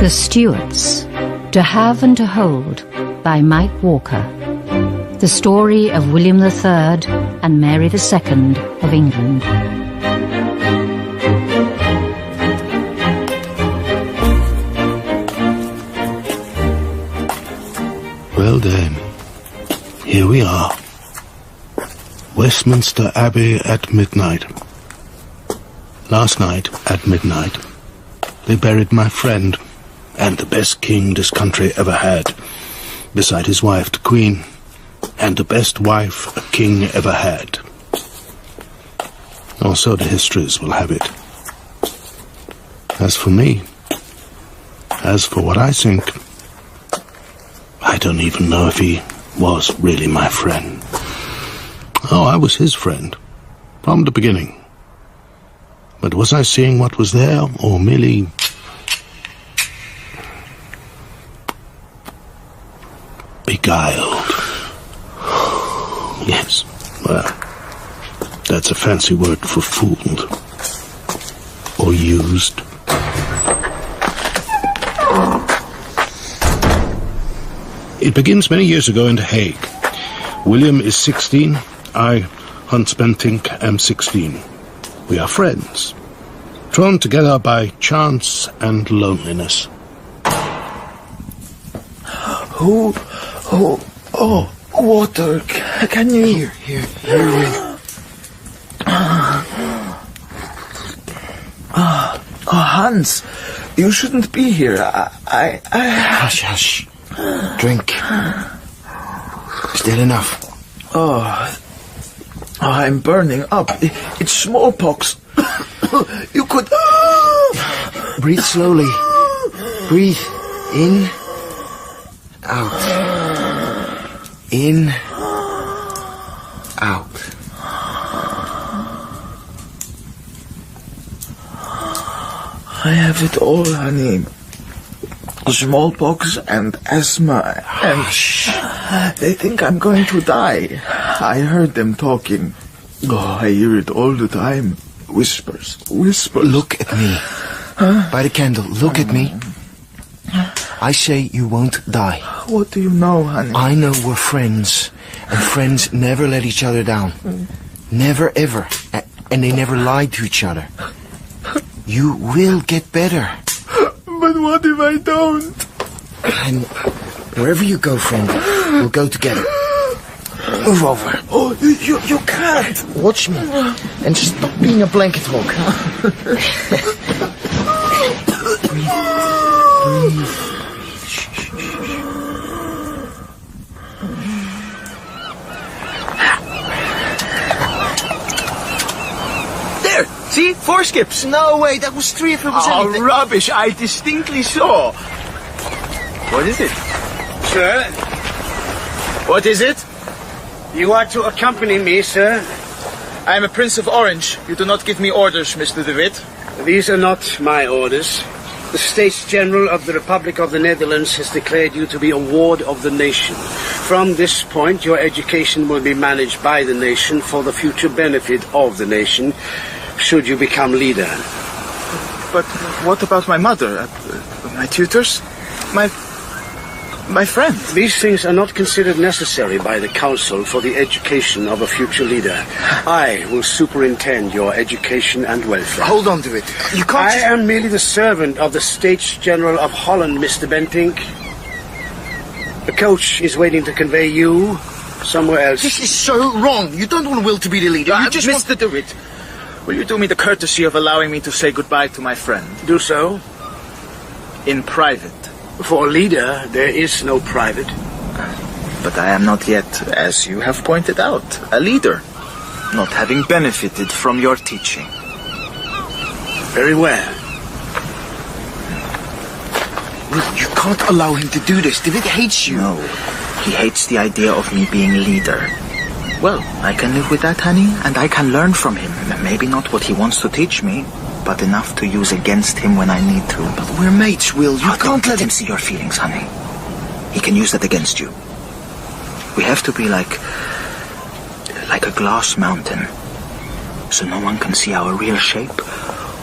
The Stuarts, To Have and to Hold by Mike Walker. The story of William III and Mary II of England. Well then, here we are. Westminster Abbey at midnight. Last night, at midnight, they buried my friend, and the best king this country ever had, beside his wife, the Queen, and the best wife a king ever had. Or so the histories will have it. As for me, as for what I think, I don't even know if he was really my friend. Oh, I was his friend, from the beginning. But was I seeing what was there, or merely beguiled? Yes, well, that's a fancy word for fooled. Or used. It begins many years ago in The Hague. William is 16, I, Hans Bentinck, am 16. We are friends, thrown together by chance and loneliness. Water. Can you... Here. Hans, you shouldn't be here. I... Hush. Drink. Still enough. I'm burning up. It's smallpox. You could... Breathe slowly. Breathe in, out. In, out. I have it all, honey. Smallpox and asthma, and they think I'm going to die. I heard them talking. Oh, I hear it all the time. Whispers. Look at me. By the candle, look at me. I say you won't die. What do you know, honey? I know we're friends, and friends never let each other down. Never, ever. And they never lied to each other. You will get better. But what if I don't? And wherever you go, friend, we'll go together. Move over. Oh, you can't. Watch me. And stop being a blanket hog. Breathe. There. See? 4 skips. No way, that was 3 if it was anything. Oh, rubbish. I distinctly saw. What is it? Sir? What is it? You are to accompany me, sir. I am a Prince of Orange. You do not give me orders, Mr. de Witt. These are not my orders. The States General of the Republic of the Netherlands has declared you to be a ward of the nation. From this point, your education will be managed by the nation for the future benefit of the nation, should you become leader. But what about my mother? My tutors? My friends? These things are not considered necessary by the Council for the education of a future leader. I will superintend your education and welfare. Hold on to it. You can't... I am merely the servant of the States General of Holland, Mr. Bentinck. The coach is waiting to convey you somewhere else. This is so wrong. You don't want Will to be the leader. You just Mr. de Witt, will you do me the courtesy of allowing me to say goodbye to my friend? Do so. In private. For a leader, there is no private. But I am not yet, as you have pointed out, a leader, not having benefited from your teaching. Very well. You can't allow him to do this. David hates you. No, he hates the idea of me being leader. Well, I can live with that, honey, and I can learn from him. Maybe not what he wants to teach me, but enough to use against him when I need to. But we're mates, Will. You can't let him see your feelings, honey. He can use that against you. We have to be like a glass mountain, so no one can see our real shape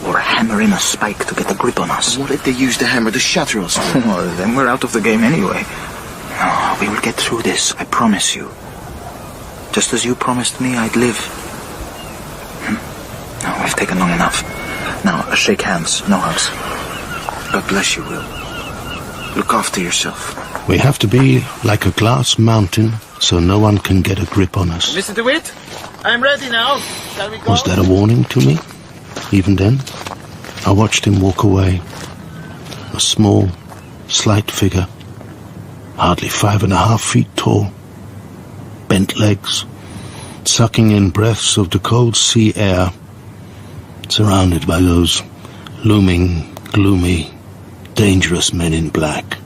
or hammer in a spike to get a grip on us. What if they use the hammer to shatter us? Well, then we're out of the game anyway. No, we will get through this, I promise you. Just as you promised me I'd live. No, we've taken long enough. Now, shake hands, no hugs. God bless you, Will. Look after yourself. We have to be like a glass mountain so no one can get a grip on us. Mr. DeWitt, I'm ready now. Shall we go? Was that a warning to me? Even then, I watched him walk away. A small, slight figure, hardly 5.5 feet tall. Bent legs, sucking in breaths of the cold sea air, surrounded by those looming, gloomy, dangerous men in black.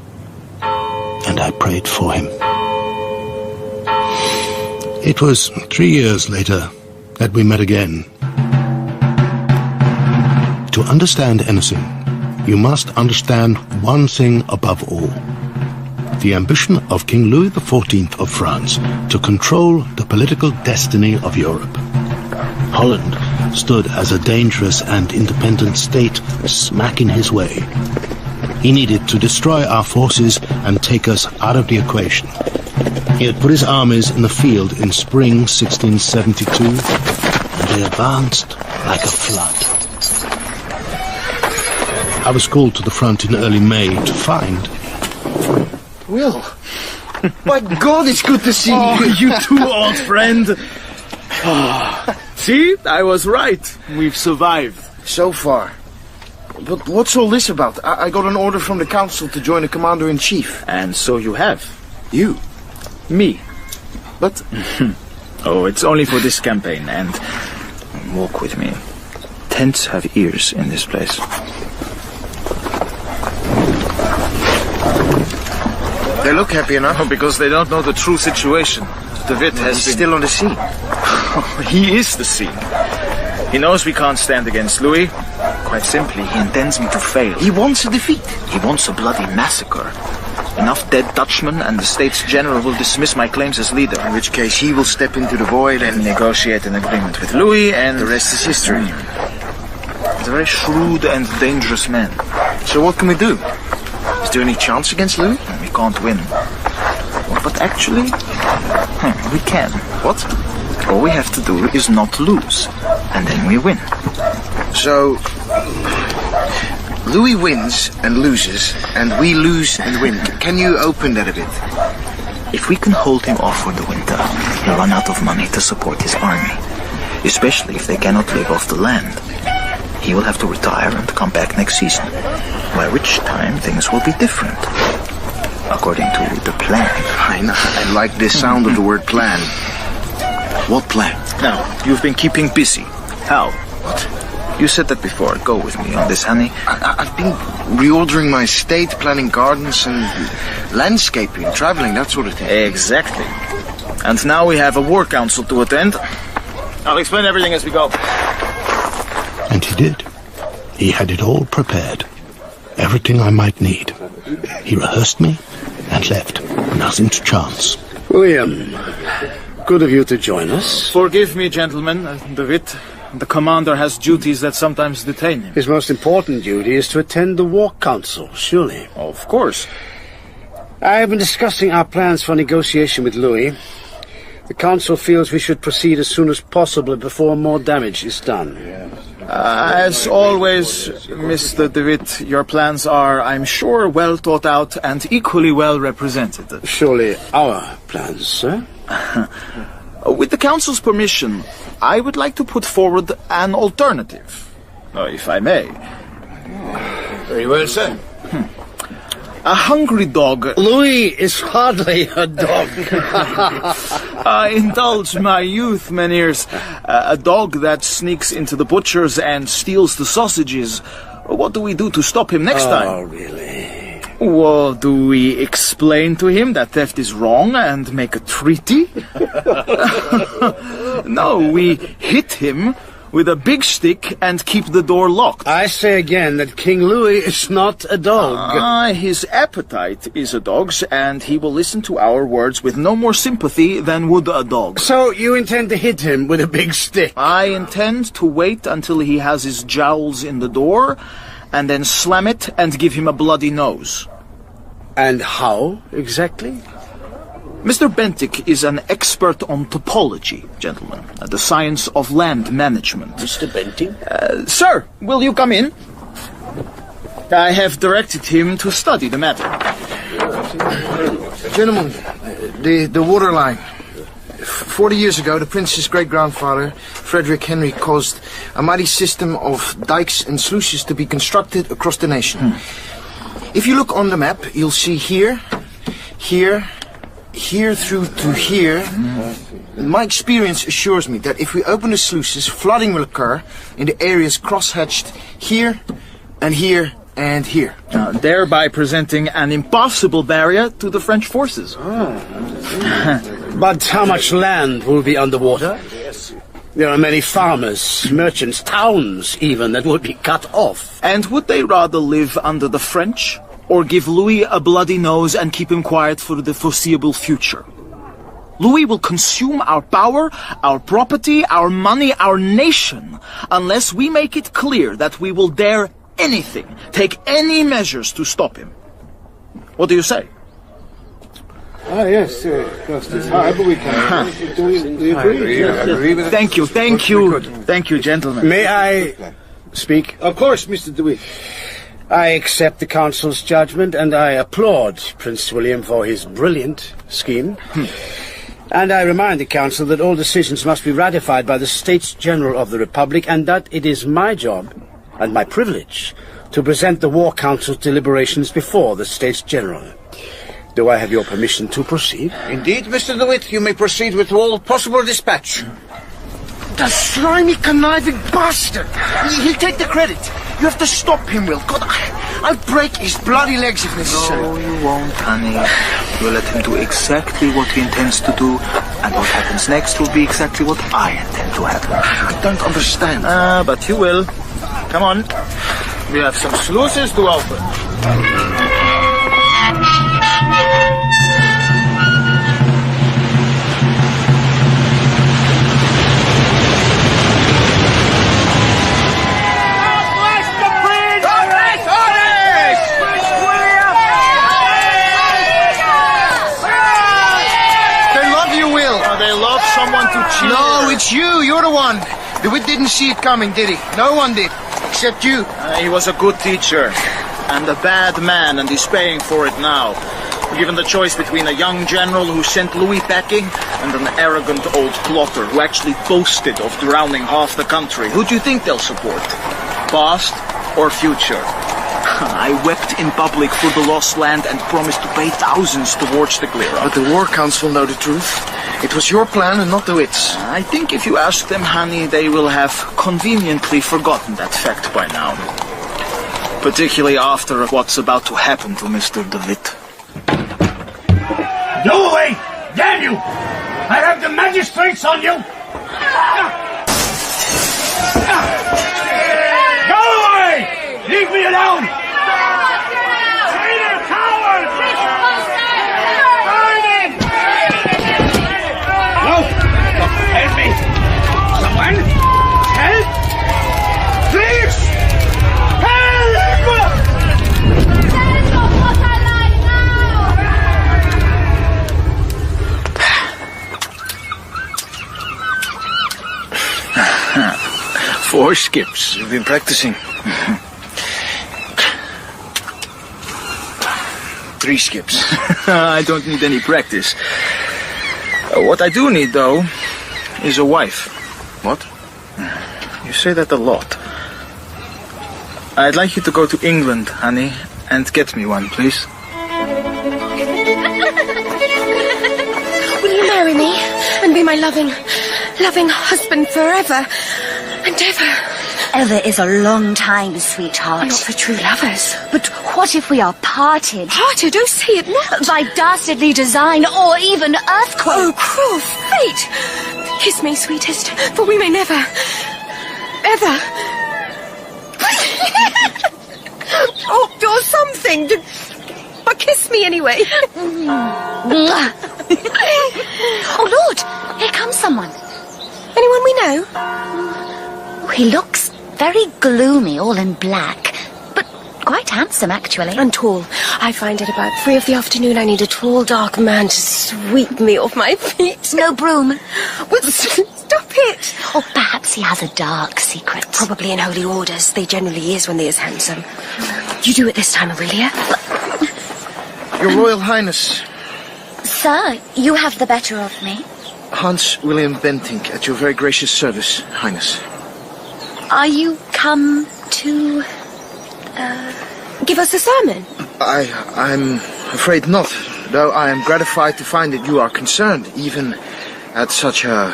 And I prayed for him. It was 3 years later that we met again. To understand anything, you must understand one thing above all. The ambition of King Louis XIV of France to control the political destiny of Europe. Holland stood as a dangerous and independent state smack in his way. He needed to destroy our forces and take us out of the equation. He had put his armies in the field in spring 1672, and they advanced like a flood. I was called to the front in early May to find... Will! My God, it's good to see you! You too, old friend! See? I was right. We've survived. So far. But what's all this about? I got an order from the council to join the commander-in-chief. And so you have. You? Me. But... Oh, it's only for this campaign, and... Walk with me. Tents have ears in this place. They look happy enough. Oh, because they don't know the true situation. DeWitt has He's still on the sea. He is the sea. He knows we can't stand against Louis. Quite simply, he intends me to fail. He wants a defeat. He wants a bloody massacre. Enough dead Dutchmen and the States General will dismiss my claims as leader. In which case he will step into the void and negotiate an agreement with Louis, and the rest is history. He's a very shrewd and dangerous man. So what can we do? Is there any chance against Louis? We can't win. But actually, we can. What? All we have to do is not lose, and then we win. So, Louis wins and loses, and we lose and win. Can you open that a bit? If we can hold him off for the winter, he'll run out of money to support his army, especially if they cannot live off the land. He will have to retire and come back next season, by which time things will be different, according to the plan. I like the sound of the word plan. What plan? Now, you've been keeping busy. How? What? You said that before. Go with me on this, honey. I've been reordering my estate, planning gardens and landscaping, traveling, that sort of thing. Exactly. And now we have a war council to attend. I'll explain everything as we go. And he did. He had it all prepared. Everything I might need. He rehearsed me and left. Nothing to chance. William, good of you to join us. Forgive me, gentlemen. DeWitt, the commander has duties that sometimes detain him. His most important duty is to attend the war council, surely. Of course. I have been discussing our plans for negotiation with Louis. The council feels we should proceed as soon as possible before more damage is done. As always, Mr. DeWitt, your plans are, I'm sure, well thought out and equally well represented. Surely our plans, sir? With the council's permission, I would like to put forward an alternative, if I may. Very well, sir. A hungry dog. Louis is hardly a dog. Indulge my youth, Mynheers. A dog that sneaks into the butcher's and steals the sausages. What do we do to stop him next time? Oh, really? Well, do we explain to him that theft is wrong and make a treaty? No, we hit him with a big stick and keep the door locked. I say again that King Louis is not a dog. His appetite is a dog's, and he will listen to our words with no more sympathy than would a dog. So you intend to hit him with a big stick? I intend to wait until he has his jowls in the door, and then slam it and give him a bloody nose. And how, exactly? Mr. Bentinck is an expert on topology, gentlemen, the science of land management. Mr. Bentinck? Sir, will you come in? I have directed him to study the matter. Gentlemen, the water line. 40 years ago, the prince's great-grandfather, Frederick Henry, caused a mighty system of dikes and sluices to be constructed across the nation. If you look on the map, you'll see here, here through to here. My experience assures me that if we open the sluices, flooding will occur in the areas cross-hatched here and here and here. Thereby presenting an impossible barrier to the French forces. But how much land will be underwater? There are many farmers, merchants, towns even, that would be cut off. And would they rather live under the French, or give Louis a bloody nose and keep him quiet for the foreseeable future? Louis will consume our power, our property, our money, our nation, unless we make it clear that we will dare anything, take any measures to stop him. What do you say? Yes, cost is high, but we can. Do you agree? Agree with Thank you, gentlemen. May I speak? Of course, Mr. DeWitt. I accept the Council's judgment, and I applaud Prince William for his brilliant scheme. And I remind the Council that all decisions must be ratified by the States General of the Republic, and that it is my job and my privilege to present the War Council's deliberations before the States General. Do I have your permission to proceed? Indeed, Mr. DeWitt, you may proceed with all possible dispatch. The slimy, conniving bastard! He'll take the credit. You have to stop him, Will. God, I'll break his bloody legs if necessary. No, you won't, honey. You'll let him do exactly what he intends to do, and what happens next will be exactly what I intend to happen. I don't understand. But you will. Come on. We have some sluices to open. No, it's you. You're the one. DeWitt didn't see it coming, did he? No one did, except you. He was a good teacher, and a bad man, and he's paying for it now. Given the choice between a young general who sent Louis packing and an arrogant old plotter who actually boasted of drowning half the country, who do you think they'll support? Past or future? I wept in public for the lost land and promised to pay thousands towards the clear-up. But the War Council know the truth. It was your plan and not DeWitt's. I think if you ask them, honey, they will have conveniently forgotten that fact by now. Particularly after what's about to happen to Mr. DeWitt. Go away! Damn you! I have the magistrates on you! Go away! Leave me alone! Traitor! Coward! Burn him! No! Help me! Someone! Help! Please! Help! Four skips. You've been practicing. 3 skips. I don't need any practice. What I do need, though, is a wife. What? You say that a lot. I'd like you to go to England, honey, and get me one, please. Will you marry me and be my loving husband forever and ever? Ever is a long time, sweetheart. Not for true lovers. But what if we are parted? Parted? Oh, say it not. By dastardly design or even earthquake. Oh, cruel fate! Kiss me, sweetest, for we may never, together. Oh, or something. But kiss me anyway. Oh, Lord, here comes someone. Anyone we know? Oh, he looks very gloomy, all in black. But quite handsome, actually. And tall. I find at about 3 of the afternoon I need a tall, dark man to sweep me off my feet. No broom. Well, stop it. Or perhaps he has a dark secret. Probably in holy orders. They generally is when they is handsome. You do it this time, Amelia. Your Royal Highness. Sir, you have the better of me. Hans William Bentinck, at your very gracious service, Highness. Are you come to... Give us a sermon. I'm afraid not, though I am gratified to find that you are concerned, even at such a...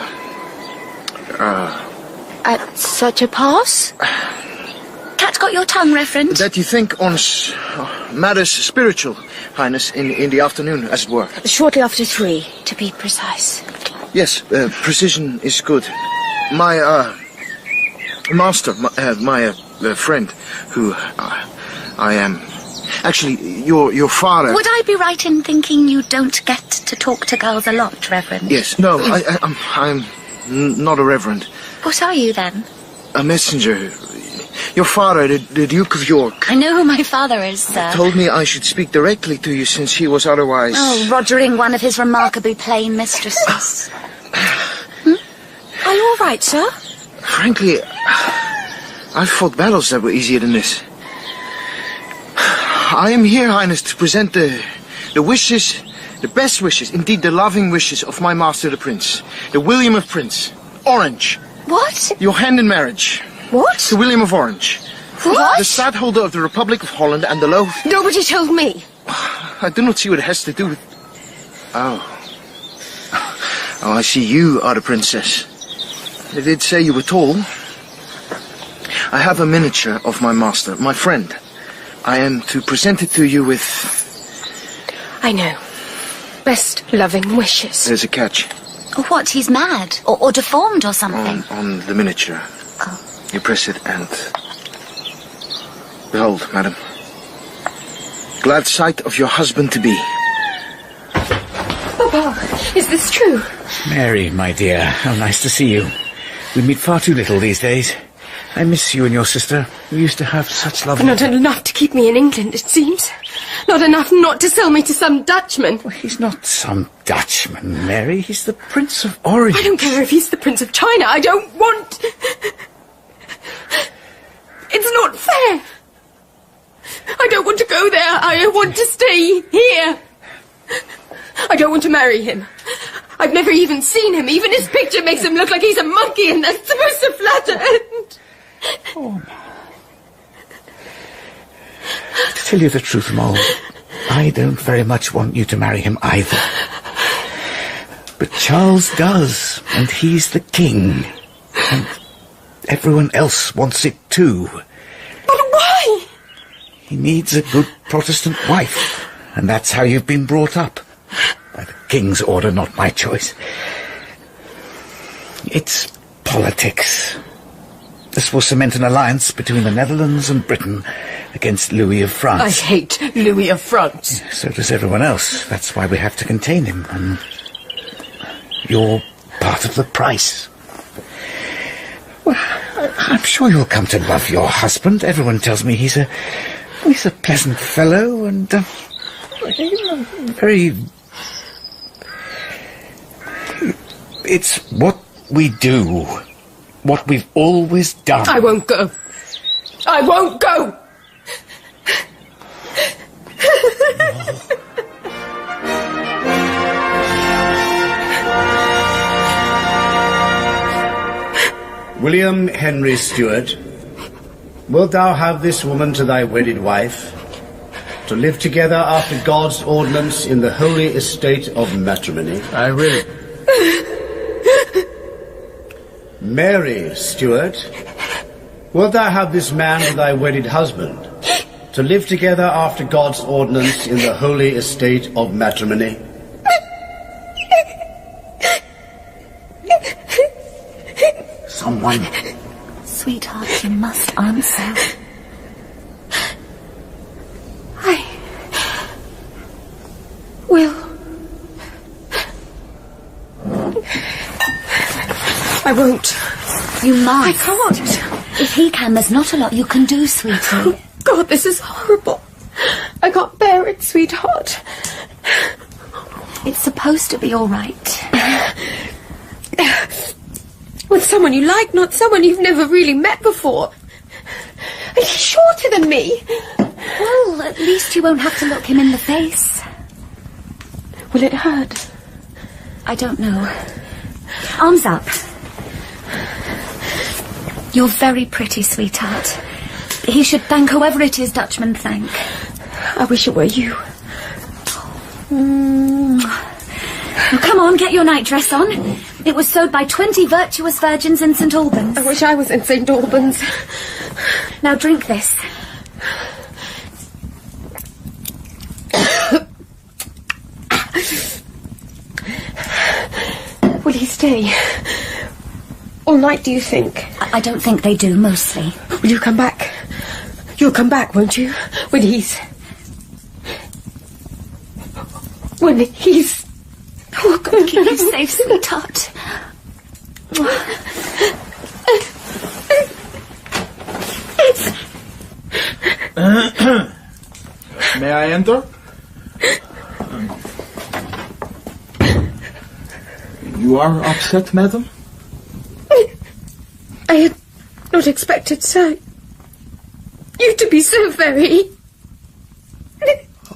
At such a pass? Cat got your tongue, Reverend? That you think on matters spiritual, Highness, in the afternoon, as it were. Shortly after 3, to be precise. Yes, precision is good. My, master, my friend, who I am... Actually, your father... Would I be right in thinking you don't get to talk to girls a lot, Reverend? Yes, no, I'm not a reverend. What are you, then? A messenger. Your father, the Duke of York... I know who my father is, sir. ...told me I should speak directly to you since he was otherwise... Oh, rogering one of his remarkably plain mistresses. Are you all right, sir? Frankly, I've fought battles that were easier than this. I am here, Highness, to present the wishes, the best wishes, indeed the loving wishes of my master, the Prince. The William of Prince. Orange. What? Your hand in marriage. What? To William of Orange. What? The stadtholder of the Republic of Holland and the Low... Nobody told me. I do not see what it has to do with... Oh, I see you are the princess. They did say you were tall. I have a miniature of my master, my friend. I am to present it to you with... I know. Best loving wishes. There's a catch. What, he's mad? Or deformed or something? On the miniature. Oh. You press it and... Behold, madam. Glad sight of your husband-to-be. Papa, is this true? Mary, my dear, how nice to see you. We meet far too little these days. I miss you and your sister. We used to have such lovely... Not enough to keep me in England, it seems. Not enough not to sell me to some Dutchman. Well, he's not some Dutchman, Mary. He's the Prince of Orange. I don't care if he's the Prince of China. I don't want... It's not fair. I don't want to go there. I want to stay here. I don't want to marry him. I've never even seen him. Even his picture makes him look like he's a monkey, and that's supposed to flatter. Oh, to tell you the truth, Malde, I don't very much want you to marry him either. But Charles does, and he's the king. And everyone else wants it too. But why? He needs a good Protestant wife, and that's how you've been brought up. By the king's order, not my choice. It's politics. This will cement an alliance between the Netherlands and Britain against Louis of France. I hate Louis of France. So does everyone else. That's why we have to contain him, and you're part of the price. Well, I'm sure you'll come to love your husband. Everyone tells me he's a pleasant fellow and very... It's what we do. What we've always done. I won't go. I won't go! William Henry Stuart, wilt thou have this woman to thy wedded wife, to live together after God's ordinance in the holy estate of matrimony? I will. Mary Stuart, wilt thou have this man to thy wedded husband, to live together after God's ordinance in the holy estate of matrimony? Sweetheart, you must answer. I won't. You must. I can't. If he can, there's not a lot you can do, sweetie. Oh, God, this is horrible. I can't bear it, sweetheart. It's supposed to be all right. With someone you like, not someone you've never really met before. And he's shorter than me. Well, at least you won't have to look him in the face. Will it hurt? I don't know. Arms up. You're very pretty, sweetheart. He should thank whoever it is Dutchmen thank. I wish it were you. Well, come on, get your nightdress on. It was sewed by 20 virtuous virgins in St. Albans. I wish I was in St. Albans. Now drink this. Will he stay? All night, do you think? I don't think they do, mostly. Will you come back? You'll come back, won't you? When he's... Oh, God, keep you safe, sweetheart. May I enter? You are upset, madam? I had not expected you to be so very...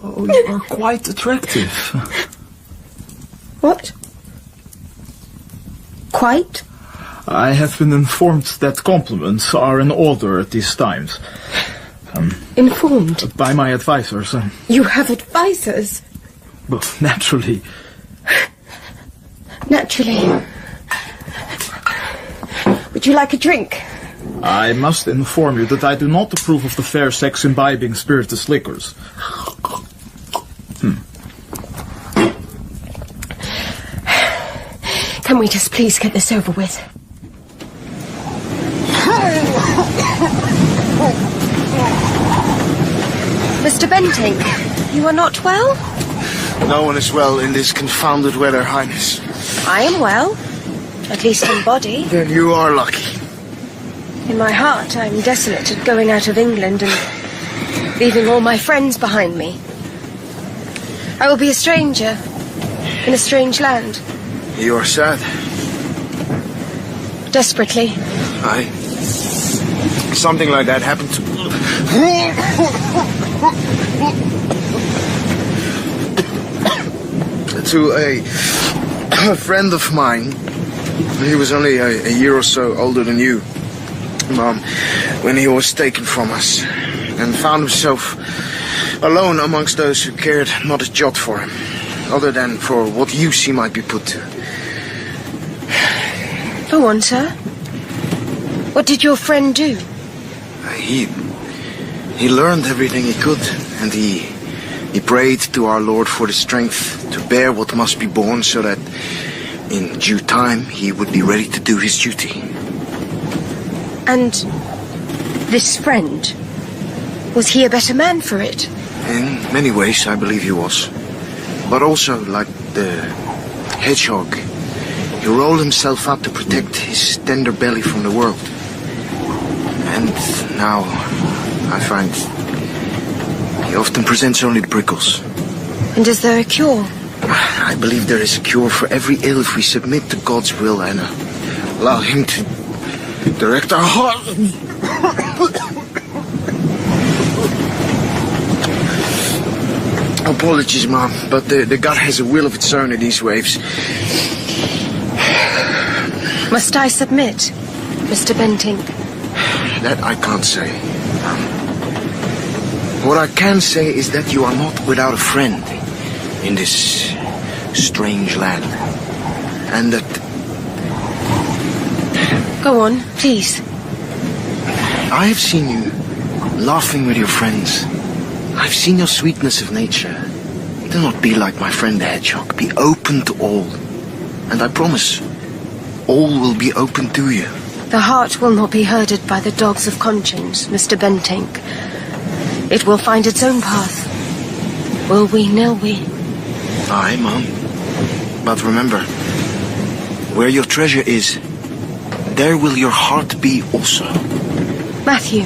Oh, you are quite attractive. What? Quite? I have been informed that compliments are in order at these times. Informed? By my advisors. You have advisors? Well, naturally. Naturally. Would you like a drink? I must inform you that I do not approve of the fair sex imbibing spirituous liquors. Can we just please get this over with? Mr. Bentinck, you are not well? No one is well in this confounded weather, Highness. I am well. At least in body. Then you are lucky. In my heart, I'm desolate at going out of England and leaving all my friends behind me. I will be a stranger in a strange land. You are sad. Desperately. Aye. Something like that happened to a friend of mine. He was only a year or so older than you, Mom, when he was taken from us and found himself alone amongst those who cared not a jot for him, other than for what use he might be put to. Go on, sir. What did your friend do? He learned everything he could, and he prayed to our Lord for the strength to bear what must be borne, so that in due time he would be ready to do his duty. And this friend, was he a better man for it? In many ways, I believe he was. But also, like the hedgehog, he rolled himself up to protect his tender belly from the world. And now, I find he often presents only the prickles. And is there a cure? I believe there is a cure for every ill if we submit to God's will and allow him to direct our hearts. Apologies, Mom, but the God has a will of its own in these waves. Must I submit, Mr. Bentinck? That I can't say. What I can say is that you are not without a friend in this strange land. And that... Go on, please. I have seen you laughing with your friends. I've seen your sweetness of nature. Do not be like my friend the hedgehog. Be open to all. And I promise, all will be open to you. The heart will not be herded by the dogs of conscience, Mr. Bentinck. It will find its own path. Will we, Nil we? Aye, Mum. But remember, where your treasure is, there will your heart be also. Matthew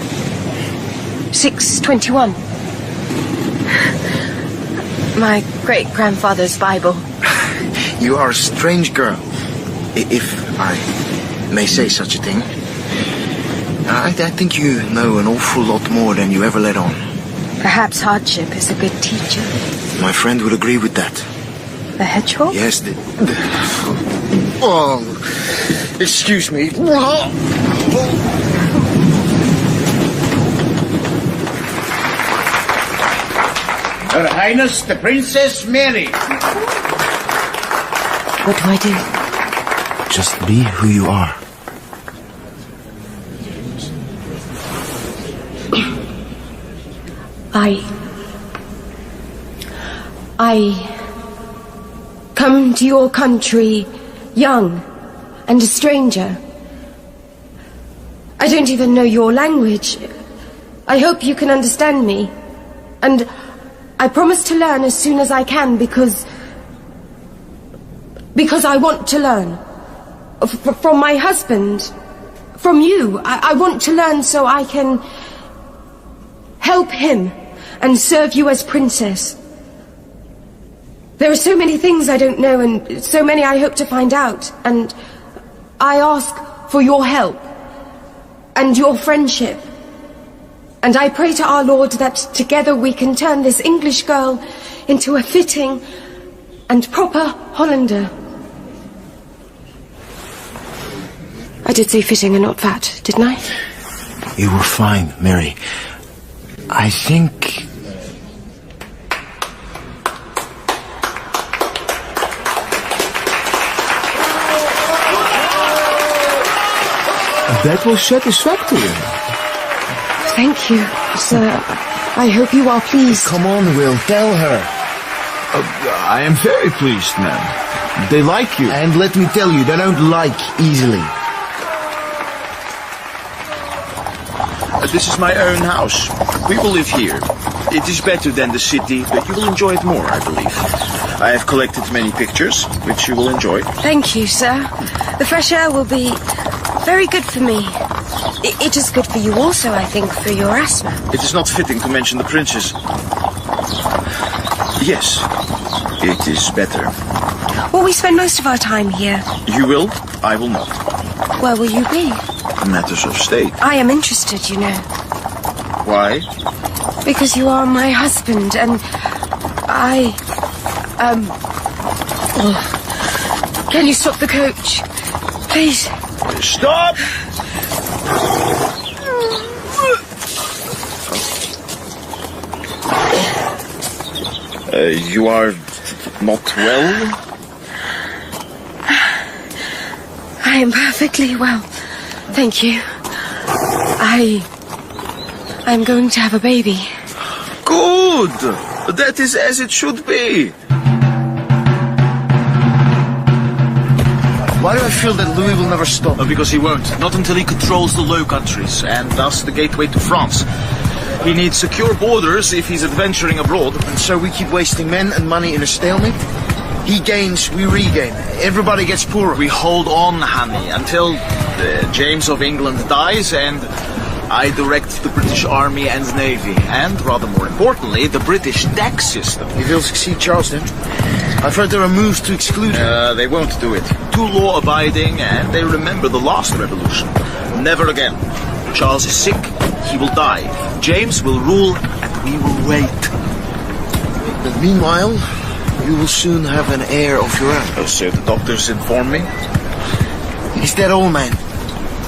6:21. My great-grandfather's Bible. You are a strange girl, if I may say such a thing. I think you know an awful lot more than you ever let on. Perhaps hardship is a good teacher. My friend would agree with that. The hedgehog? Yes, Oh, excuse me. Her Highness, the Princess Mary. What do I do? Just be who you are. I come to your country young and a stranger. I don't even know your language. I hope you can understand me. And I promise to learn as soon as I can because I want to learn. From my husband, from you. I want to learn so I can help him and serve you as princess. There are so many things I don't know and so many I hope to find out. And I ask for your help and your friendship. And I pray to our Lord that together we can turn this English girl into a fitting and proper Hollander. I did say fitting and not fat, didn't I? You were fine, Mary. I think... That was satisfactory. Thank you, sir. I hope you are pleased. Come on, Will, tell her. I am very pleased, ma'am. They like you. And let me tell you, they don't like easily. This is my own house. We will live here. It is better than the city, but you will enjoy it more, I believe. I have collected many pictures, which you will enjoy. Thank you, sir. The fresh air will be very good for me. It is good for you also, I think, for your asthma. It is not fitting to mention the princess. Yes, it is better. Will we spend most of our time here? You will, I will not. Where will you be? Matters of state. I am interested, you know. Why? Because you are my husband, and I... Can you stop the coach? Please. Stop! You are not well? I am perfectly well, thank you. I'm going to have a baby. Good! That is as it should be. Why do I feel that Louis will never stop? Because he won't. Not until he controls the Low Countries, and thus the gateway to France. He needs secure borders if he's adventuring abroad. And so we keep wasting men and money in a stalemate? He gains, we regain. Everybody gets poorer. We hold on, honey, until James of England dies and I direct the British Army and Navy. And, rather more importantly, the British tax system. He will succeed Charles, then? I've heard there are moves to exclude him. They won't do it. Too law-abiding, and they remember the last revolution. Never again. Charles is sick, he will die. James will rule, and we will wait. But meanwhile, you will soon have an heir of your own. So the doctors inform me. Is that all, man?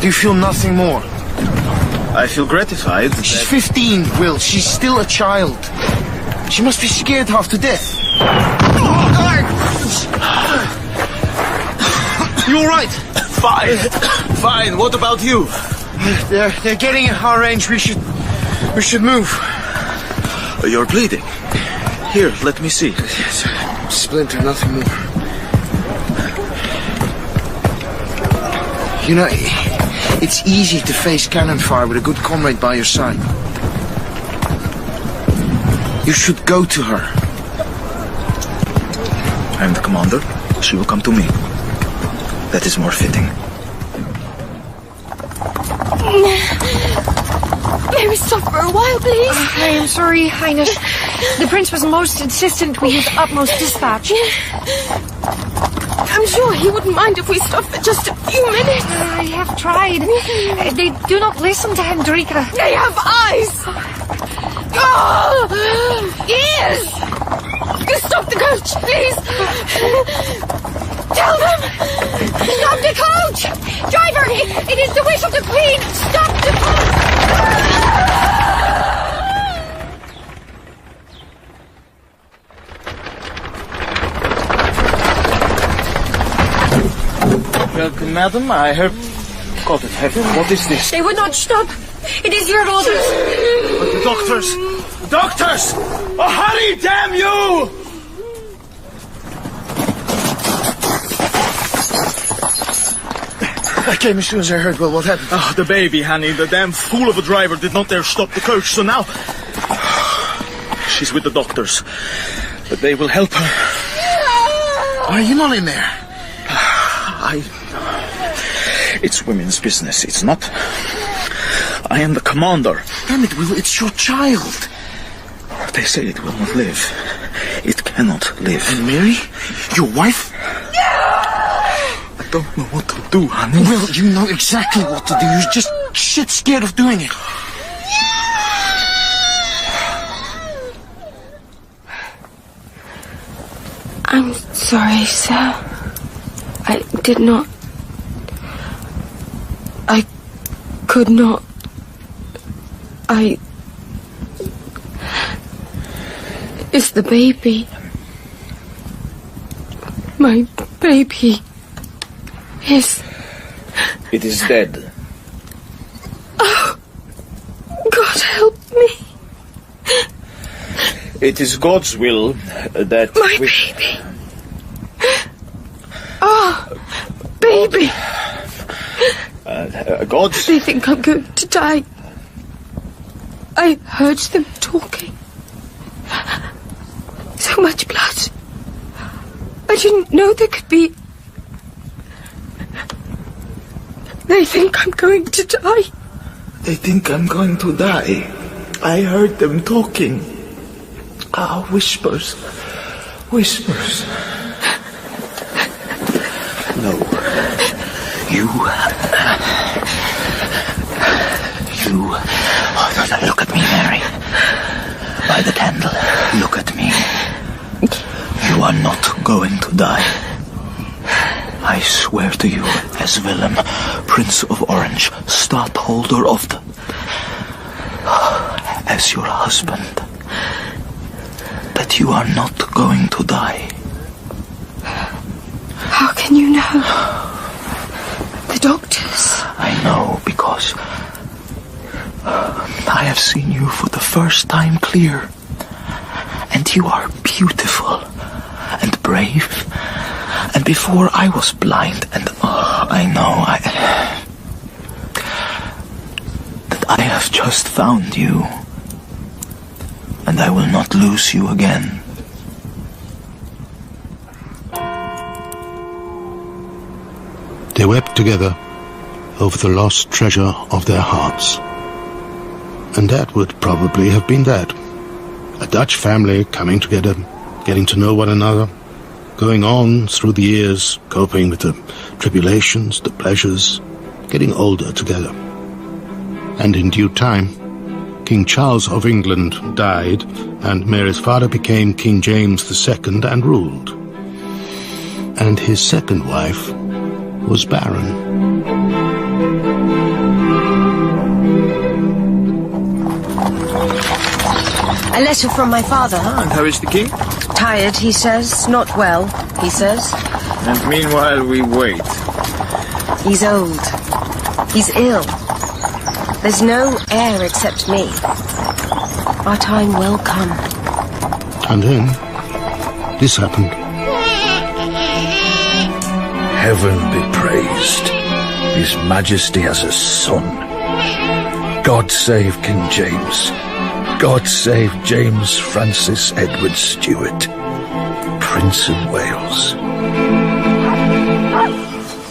Do you feel nothing more? I feel gratified. She's 15, Will. She's still a child. She must be scared half to death. You all right? Fine. Fine. What about you? They're getting in our range. We should move. You're bleeding. Here, let me see. Splinter, nothing more. You know, It's easy to face cannon fire with a good comrade by your side. You should go to her. I am the commander. She will come to me. That is more fitting. May we stop for a while, please? I am sorry, Highness. The Prince was most insistent with his utmost dispatch. I'm sure he wouldn't mind if we stopped for just a few minutes. I have tried. They do not listen to Hendrika. They have eyes! Oh! Ears! Stop the coach, please! Tell them! Stop the coach! Driver, it is the wish of the Queen! Stop the coach! Welcome, madam. I hope... God in heaven, what is this? They would not stop. It is your orders. But the doctors! The doctors! Oh, hurry, damn you! I came as soon as I heard, well, what happened? Oh, the baby, honey. The damn fool of a driver did not dare stop the coach, so now... She's with the doctors. But they will help her. Why are you not in there? It's women's business, it's not. I am the commander. Damn it, Will, it's your child. They say it will not live. It cannot live. And Mary? Your wife? I don't know what to do, honey. Will, you know exactly what to do. You're just shit scared of doing it. I'm sorry, sir. I did not... I could not... Is the baby... My baby... is... It is dead. Oh, God help me. It is God's will that... My baby. Oh, baby. God's... They think I'm going to die. I heard them talking. So much blood. I didn't know there could be... They think I'm going to die. They think I'm going to die. I heard them talking. Ah, whispers. Whispers. No. You... Look at me, Mary. By the candle, look at me. You are not going to die. I swear to you, as Willem, Prince of Orange, Stadtholder of the... as your husband, that you are not going to die. How can you know? The doctors. I know, because I have seen you for the first time clear. And you are beautiful and brave. And before I was blind, and I know that I have just found you. And I will not lose you again. They wept together over the lost treasure of their hearts. And that would probably have been that. A Dutch family coming together, getting to know one another, going on through the years, coping with the tribulations, the pleasures, getting older together. And in due time, King Charles of England died, and Mary's father became King James II and ruled. And his second wife was barren. A letter from my father. And how is the king? Tired, he says. Not well, he says. And meanwhile we wait. He's old. He's ill. There's no heir except me. Our time will come. And then, this happened. Heaven be praised. His Majesty has a son. God save King James. God save James Francis Edward Stuart, Prince of Wales.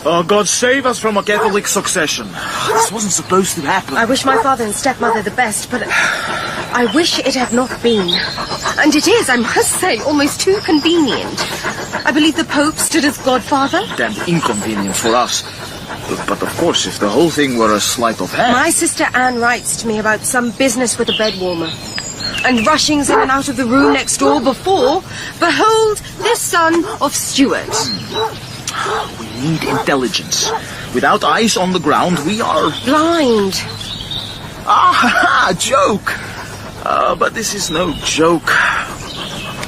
Oh, God save us from a Catholic succession. This wasn't supposed to happen. I wish my father and stepmother the best, but I wish it had not been. And it is, I must say, almost too convenient. I believe the Pope stood as godfather. Damned inconvenient for us. But of course, if the whole thing were a sleight of hand... My sister Anne writes to me about some business with a bed warmer. And rushings in and out of the room next door before, behold, this son of Stuart. We need intelligence. Without eyes on the ground, we are... blind. Ah, joke! But this is no joke.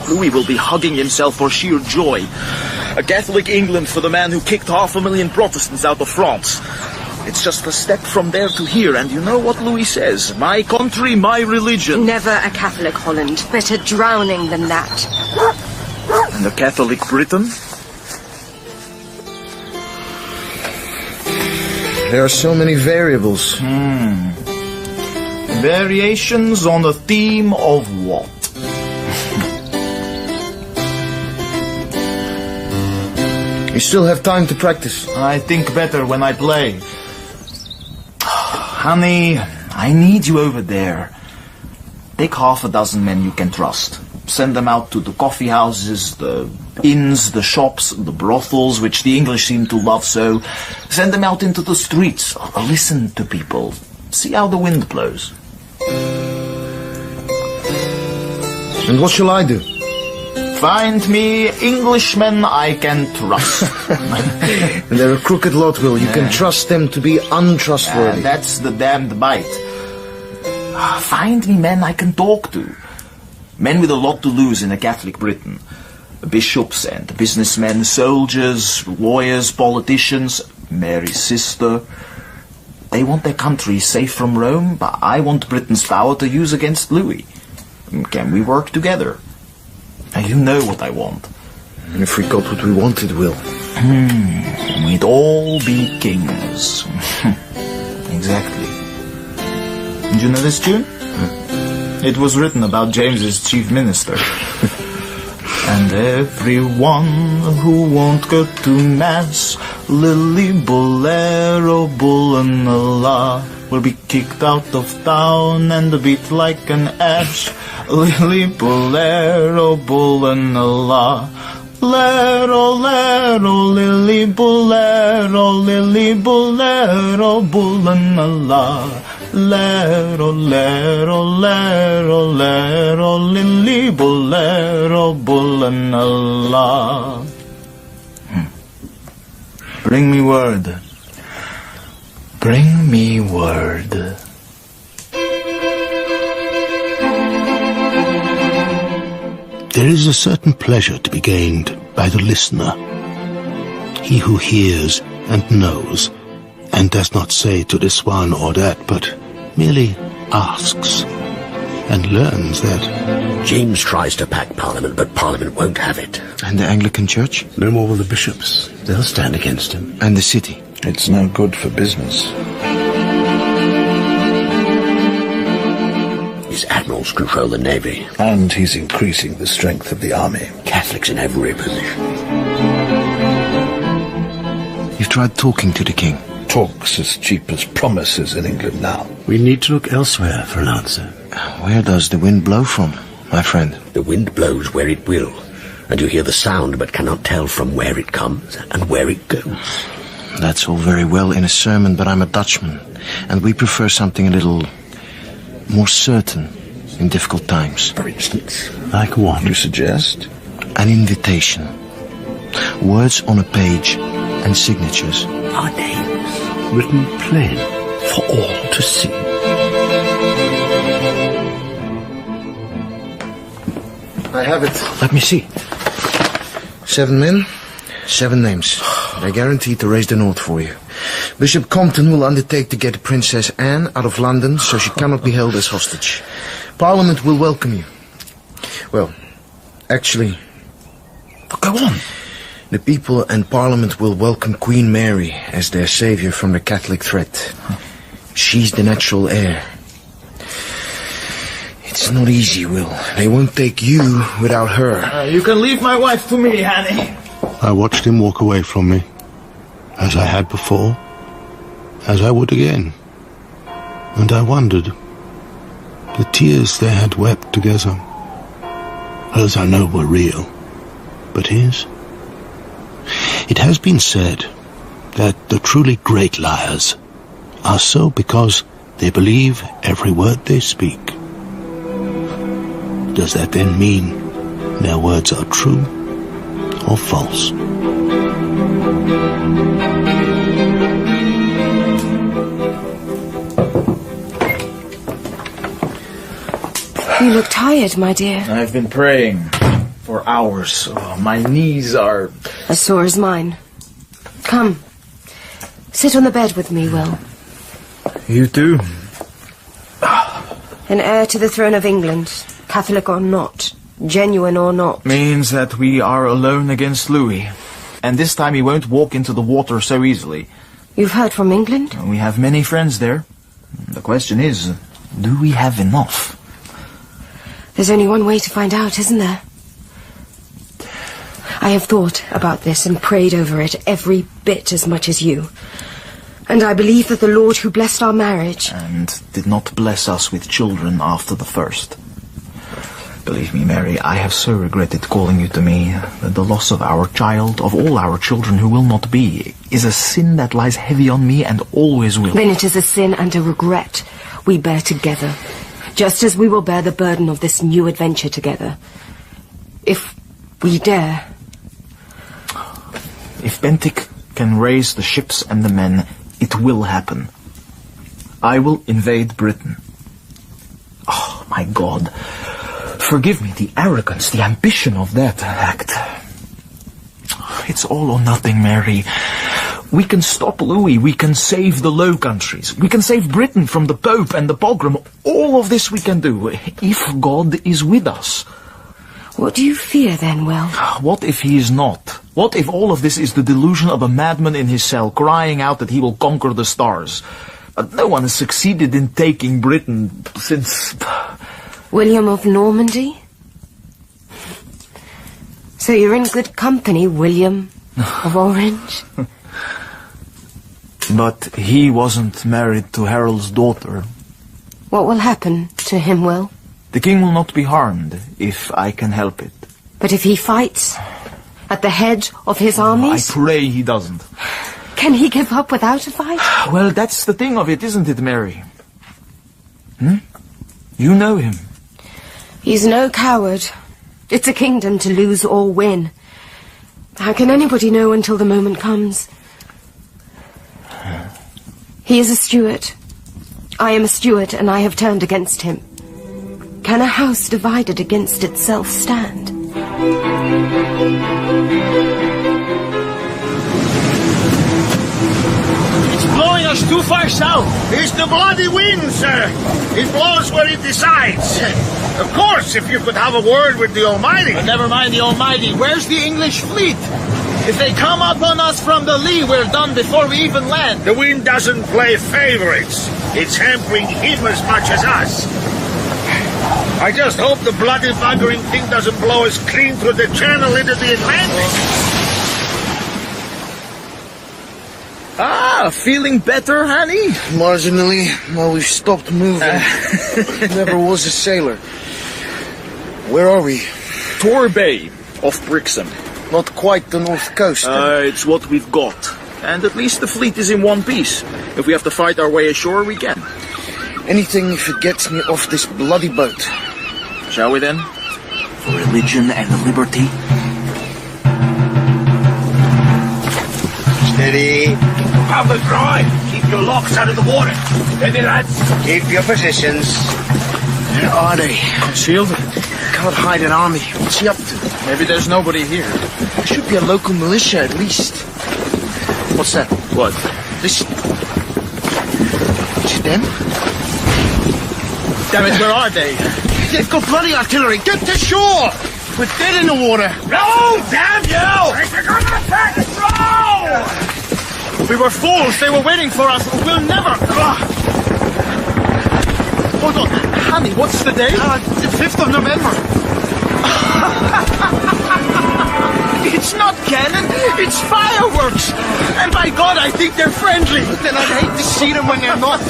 Louis will be hugging himself for sheer joy. A Catholic England for the man who kicked 500,000 Protestants out of France. It's just a step from there to here, and you know what Louis says? My country, my religion. Never a Catholic Holland. Better drowning than that. And a Catholic Britain? There are so many variables. Variations on the theme of what? You still have time to practice. I think better when I play. Honey, I need you over there. Take 6 men you can trust. Send them out to the coffee houses, the inns, the shops, the brothels, which the English seem to love so. Send them out into the streets. Listen to people. See how the wind blows. And what shall I do? Find me Englishmen I can trust. And they're a crooked lot, Will. You can trust them to be untrustworthy. That's the damned bite. Find me men I can talk to. Men with a lot to lose in a Catholic Britain. Bishops and businessmen, soldiers, lawyers, politicians, Mary's sister. They want their country safe from Rome, but I want Britain's power to use against Louis. Can we work together? You know what I want. If we got what we wanted, Will. We'd all be kings. Exactly. Do you know this tune? It was written about James's chief minister. And everyone who won't go to mass, Lily Bolero, Bull and Allah, will be kicked out of town and beat like an ass. Lily Bolero, Bull and Allah. Lero, lero, Lily Bolero, Bull and Allah. Lero, lero, lero, lero, Lily Bolero, Bull and Allah. Bring me word. Bring me word. There is a certain pleasure to be gained by the listener. He who hears and knows, and does not say to this one or that, but merely asks, and learns that... James tries to pack Parliament, but Parliament won't have it. And the Anglican Church? No more will the bishops. They'll stand against him. And the city? It's no good for business. His admirals control the navy. And he's increasing the strength of the army. Catholics in every position. You've tried talking to the king? Talk's as cheap as promises in England now. We need to look elsewhere for an answer. Where does the wind blow from, my friend? The wind blows where it will, and you hear the sound but cannot tell from where it comes and where it goes. That's all very well in a sermon, but I'm a Dutchman, and we prefer something a little more certain in difficult times. For instance? Like what? You suggest? An invitation. Words on a page and signatures. Our names. Written plain for all to see. I have it. Let me see. 7 men, 7 names. They're guaranteed to raise the North for you. Bishop Compton will undertake to get Princess Anne out of London so she cannot be held as hostage. Parliament will welcome you. Well, actually... Go on. The people and Parliament will welcome Queen Mary as their savior from the Catholic threat. She's the natural heir. It's not easy, Will. They won't take you without her. You can leave my wife to me, Annie. I watched him walk away from me, as I had before, as I would again. And I wondered, the tears they had wept together, hers I know were real, but his? It has been said that the truly great liars are so because they believe every word they speak. Does that then mean their words are true or false? You look tired, my dear. I've been praying for hours. Oh, my knees are... as sore as mine. Come. Sit on the bed with me, Will. You too? An heir to the throne of England, Catholic or not, genuine or not. Means that we are alone against Louis. And this time he won't walk into the water so easily. You've heard from England? We have many friends there. The question is, do we have enough? There's only one way to find out, isn't there? I have thought about this and prayed over it every bit as much as you. And I believe that the Lord who blessed our marriage... and did not bless us with children after the first. Believe me, Mary, I have so regretted calling you to me that the loss of our child, of all our children who will not be, is a sin that lies heavy on me and always will. Then it is a sin and a regret we bear together, just as we will bear the burden of this new adventure together. If we dare. If Bentinck can raise the ships and the men, it will happen. I will invade Britain. Oh, my God. Forgive me the arrogance, the ambition of that act. It's all or nothing, Mary. We can stop Louis, we can save the Low Countries, we can save Britain from the Pope and the pogrom. All of this we can do, if God is with us. What do you fear then, Will? What if he is not? What if all of this is the delusion of a madman in his cell, crying out that he will conquer the stars? No one has succeeded in taking Britain since... William of Normandy? So you're in good company, William of Orange? But he wasn't married to Harold's daughter. What will happen to him, Will? The king will not be harmed, if I can help it. But if he fights at the head of his armies? I pray he doesn't. Can he give up without a fight? Well, that's the thing of it, isn't it, Mary? You know him. He's no coward. It's a kingdom to lose or win. How can anybody know until the moment comes? He is a Stuart. I am a Stuart, and I have turned against him. Can a house divided against itself stand? It's blowing us too far south. It's the bloody wind, sir. It blows where it decides. Of course, if you could have a word with the Almighty. But never mind the Almighty. Where's the English fleet? If they come up on us from the lee, we're done before we even land. The wind doesn't play favorites. It's hampering him as much as us. I just hope the bloody buggering thing doesn't blow us clean through the channel into the Atlantic. Feeling better, honey? Marginally. Well, we've stopped moving. Never was a sailor. Where are we? Torbay, off Brixham. Not quite the north coast. It's what we've got. And at least the fleet is in one piece. If we have to fight our way ashore, we can. Anything if it gets me off this bloody boat. Shall we then? For religion and liberty. Steady. Have the dry. Keep your locks out of the water. Steady, lads. Keep your positions. Where are they? Concealed? Can't hide an army. What's he up to? Maybe there's nobody here. There should be a local militia at least. What's that? What? Listen. Is it them? Damn it, where are they? They've got bloody artillery. Get to shore! We're dead in the water. No, damn you! We're gonna take it slow! We were fools. They were waiting for us. We'll never... Hold on. Honey, what's the day? The 5th of November. It's not cannon. It's fireworks. And by God, I think they're friendly. Then I'd hate to see them when they're not.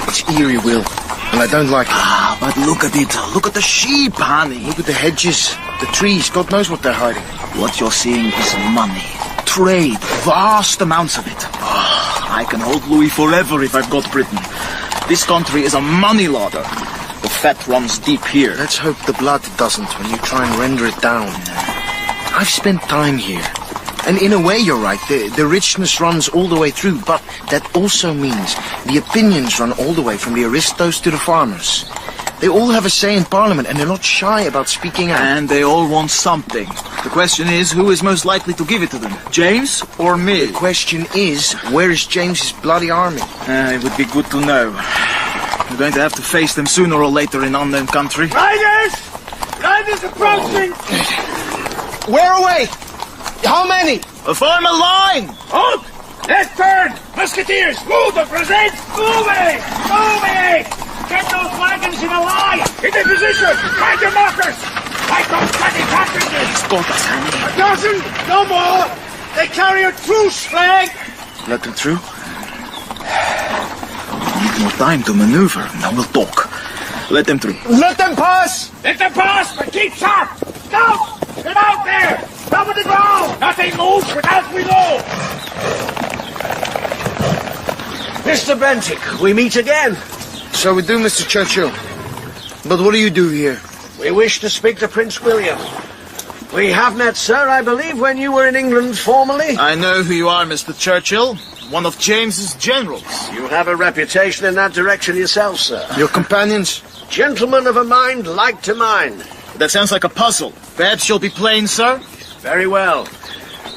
It's eerie, Will. And I don't like it. But look at it. Look at the sheep, honey. Look at the hedges, the trees. God knows what they're hiding. What you're seeing is money. Trade. Vast amounts of it. I can hold Louis forever if I've got Britain. This country is a money lauder. The fat runs deep here. Let's hope the blood doesn't when you try and render it down. I've spent time here. And in a way, you're right. The richness runs all the way through. But that also means the opinions run all the way from the aristos to the farmers. They all have a say in Parliament, and they're not shy about speaking out. And they all want something. The question is, who is most likely to give it to them? James or me? The question is, where is James's bloody army? It would be good to know. We're going to have to face them sooner or later in unknown country. Riders! Riders approaching! Where away? How many? Form a line! Halt! Left turn! Musketeers, move and present! Moving! Moving! Get those wagons in a line! Into position! Find your markers! Fight those bloody cartridges! He's got us, honey. A dozen! No more! They carry a truce flag! Let them through? Need more time to maneuver. Now we'll talk. Let them through. Let them pass! Let them pass, but keep sharp! Scout! Get out there! Cover the ground! Nothing moves without we know! Mr. Bentinck, we meet again. So we do, Mr. Churchill. But what do you do here? We wish to speak to Prince William. We have met, sir, I believe, when you were in England formerly. I know who you are, Mr. Churchill. One of James's generals. You have a reputation in that direction yourself, sir. Your companions? Gentlemen of a mind like to mine. That sounds like a puzzle. Perhaps you'll be plain, sir? Very well.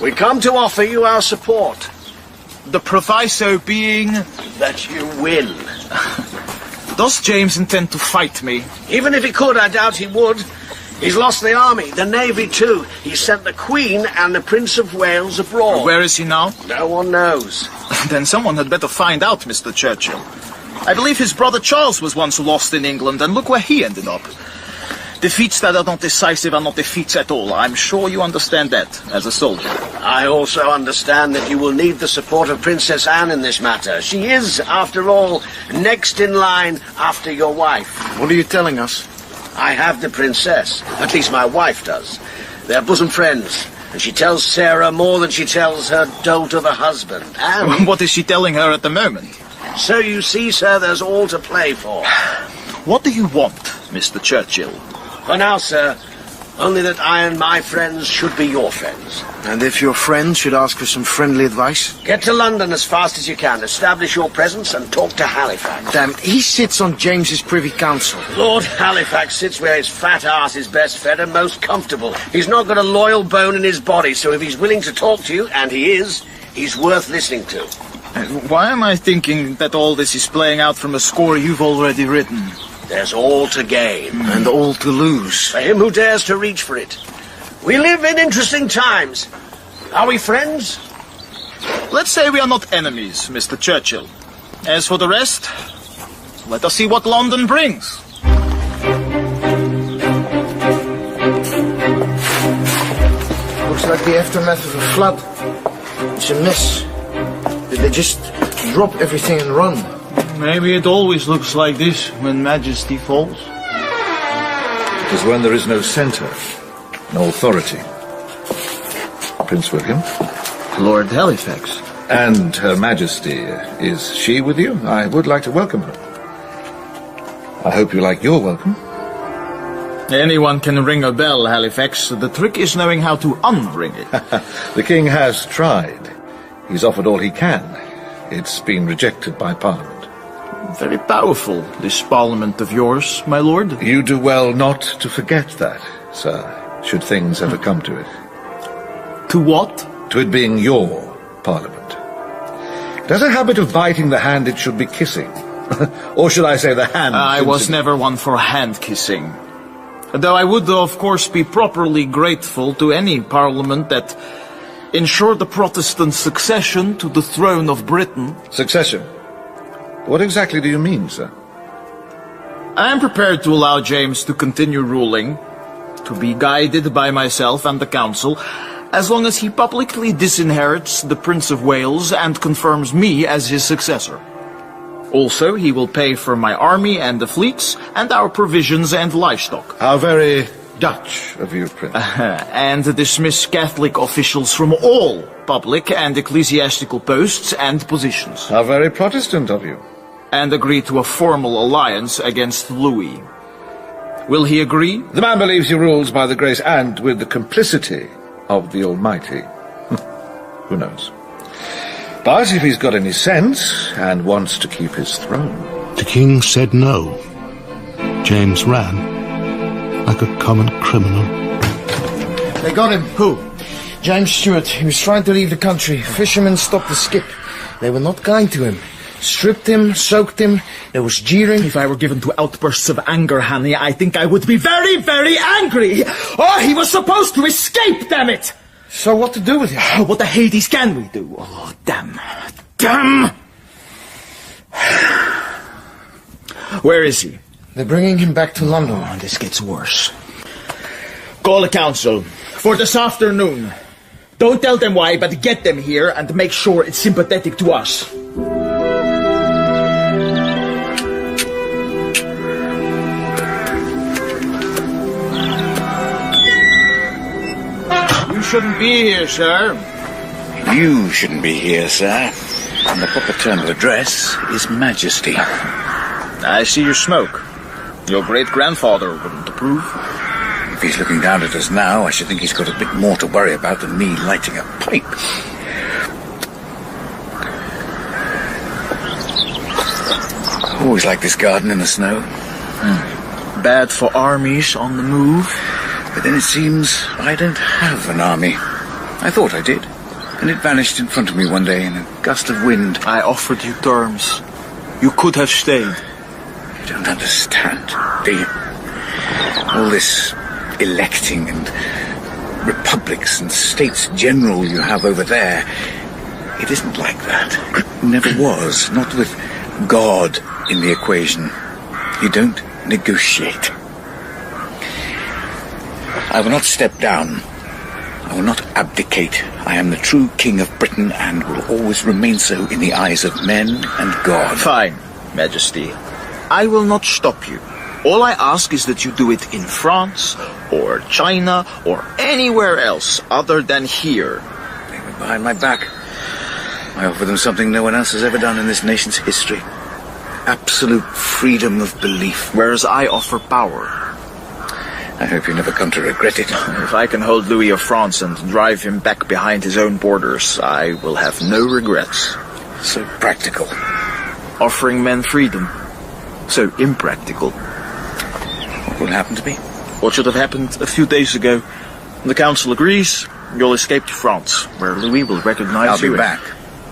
We come to offer you our support. The proviso being... that you win. Does James intend to fight me? Even if he could, I doubt he would. He's lost the army, the navy too. He sent the Queen and the Prince of Wales abroad. Where is he now? No one knows. Then someone had better find out, Mr. Churchill. I believe his brother Charles was once lost in England, and look where he ended up. Defeats that are not decisive are not defeats at all. I'm sure you understand that, as a soldier. I also understand that you will need the support of Princess Anne in this matter. She is, after all, next in line after your wife. What are you telling us? I have the princess. At least my wife does. They're bosom friends. And she tells Sarah more than she tells her dolt of a husband. And what is she telling her at the moment? So you see, sir, there's all to play for. What do you want, Mr. Churchill? For now, sir, only that I and my friends should be your friends. And if your friends should ask for some friendly advice? Get to London as fast as you can, establish your presence, and talk to Halifax. Damn it, he sits on James's Privy Council. Lord Halifax sits where his fat ass is best fed and most comfortable. He's not got a loyal bone in his body, so if he's willing to talk to you, and he is, he's worth listening to. Why am I thinking that all this is playing out from a score you've already written? There's all to gain. And all to lose. For him who dares to reach for it. We live in interesting times. Are we friends? Let's say we are not enemies, Mr. Churchill. As for the rest, let us see what London brings. Looks like the aftermath of a flood. It's a mess. Did they just drop everything and run? Maybe it always looks like this when Majesty falls. It is when there is no centre, no authority. Prince William? Lord Halifax. And Her Majesty, is she with you? I would like to welcome her. I hope you like your welcome. Anyone can ring a bell, Halifax. The trick is knowing how to unring it. The King has tried. He's offered all he can. It's been rejected by Parliament. Very powerful, this Parliament of yours, my lord. You do well not to forget that, sir, should things ever come to it. To what? To it being your Parliament. It has a habit of biting the hand it should be kissing. Or should I say the hand? I was never one for hand-kissing. Though I would, of course, be properly grateful to any parliament that ensured the Protestant succession to the throne of Britain. Succession? What exactly do you mean, sir? I am prepared to allow James to continue ruling, to be guided by myself and the council, as long as he publicly disinherits the Prince of Wales and confirms me as his successor. Also, he will pay for my army and the fleets, and our provisions and livestock. How very Dutch of you, Prince. And dismiss Catholic officials from all public and ecclesiastical posts and positions. How very Protestant of you. And agree to a formal alliance against Louis. Will he agree? The man believes he rules by the grace and with the complicity of the Almighty. Who knows? But if he's got any sense and wants to keep his throne... The king said no. James ran like a common criminal. They got him. Who? James Stuart. He was trying to leave the country. Fishermen stopped the skip. They were not kind to him. Stripped him, soaked him. There was jeering. If I were given to outbursts of anger, Hanny, I think I would be very, very angry. Oh, he was supposed to escape, damn it! So what to do with him? Oh, what the Hades can we do? Oh, damn. Damn! Where is he? They're bringing him back to London. Oh, this gets worse. Call a council for this afternoon. Don't tell them why, but get them here and make sure it's sympathetic to us. You shouldn't be here, sir. You shouldn't be here, sir. And the proper term of address is Majesty. I see your smoke. Your great-grandfather wouldn't approve. If he's looking down at us now, I should think he's got a bit more to worry about than me lighting a pipe. Always like this garden in the snow. Bad for armies on the move. But then it seems I don't have an army. I thought I did. And it vanished in front of me one day in a gust of wind. I offered you terms. You could have stayed. You don't understand, do you? All this electing and republics and states general you have over there, it isn't like that. It never was. Not with God in the equation. You don't negotiate. I will not step down. I will not abdicate. I am the true King of Britain and will always remain so in the eyes of men and God. Fine, Majesty. I will not stop you. All I ask is that you do it in France, or China, or anywhere else other than here. They were behind my back. I offer them something no one else has ever done in this nation's history. Absolute freedom of belief. Whereas I offer power. I hope you never come to regret it. If I can hold Louis of France and drive him back behind his own borders, I will have no regrets. So practical. Offering men freedom. So impractical. What will happen to me? What should have happened a few days ago. The council agrees, you'll escape to France, where Louis will recognize you. I'll be back.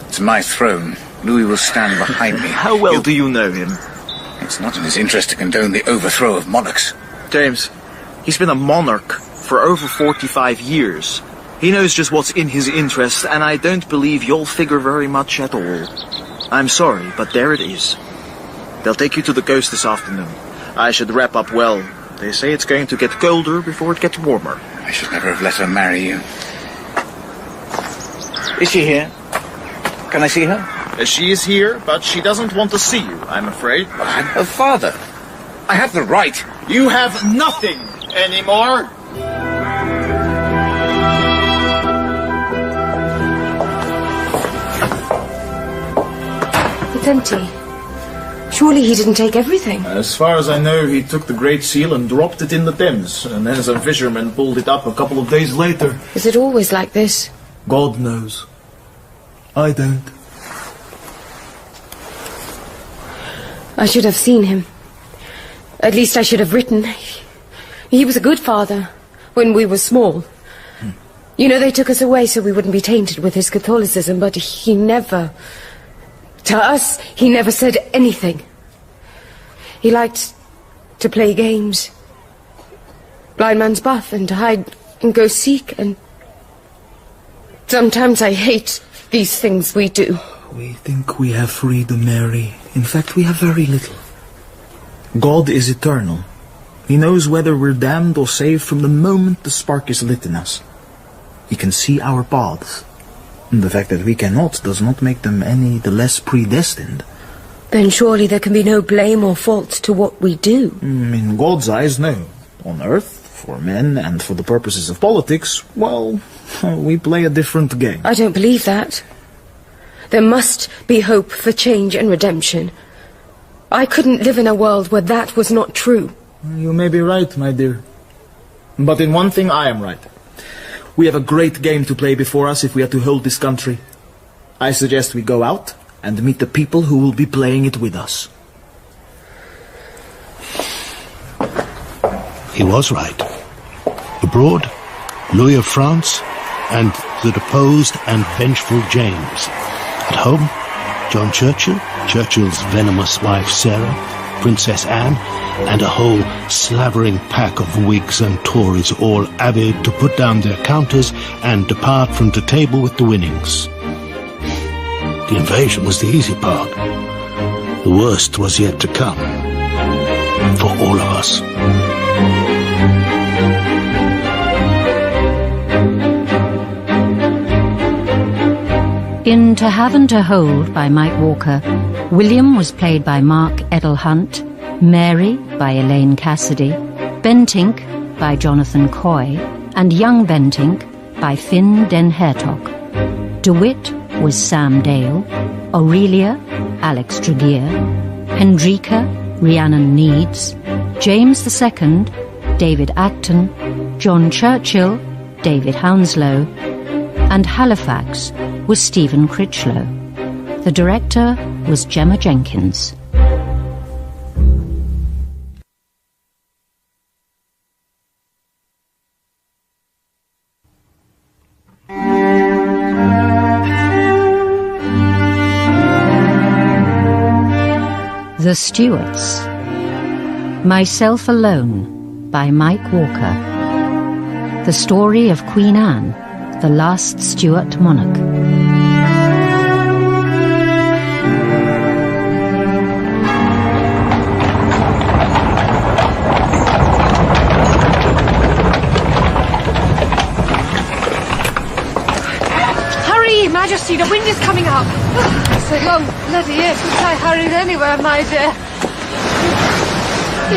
It's my throne. Louis will stand behind me. How well do you know him? It's not in his interest to condone the overthrow of monarchs. James, he's been a monarch for over 45 years. He knows just what's in his interest, and I don't believe you'll figure very much at all. I'm sorry, but there it is. They'll take you to the coast this afternoon. I should wrap up well. They say it's going to get colder before it gets warmer. I should never have let her marry you. Is she here? Can I see her? She is here, but she doesn't want to see you, I'm afraid. I'm her father. I have the right. You have nothing anymore. It's empty. Surely he didn't take everything. As far as I know, he took the Great Seal and dropped it in the Thames, and then some fishermen pulled it up a couple of days later. Is it always like this? God knows. I don't. I should have seen him. At least I should have written. He was a good father when we were small. You know, they took us away so we wouldn't be tainted with his Catholicism, but he never... To us, he never said anything. He liked to play games. Blind man's buff, and to hide and go seek, and sometimes I hate these things we do. We think we have freedom, Mary. In fact, we have very little. God is eternal. He knows whether we're damned or saved from the moment the spark is lit in us. He can see our paths. And the fact that we cannot does not make them any the less predestined. Then surely there can be no blame or fault to what we do. In God's eyes, no. On earth, for men and for the purposes of politics, well, we play a different game. I don't believe that. There must be hope for change and redemption. I couldn't live in a world where that was not true. You may be right, my dear. But in one thing I am right. We have a great game to play before us if we are to hold this country. I suggest we go out and meet the people who will be playing it with us. He was right. Abroad, Louis of France and the deposed and vengeful James. At home, John Churchill, Churchill's venomous wife Sarah, Princess Anne, and a whole slavering pack of Whigs and Tories, all avid to put down their counters and depart from the table with the winnings. The invasion was the easy part. The worst was yet to come. For all of us. In To Have and to Hold by Mike Walker, William was played by Mark Edel-Hunt, Mary by Elaine Cassidy, Bentinck by Jonathan Coy, and young Bentinck by Finn den Hertog. DeWitt was Sam Dale, Aurelia, Alex Tregear, Hendrika, Rhiannon Needs, James II, David Acton, John Churchill, David Hounslow, and Halifax was Stephen Critchlow. The director was Gemma Jenkins. The Stuarts. Myself Alone by Mike Walker. The story of Queen Anne, the last Stuart monarch. Hurry, Majesty, the wind is coming up. So long, bloody it, since I hurried anywhere, my dear.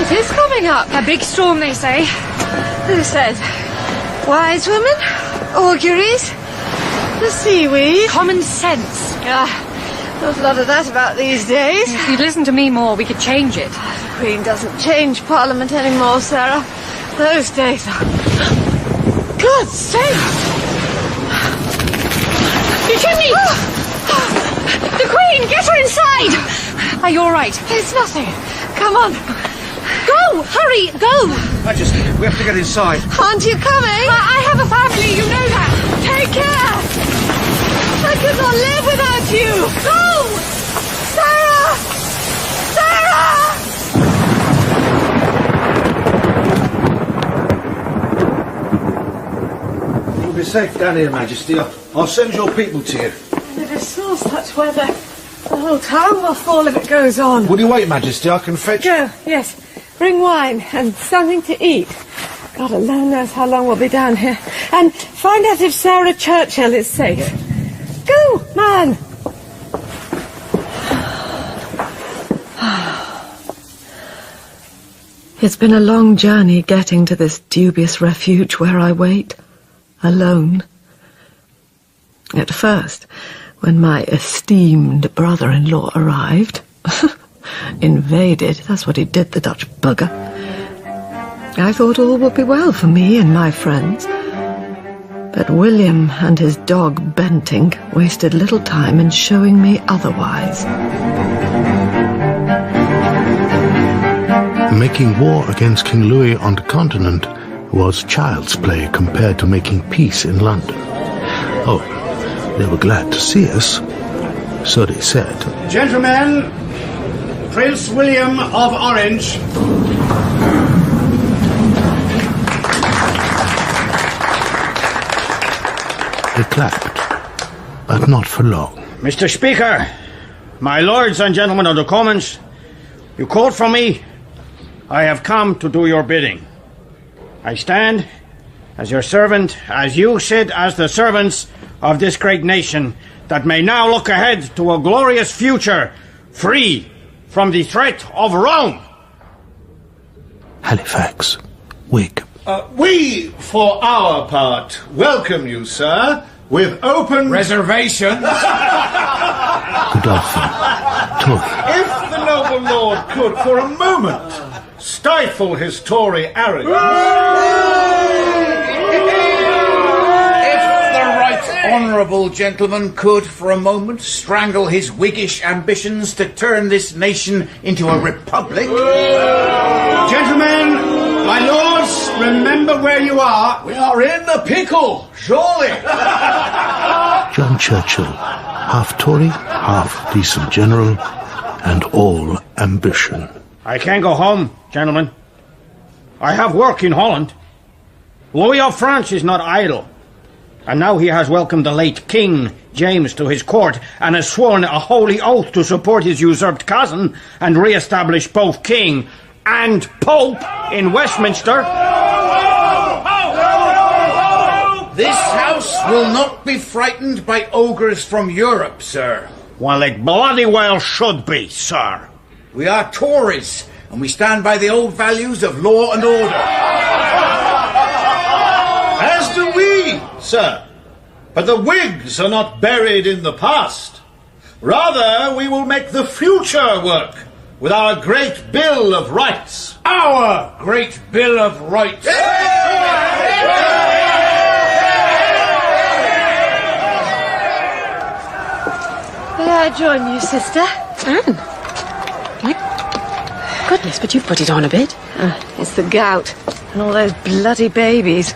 It is coming up. A big storm, they say. Who said? Wise women? Auguries? The seaweed? Common sense. Not a lot of that about these days. If you'd listen to me more, we could change it. The Queen doesn't change Parliament anymore, Sarah. Those days are... Good sakes! The chimney! The Queen! Get her inside! Are you all right? It's nothing. Come on. Go! Hurry! Go! Majesty, we have to get inside. Aren't you coming? I have a family, you know that. Take care! I could not live without you! Go! Sarah! Sarah! You'll be safe down here, Majesty. I'll send your people to you. And if it's still such weather, the whole town will fall if it goes on. Will you wait, Majesty? I can fetch... Go, yes. Bring wine and something to eat. God alone knows how long we'll be down here. And find out if Sarah Churchill is safe. Go, man! It's been a long journey getting to this dubious refuge where I wait, alone. At first, when my esteemed brother-in-law arrived... invaded, that's what he did, the Dutch bugger. I thought all would be well for me and my friends. But William and his dog Bentinck wasted little time in showing me otherwise. Making war against King Louis on the continent was child's play compared to making peace in London. Oh, they were glad to see us, so they said. Gentlemen, Prince William of Orange. They clapped, but not for long. Mr. Speaker, my lords and gentlemen of the Commons, you called for me. I have come to do your bidding. I stand as your servant, as you sit as the servants of this great nation that may now look ahead to a glorious future, free from the threat of Rome. Halifax, Whig. We, for our part, welcome you, sir, with open... reservations. Godolphin, Tory. If the noble lord could, for a moment, stifle his Tory arrogance... Honourable gentleman could, for a moment, strangle his Whiggish ambitions to turn this nation into a republic. Gentlemen, my lords, remember where you are. We are in the pickle, surely. John Churchill, half Tory, half decent general, and all ambition. I can't go home, gentlemen. I have work in Holland. Louis of France is not idle. And now he has welcomed the late King James to his court and has sworn a holy oath to support his usurped cousin and re-establish both King and Pope in Westminster. This house will not be frightened by ogres from Europe, sir. Well, it bloody well should be, sir. We are Tories, and we stand by the old values of law and order. As do we, sir. But the Whigs are not buried in the past. Rather, we will make the future work with our great Bill of Rights. Our great Bill of Rights. May I join you, sister? Anne? My goodness, but you've put it on a bit. It's the gout and all those bloody babies.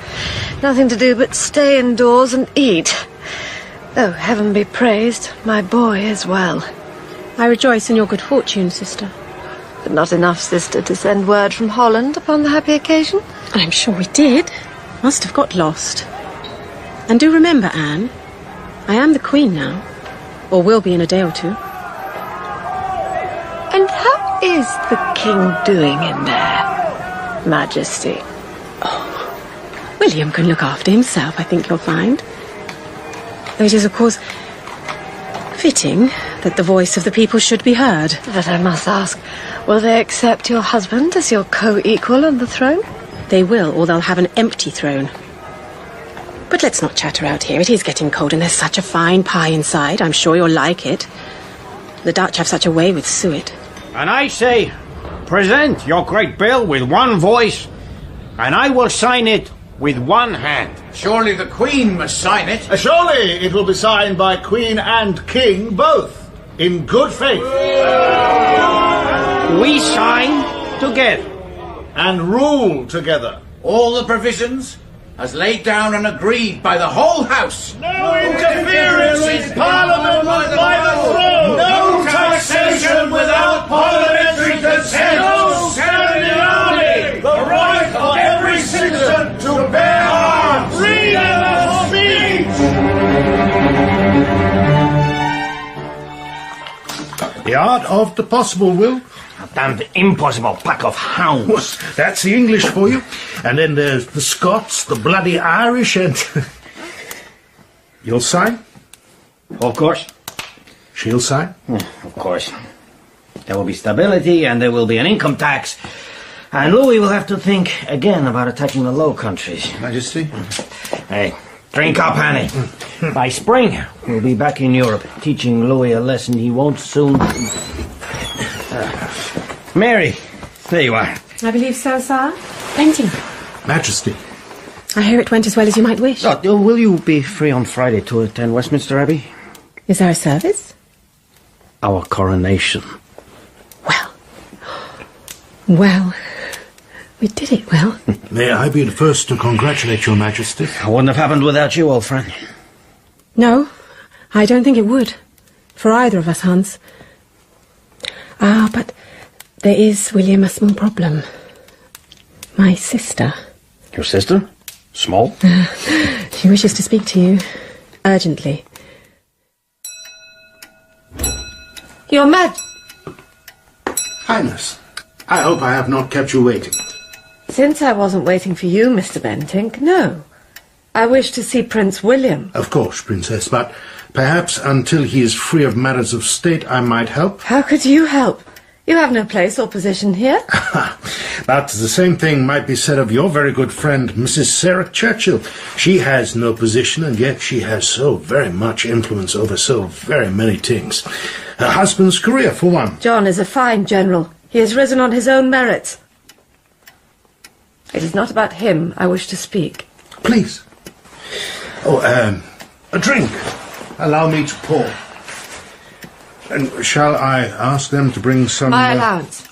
Nothing to do but stay indoors and eat. Though, heaven be praised, my boy is well. I rejoice in your good fortune, sister. But not enough, sister, to send word from Holland upon the happy occasion? I'm sure we did. Must have got lost. And do remember, Anne, I am the Queen now. Or will be in a day or two. And how is the King doing in there, Majesty? William can look after himself, I think you'll find. Though it is, of course, fitting that the voice of the people should be heard. But I must ask, will they accept your husband as your co-equal on the throne? They will, or they'll have an empty throne. But let's not chatter out here. It is getting cold and there's such a fine pie inside. I'm sure you'll like it. The Dutch have such a way with suet. And I say, present your great bill with one voice, and I will sign it with one hand. Surely the Queen must sign it. Surely it will be signed by Queen and King both, in good faith. We sign together. And rule together. All the provisions as laid down and agreed by the whole House. No interference in Parliament by the throne. No taxation without parliamentary consent. No ceremony. The right of every citizen to bear arms. Freedom of speech. The art of the possible, Will. A damned impossible pack of hounds. Well, that's the English for you. And then there's the Scots, the bloody Irish, and... You'll sign? Of course. She'll sign? Of course. There will be stability and there will be an income tax. And Louis will have to think again about attacking the Low Countries. Majesty? Hey, drink up, Annie. By spring, we'll be back in Europe, teaching Louis a lesson he won't soon... Mary, there you are. I believe so, sir. Thank you. Majesty. I hear it went as well as you might wish. Oh, will you be free on Friday to attend Westminster Abbey? Is there a service? Our coronation. Well, we did it well. May I be the first to congratulate your Majesty? It wouldn't have happened without you, old friend. No, I don't think it would. For either of us, Hans. But there is, William, a small problem. My sister. Your sister? Small? She wishes to speak to you. Urgently. Your Mad... Highness, I hope I have not kept you waiting. Since I wasn't waiting for you, Mr. Bentinck, no. I wish to see Prince William. Of course, Princess, but perhaps until he is free of matters of state, I might help. How could you help? You have no place or position here. But the same thing might be said of your very good friend, Mrs. Sarah Churchill. She has no position, and yet she has so very much influence over so very many things. Her husband's career, for one. John is a fine general. He has risen on his own merits. It is not about him I wish to speak. Please. Oh, a drink. Allow me to pour. And shall I ask them to bring some... My allowance.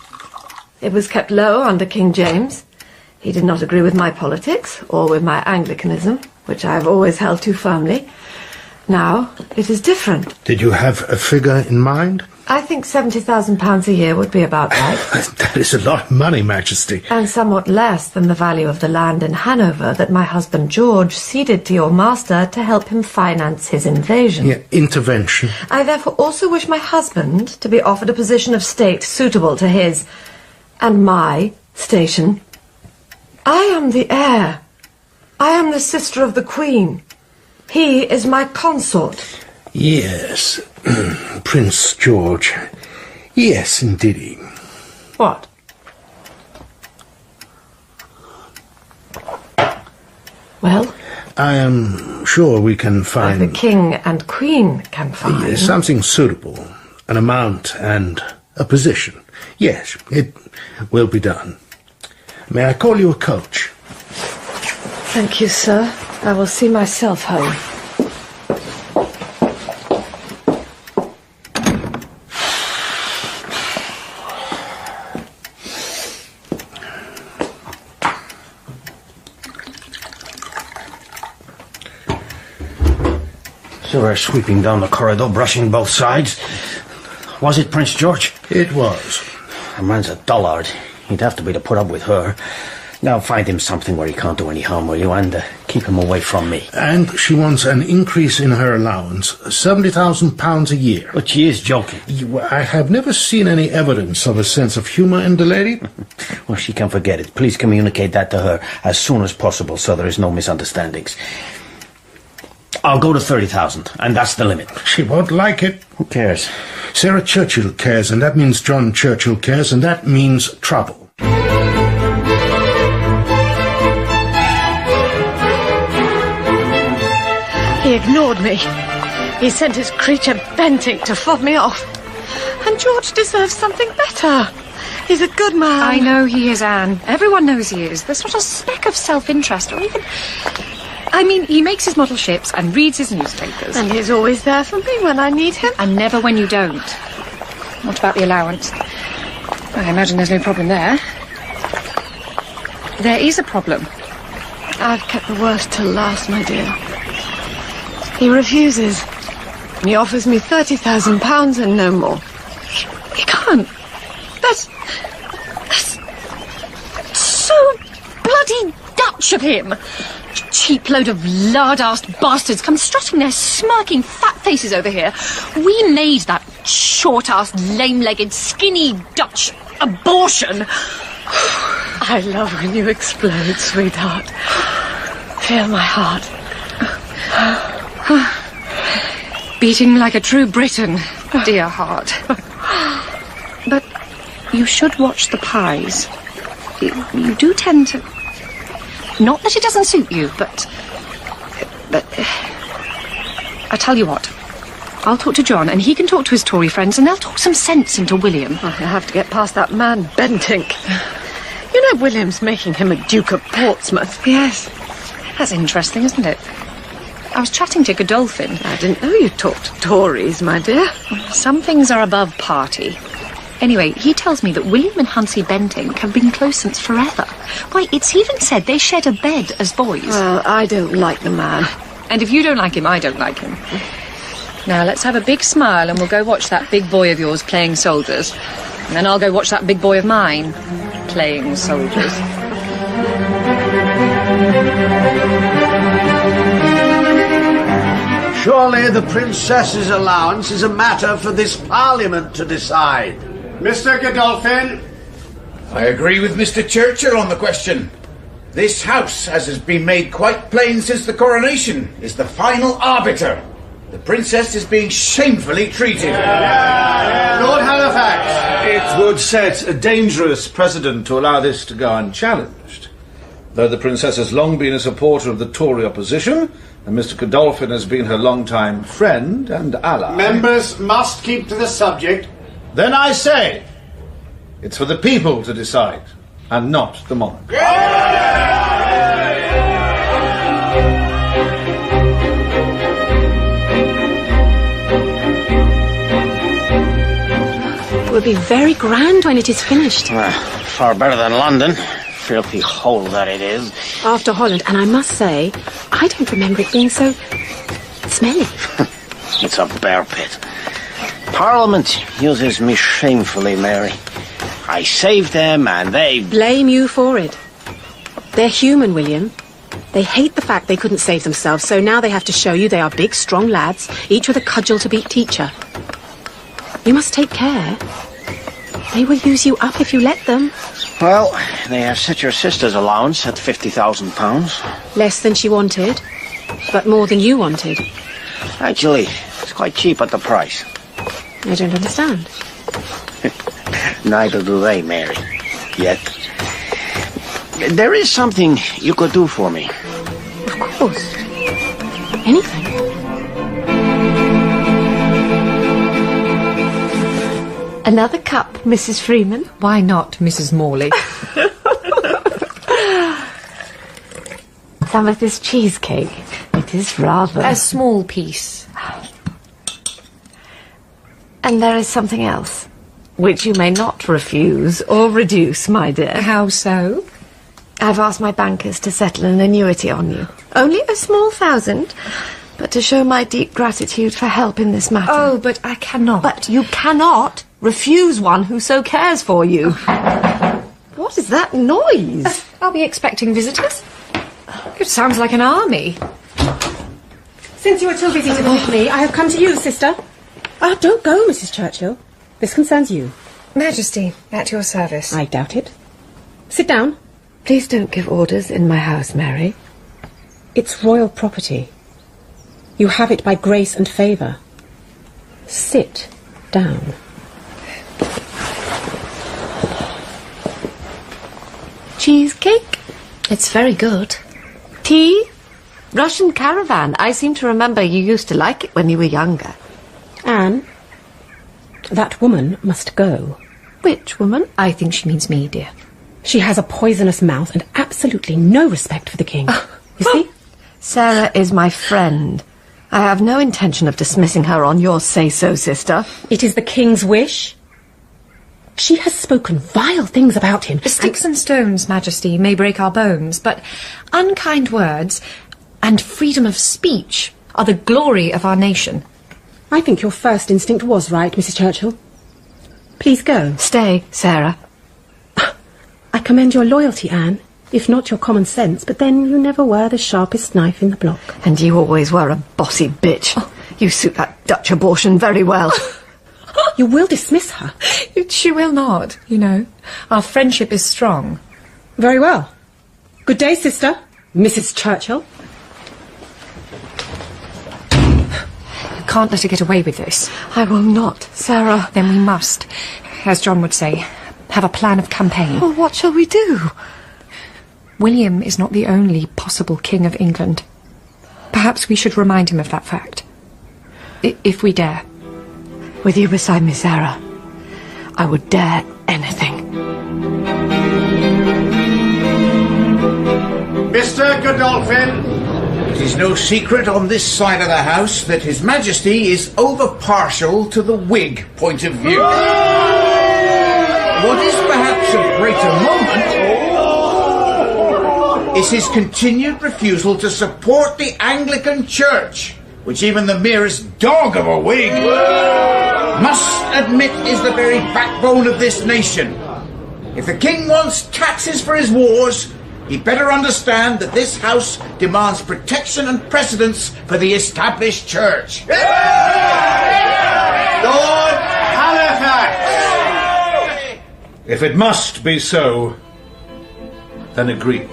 It was kept low under King James. He did not agree with my politics, or with my Anglicanism, which I have always held to firmly. Now, it is different. Did you have a figure in mind? I think £70,000 a year would be about right. That is a lot of money, Majesty. And somewhat less than the value of the land in Hanover that my husband George ceded to your master to help him finance his invasion. Yeah, intervention. I therefore also wish my husband to be offered a position of state suitable to his and my station. I am the heir. I am the sister of the Queen. He is my consort. Yes, Prince George. Yes, indeed. What? Well? I am sure we can find... The King and Queen can find... something suitable. An amount and a position. Yes, it will be done. May I call you a coach? Thank you, sir. I will see myself home. So we're sweeping down the corridor, brushing both sides. Was it Prince George? It was. The man's a dullard. He'd have to be to put up with her. Now find him something where he can't do any harm, will you? And keep him away from me. And she wants an increase in her allowance, £70,000 a year. But she is joking. I have never seen any evidence of a sense of humour in the lady. Well, she can forget it. Please communicate that to her as soon as possible so there is no misunderstandings. I'll go to 30,000, and that's the limit. She won't like it. Who cares? Sarah Churchill cares, and that means John Churchill cares, and that means trouble. He ignored me. He sent his creature Bentinck to fob me off. And George deserves something better. He's a good man. I know he is, Anne. Everyone knows he is. There's not a speck of self-interest or even... I mean, he makes his model ships and reads his newspapers. And he's always there for me when I need him. And never when you don't. What about the allowance? I imagine there's no problem there. There is a problem. I've kept the worst till last, my dear. He refuses. He offers me £30,000 and no more. He can't. That's so bloody Dutch of him. Cheap load of lard-arsed bastards come strutting their smirking fat faces over here. We made that short-arsed, lame-legged, skinny Dutch abortion. I love when you explode, sweetheart. Feel my heart. Beating like a true Briton, dear heart. But you should watch the pies. You do tend to... Not that it doesn't suit you, but I tell you what. I'll talk to John, and he can talk to his Tory friends, and they'll talk some sense into William. I have to get past that man, Bentinck. You know William's making him a Duke of Portsmouth. Yes. That's interesting, isn't it? I was chatting to Godolphin. I didn't know you talked to Tories, my dear. Some things are above party. Anyway, he tells me that William and Huntsy Bentinck have been close since forever. Why, it's even said they shared a bed as boys. Well, I don't like the man. And if you don't like him, I don't like him. Now, let's have a big smile and we'll go watch that big boy of yours playing soldiers. And then I'll go watch that big boy of mine playing soldiers. Surely the princess's allowance is a matter for this Parliament to decide. Mr. Godolphin. I agree with Mr. Churchill on the question. This house, as has been made quite plain since the coronation, is the final arbiter. The princess is being shamefully treated. Lord Halifax. It would set a dangerous precedent to allow this to go unchallenged. Though the princess has long been a supporter of the Tory opposition, and Mr. Godolphin has been her long-time friend and ally. Members must keep to the subject. Then I say, it's for the people to decide, and not the monarch. It will be very grand when it is finished. Far better than London. Filthy hole that it is. After Holland, and I must say, I don't remember it being so smelly. It's a bear pit. Parliament uses me shamefully, Mary. I saved them and they... Blame you for it. They're human, William. They hate the fact they couldn't save themselves, so now they have to show you they are big, strong lads, each with a cudgel to beat teacher. You must take care. They will use you up if you let them. Well, they have set your sister's allowance at £50,000. Less than she wanted, but more than you wanted. Actually, it's quite cheap at the price. I don't understand. Neither do they, Mary. Yet. There is something you could do for me. Of course. Anything. Another cup, Mrs. Freeman? Why not, Mrs. Morley? Some of this cheesecake. It is rather... A small piece. And there is something else, which you may not refuse or reduce, my dear. How so? I've asked my bankers to settle an annuity on you. Only a small 1,000, but to show my deep gratitude for help in this matter. Oh, but I cannot. But you cannot refuse one who so cares for you. What is that noise? I'll be expecting visitors. It sounds like an army. Since you are too busy to greet me, I have come to you, sister. Don't go, Mrs. Churchill. This concerns you. Majesty, at your service. I doubt it. Sit down. Please don't give orders in my house, Mary. It's royal property. You have it by grace and favour. Sit down. Cheesecake? It's very good. Tea? Russian caravan. I seem to remember you used to like it when you were younger. Anne, that woman must go. Which woman? I think she means me, dear. She has a poisonous mouth and absolutely no respect for the king. You see? Sarah is my friend. I have no intention of dismissing her on your say-so, sister. It is the king's wish. She has spoken vile things about him. Sticks and stones, Majesty, may break our bones, but unkind words and freedom of speech are the glory of our nation. I think your first instinct was right, Mrs. Churchill. Please go. Stay, Sarah. I commend your loyalty, Anne, if not your common sense, but then you never were the sharpest knife in the block. And you always were a bossy bitch. You suit that Dutch abortion very well. You will dismiss her. She will not, you know. Our friendship is strong. Very well. Good day, sister. Mrs. Churchill. You can't let her get away with this. I will not, Sarah. Then we must, as John would say, have a plan of campaign. Well, what shall we do? William is not the only possible king of England. Perhaps we should remind him of that fact. If we dare. With you beside me, Sarah, I would dare anything. Mr. Godolphin! It is no secret on this side of the house that His Majesty is over-partial to the Whig point of view. What is perhaps a greater moment is his continued refusal to support the Anglican Church, which even the merest dog of a Whig must admit is the very backbone of this nation. If the king wants taxes for his wars, he better understand that this house demands protection and precedence for the established church. Lord Halifax! If it must be so, then agreed.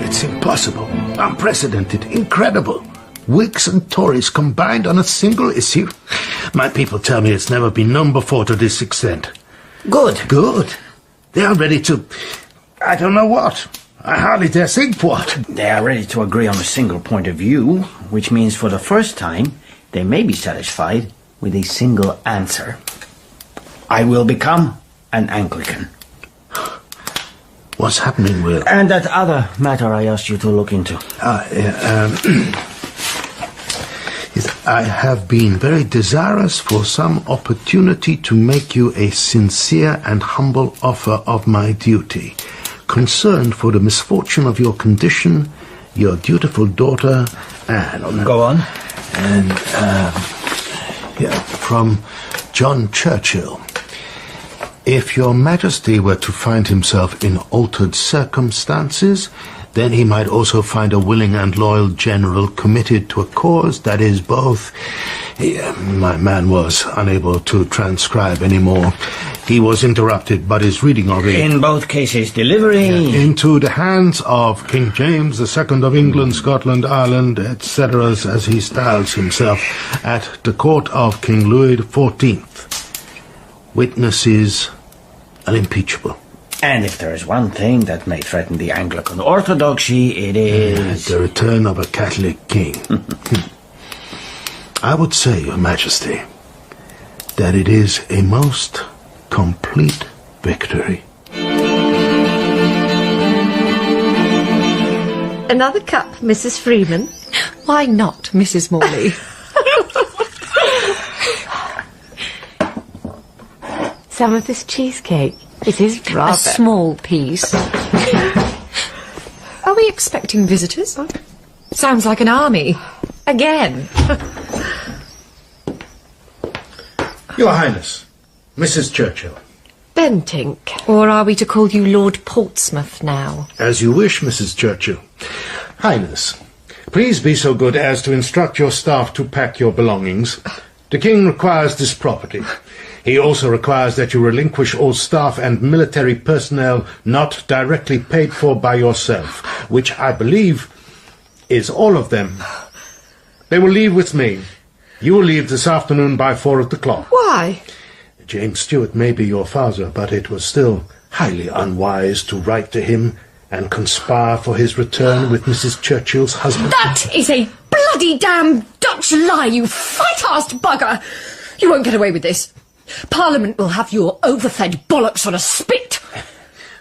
It's impossible, unprecedented, incredible. Whigs and Tories combined on a single issue. My people tell me it's never been known before to this extent. Good. Good. They are ready to... I don't know what. I hardly dare think what. They are ready to agree on a single point of view, which means for the first time they may be satisfied with a single answer. I will become an Anglican. What's happening, Will? And that other matter I asked you to look into. I have been very desirous for some opportunity to make you a sincere and humble offer of my duty, concerned for the misfortune of your condition, your dutiful daughter, Anne. Go on. And, from John Churchill. If your Majesty were to find himself in altered circumstances, then he might also find a willing and loyal general committed to a cause that is both... my man was unable to transcribe anymore. He was interrupted, but his reading of it... In both cases, delivery... into the hands of King James II of England, Scotland, Ireland, etc., as he styles himself, at the court of King Louis XIV. Witnesses unimpeachable. And if there is one thing that may threaten the Anglican orthodoxy, it is... the return of a Catholic king. I would say, Your Majesty, that it is a most complete victory. Another cup, Mrs. Freeman? Why not, Mrs. Morley? Some of this cheesecake. It is rather... A small piece. Are we expecting visitors? Sounds like an army. Again. Your Highness, Mrs. Churchill. Bentinck. Or are we to call you Lord Portsmouth now? As you wish, Mrs. Churchill. Highness, please be so good as to instruct your staff to pack your belongings. The King requires this property. He also requires that you relinquish all staff and military personnel not directly paid for by yourself, which I believe is all of them. They will leave with me. You will leave this afternoon by 4 o'clock. Why? James Stuart may be your father, but it was still highly unwise to write to him and conspire for his return with Mrs. Churchill's husband. That is a bloody damn Dutch lie, you fat-assed bugger! You won't get away with this. Parliament will have your overfed bollocks on a spit.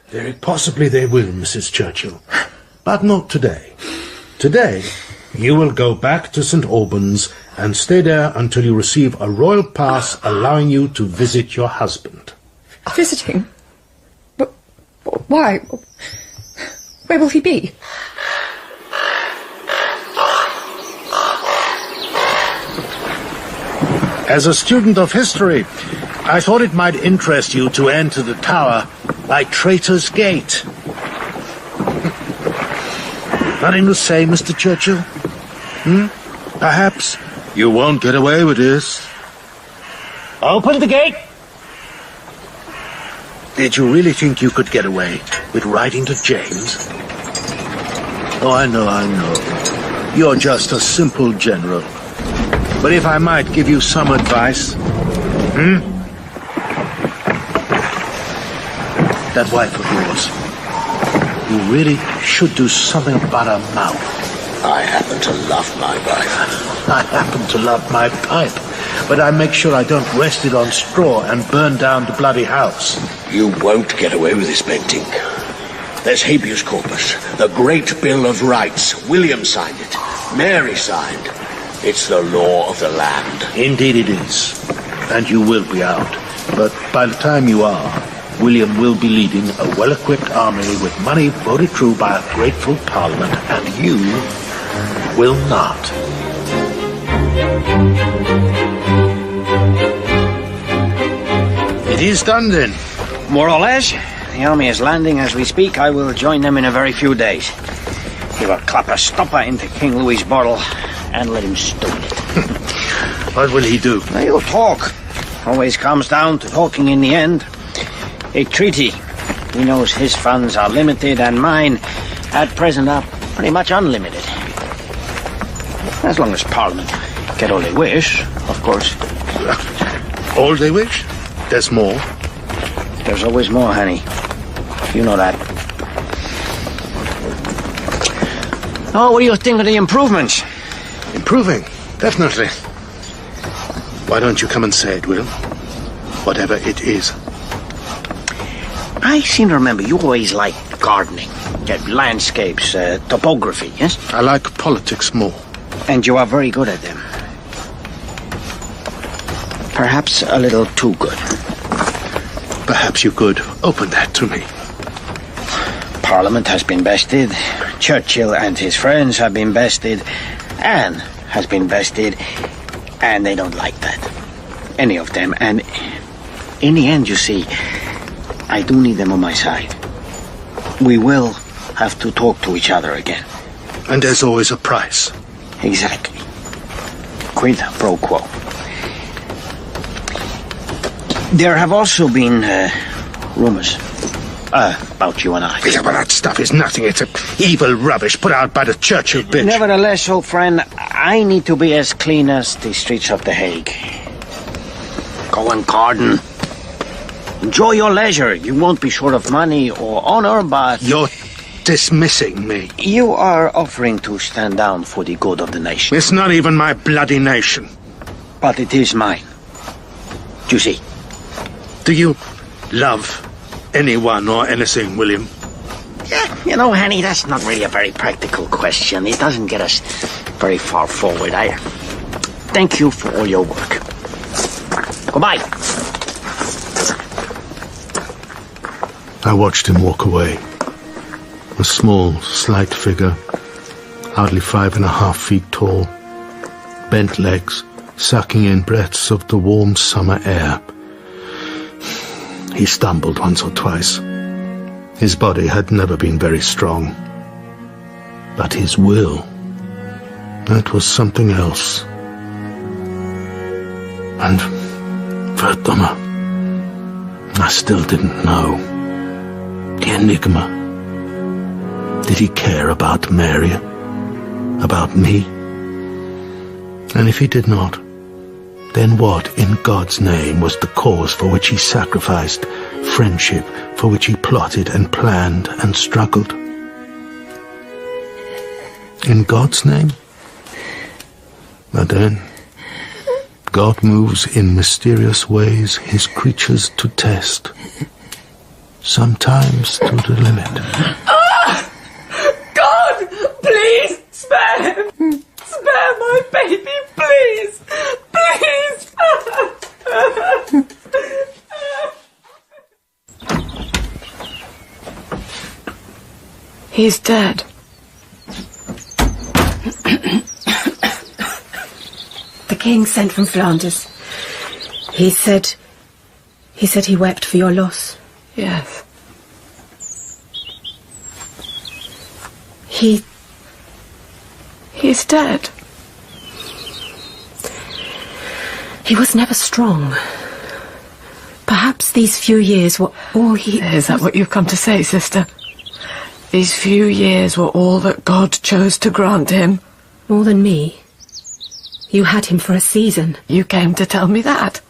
Very possibly they will, Mrs. Churchill. But not today. Today, you will go back to St. Albans and stay there until you receive a royal pass allowing you to visit your husband. Visiting? But why? Where will he be? As a student of history, I thought it might interest you to enter the tower by Traitor's Gate. Nothing to say, Mr. Churchill? Perhaps you won't get away with this. Open the gate! Did you really think you could get away with writing to James? Oh, I know. You're just a simple general. But if I might give you some advice... That wife of yours, you really should do something about her mouth. I happen to love my wife. I happen to love my pipe, but I make sure I don't rest it on straw and burn down the bloody house. You won't get away with this, Bentinck. There's habeas corpus, the Great Bill of Rights. William signed it. Mary signed. It's the law of the land. Indeed it is. And you will be out. But by the time you are, William will be leading a well-equipped army with money voted through by a grateful Parliament, and you will not. It is done then. More or less. The army is landing as we speak. I will join them in a very few days. He will clap a stopper into King Louis's bottle and let him stone it. What will he do? He'll talk. Always comes down to talking in the end. A treaty. He knows his funds are limited and mine, at present, are pretty much unlimited. As long as Parliament get all they wish, of course. All they wish? There's more. There's always more, honey. You know that. Oh, what do you think of the improvements? Improving? Definitely. Why don't you come and say it, Will? Whatever it is. I seem to remember you always liked gardening, landscapes, topography, yes? I like politics more. And you are very good at them. Perhaps a little too good. Perhaps you could open that to me. Parliament has been bested. Churchill and his friends have been bested. Anne has been bested. And they don't like that. Any of them. And in the end, you see, I do need them on my side. We will have to talk to each other again. And there's always a price. Exactly. Quid pro quo. There have also been rumors about you and I. Yeah, but that stuff is nothing. It's evil rubbish put out by the Churchill bitch. Nevertheless, old friend, I need to be as clean as the streets of The Hague. Go and garden. Enjoy your leisure. You won't be short of money or honor, but... You're dismissing me. You are offering to stand down for the good of the nation. It's not even my bloody nation. But it is mine. Do you see? Do you love anyone or anything, William? Yeah, you know, honey, that's not really a very practical question. It doesn't get us very far forward. I thank you for all your work. Goodbye. I watched him walk away. A small, slight figure, hardly 5.5 feet tall, bent legs, sucking in breaths of the warm summer air. He stumbled once or twice. His body had never been very strong. But his will, that was something else. And Verdummer, I still didn't know. The enigma. Did he care about Mary? About me? And if he did not, then what, in God's name, was the cause for which he sacrificed, friendship for which he plotted and planned and struggled? In God's name? But then, God moves in mysterious ways his creatures to test, sometimes to the limit. God, please spare him. Spare my baby, please. Please. He's dead. The king sent from Flanders. He said he wept for your loss. Yes. He's dead. He was never strong. Perhaps these few years were all he... Is that what you've come to say, sister? These few years were all that God chose to grant him? More than me. You had him for a season. You came to tell me that?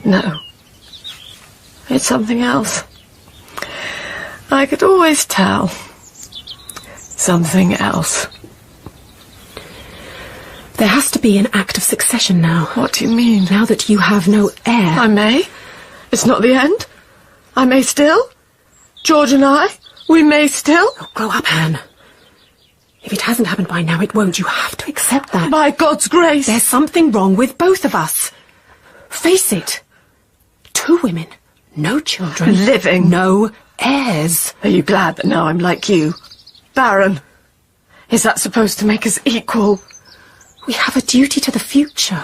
No. It's something else. I could always tell. Something else. There has to be an act of succession now. What do you mean? Now that you have no heir. I may. It's not the end. I may still. George and I, we may still. Oh, grow up, Anne. If it hasn't happened by now, it won't. You have to accept that. By God's grace. There's something wrong with both of us. Face it. 2 women, no children. Living. No heirs. Are you glad that now I'm like you? Barren. Is that supposed to make us equal? We have a duty to the future.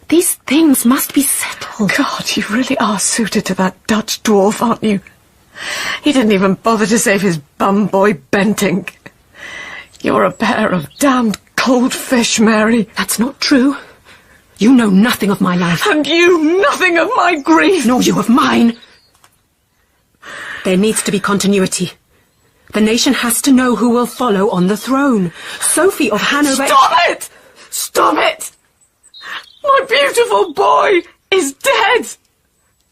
These things must be settled. God, you really are suited to that Dutch dwarf, aren't you? He didn't even bother to save his bum boy Bentinck. You're a pair of damned cold fish, Mary. That's not true. You know nothing of my life. And you nothing of my grief. Nor you of mine. There needs to be continuity. The nation has to know who will follow on the throne. Sophie of Hanover... Stop it! Stop it! My beautiful boy is dead.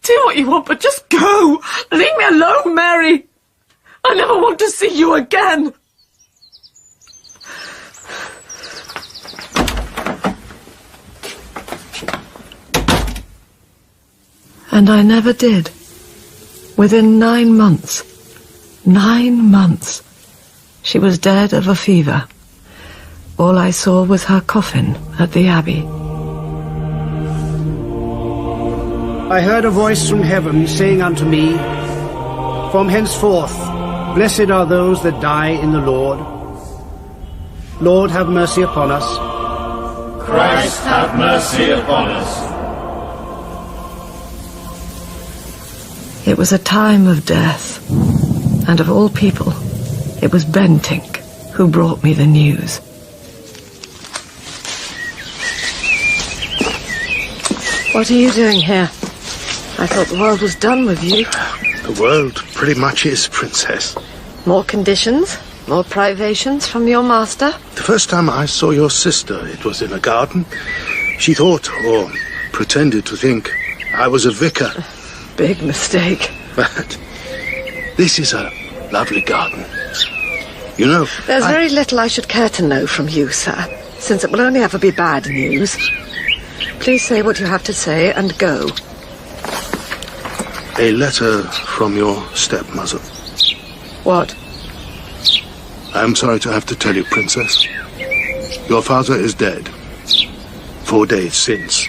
Do what you want, but just go. Leave me alone, Mary. I never want to see you again. And I never did. Within 9 months. 9 months. She was dead of a fever. All I saw was her coffin at the Abbey. I heard a voice from heaven saying unto me, From henceforth, blessed are those that die in the Lord. Lord, have mercy upon us. Christ, have mercy upon us. It was a time of death, and of all people, it was Bentinck who brought me the news. What are you doing here? I thought the world was done with you. The world pretty much is, Princess. More conditions? More privations from your master? The first time I saw your sister, it was in a garden. She thought, or pretended to think, I was a vicar. Big mistake. But this is a lovely garden. You know, There's very little I should care to know from you, sir, since it will only ever be bad news. Please say what you have to say and go. A letter from your stepmother. What? I am sorry to have to tell you, Princess. Your father is dead. 4 days since.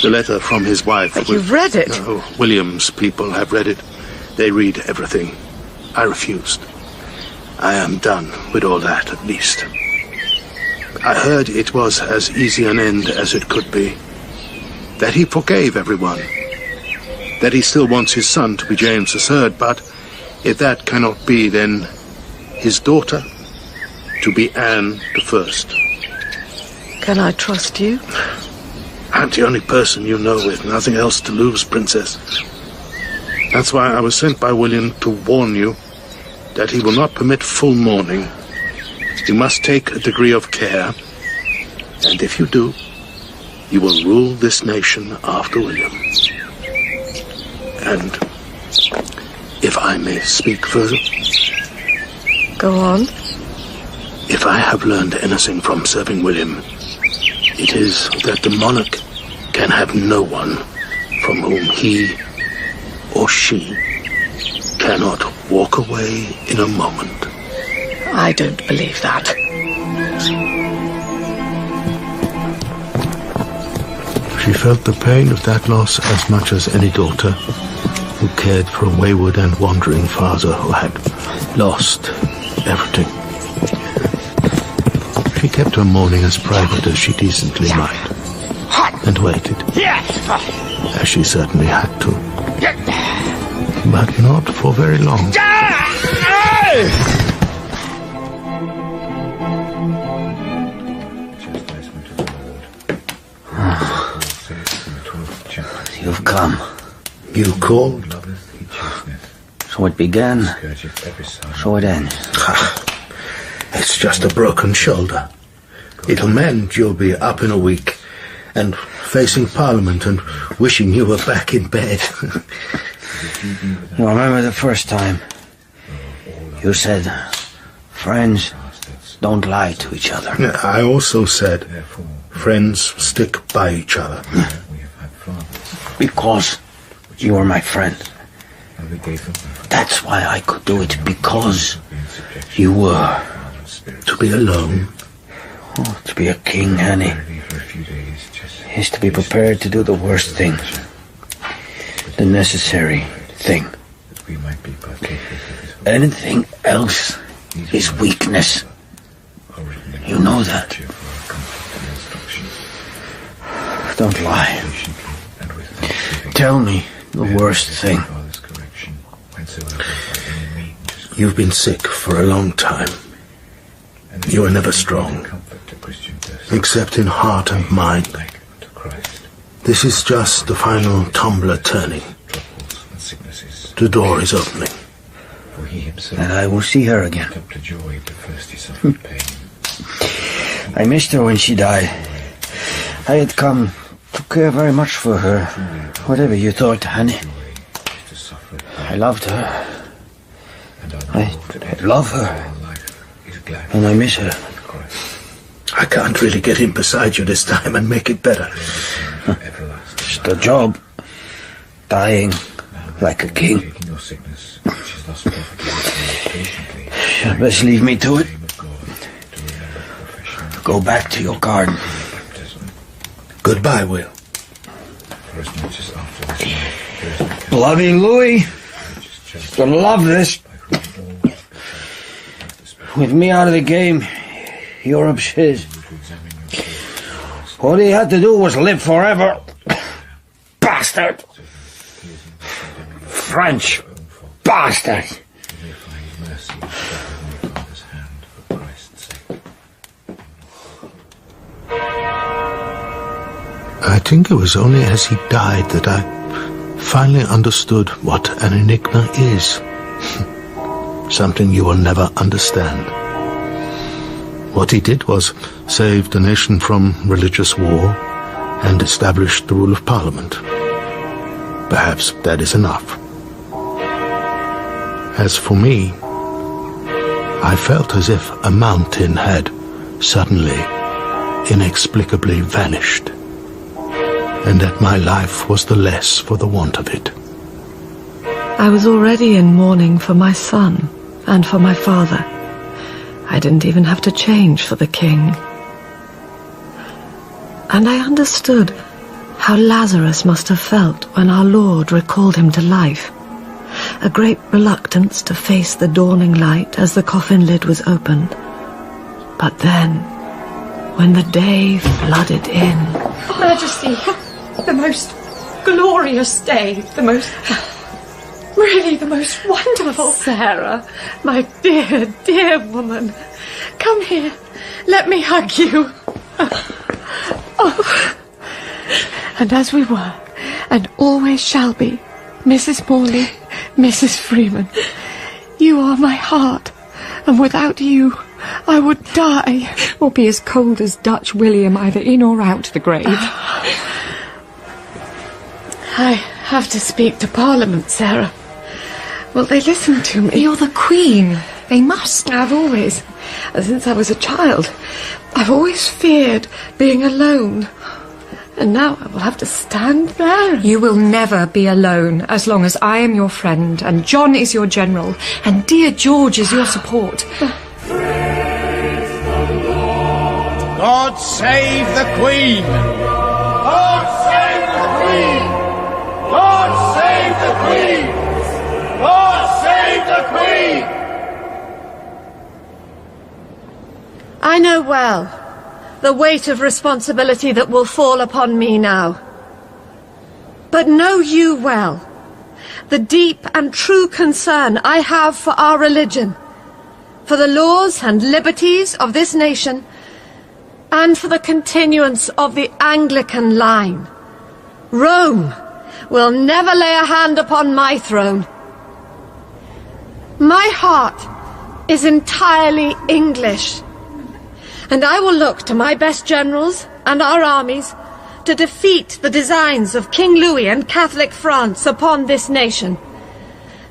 The letter from his wife... But you've read it? No, William's people have read it. They read everything. I refused. I am done with all that, at least. I heard it was as easy an end as it could be. That he forgave everyone. That he still wants his son to be James III, but if that cannot be, then his daughter to be Anne I. Can I trust you? I'm the only person you know with nothing else to lose, Princess. That's why I was sent by William to warn you that he will not permit full mourning. You must take a degree of care, and if you do, you will rule this nation after William. And if I may speak further... Go on. If I have learned anything from serving William, it is that the monarch can have no one from whom he or she cannot walk away in a moment. I don't believe that. She felt the pain of that loss as much as any daughter who cared for a wayward and wandering father who had lost everything. She kept her mourning as private as she decently might, and waited, as she certainly had to. But not for very long. You've come. You called? So it began. So it ends. It's just a broken shoulder. It'll mend. You'll be up in a week and facing Parliament and wishing you were back in bed. You remember the first time? You said, friends don't lie to each other. I also said, friends stick by each other. Because you were my friend. That's why I could do it, because you were. To be alone. Oh, to be a king, Annie, is to be prepared to do the worst thing. The necessary thing. Anything else is weakness. You know that. Don't lie. Tell me the worst thing. You've been sick for a long time. You were never strong, except in heart and mind. This is just the final tumbler turning. The door is opening. And I will see her again. I missed her when she died. I had come to care very much for her, whatever you thought, honey. I loved her. I love her. And I miss her. I can't really get in beside you this time and make it better. It's the job. Dying like a king. You'd best leave me to it. Go back to your garden. Goodbye, Will. Bloody Louis. Gonna love this. With me out of the game, Europe's his. All he had to do was live forever. Bastard! French bastard! I think it was only as he died that I finally understood what an enigma is. Something you will never understand. What he did was save the nation from religious war and establish the rule of Parliament. Perhaps that is enough. As for me, I felt as if a mountain had suddenly, inexplicably vanished, and that my life was the less for the want of it. I was already in mourning for my son and for my father. I didn't even have to change for the king. And I understood how Lazarus must have felt when our Lord recalled him to life. A great reluctance to face the dawning light as the coffin lid was opened. But then, when the day flooded in... Majesty, the most glorious day, the most... really the most wonderful. Sarah, my dear, dear woman. Come here. Let me hug you. Oh. And as we were, and always shall be, Mrs. Morley, Mrs. Freeman, you are my heart, and without you, I would die. Or be as cold as Dutch William, either in or out the grave. I have to speak to Parliament, Sarah. Will they listen to me? You're the Queen. They must. I've always, since I was a child, I've always feared being alone. And now I will have to stand there. You will never be alone as long as I am your friend, and John is your general, and dear George is your support. God save the Queen! God save the Queen! God save the Queen! God save the Queen! I know well the weight of responsibility that will fall upon me now. But know you well the deep and true concern I have for our religion, for the laws and liberties of this nation, and for the continuance of the Anglican line. Rome will never lay a hand upon my throne. My heart is entirely English, and I will look to my best generals and our armies to defeat the designs of King Louis and Catholic France upon this nation.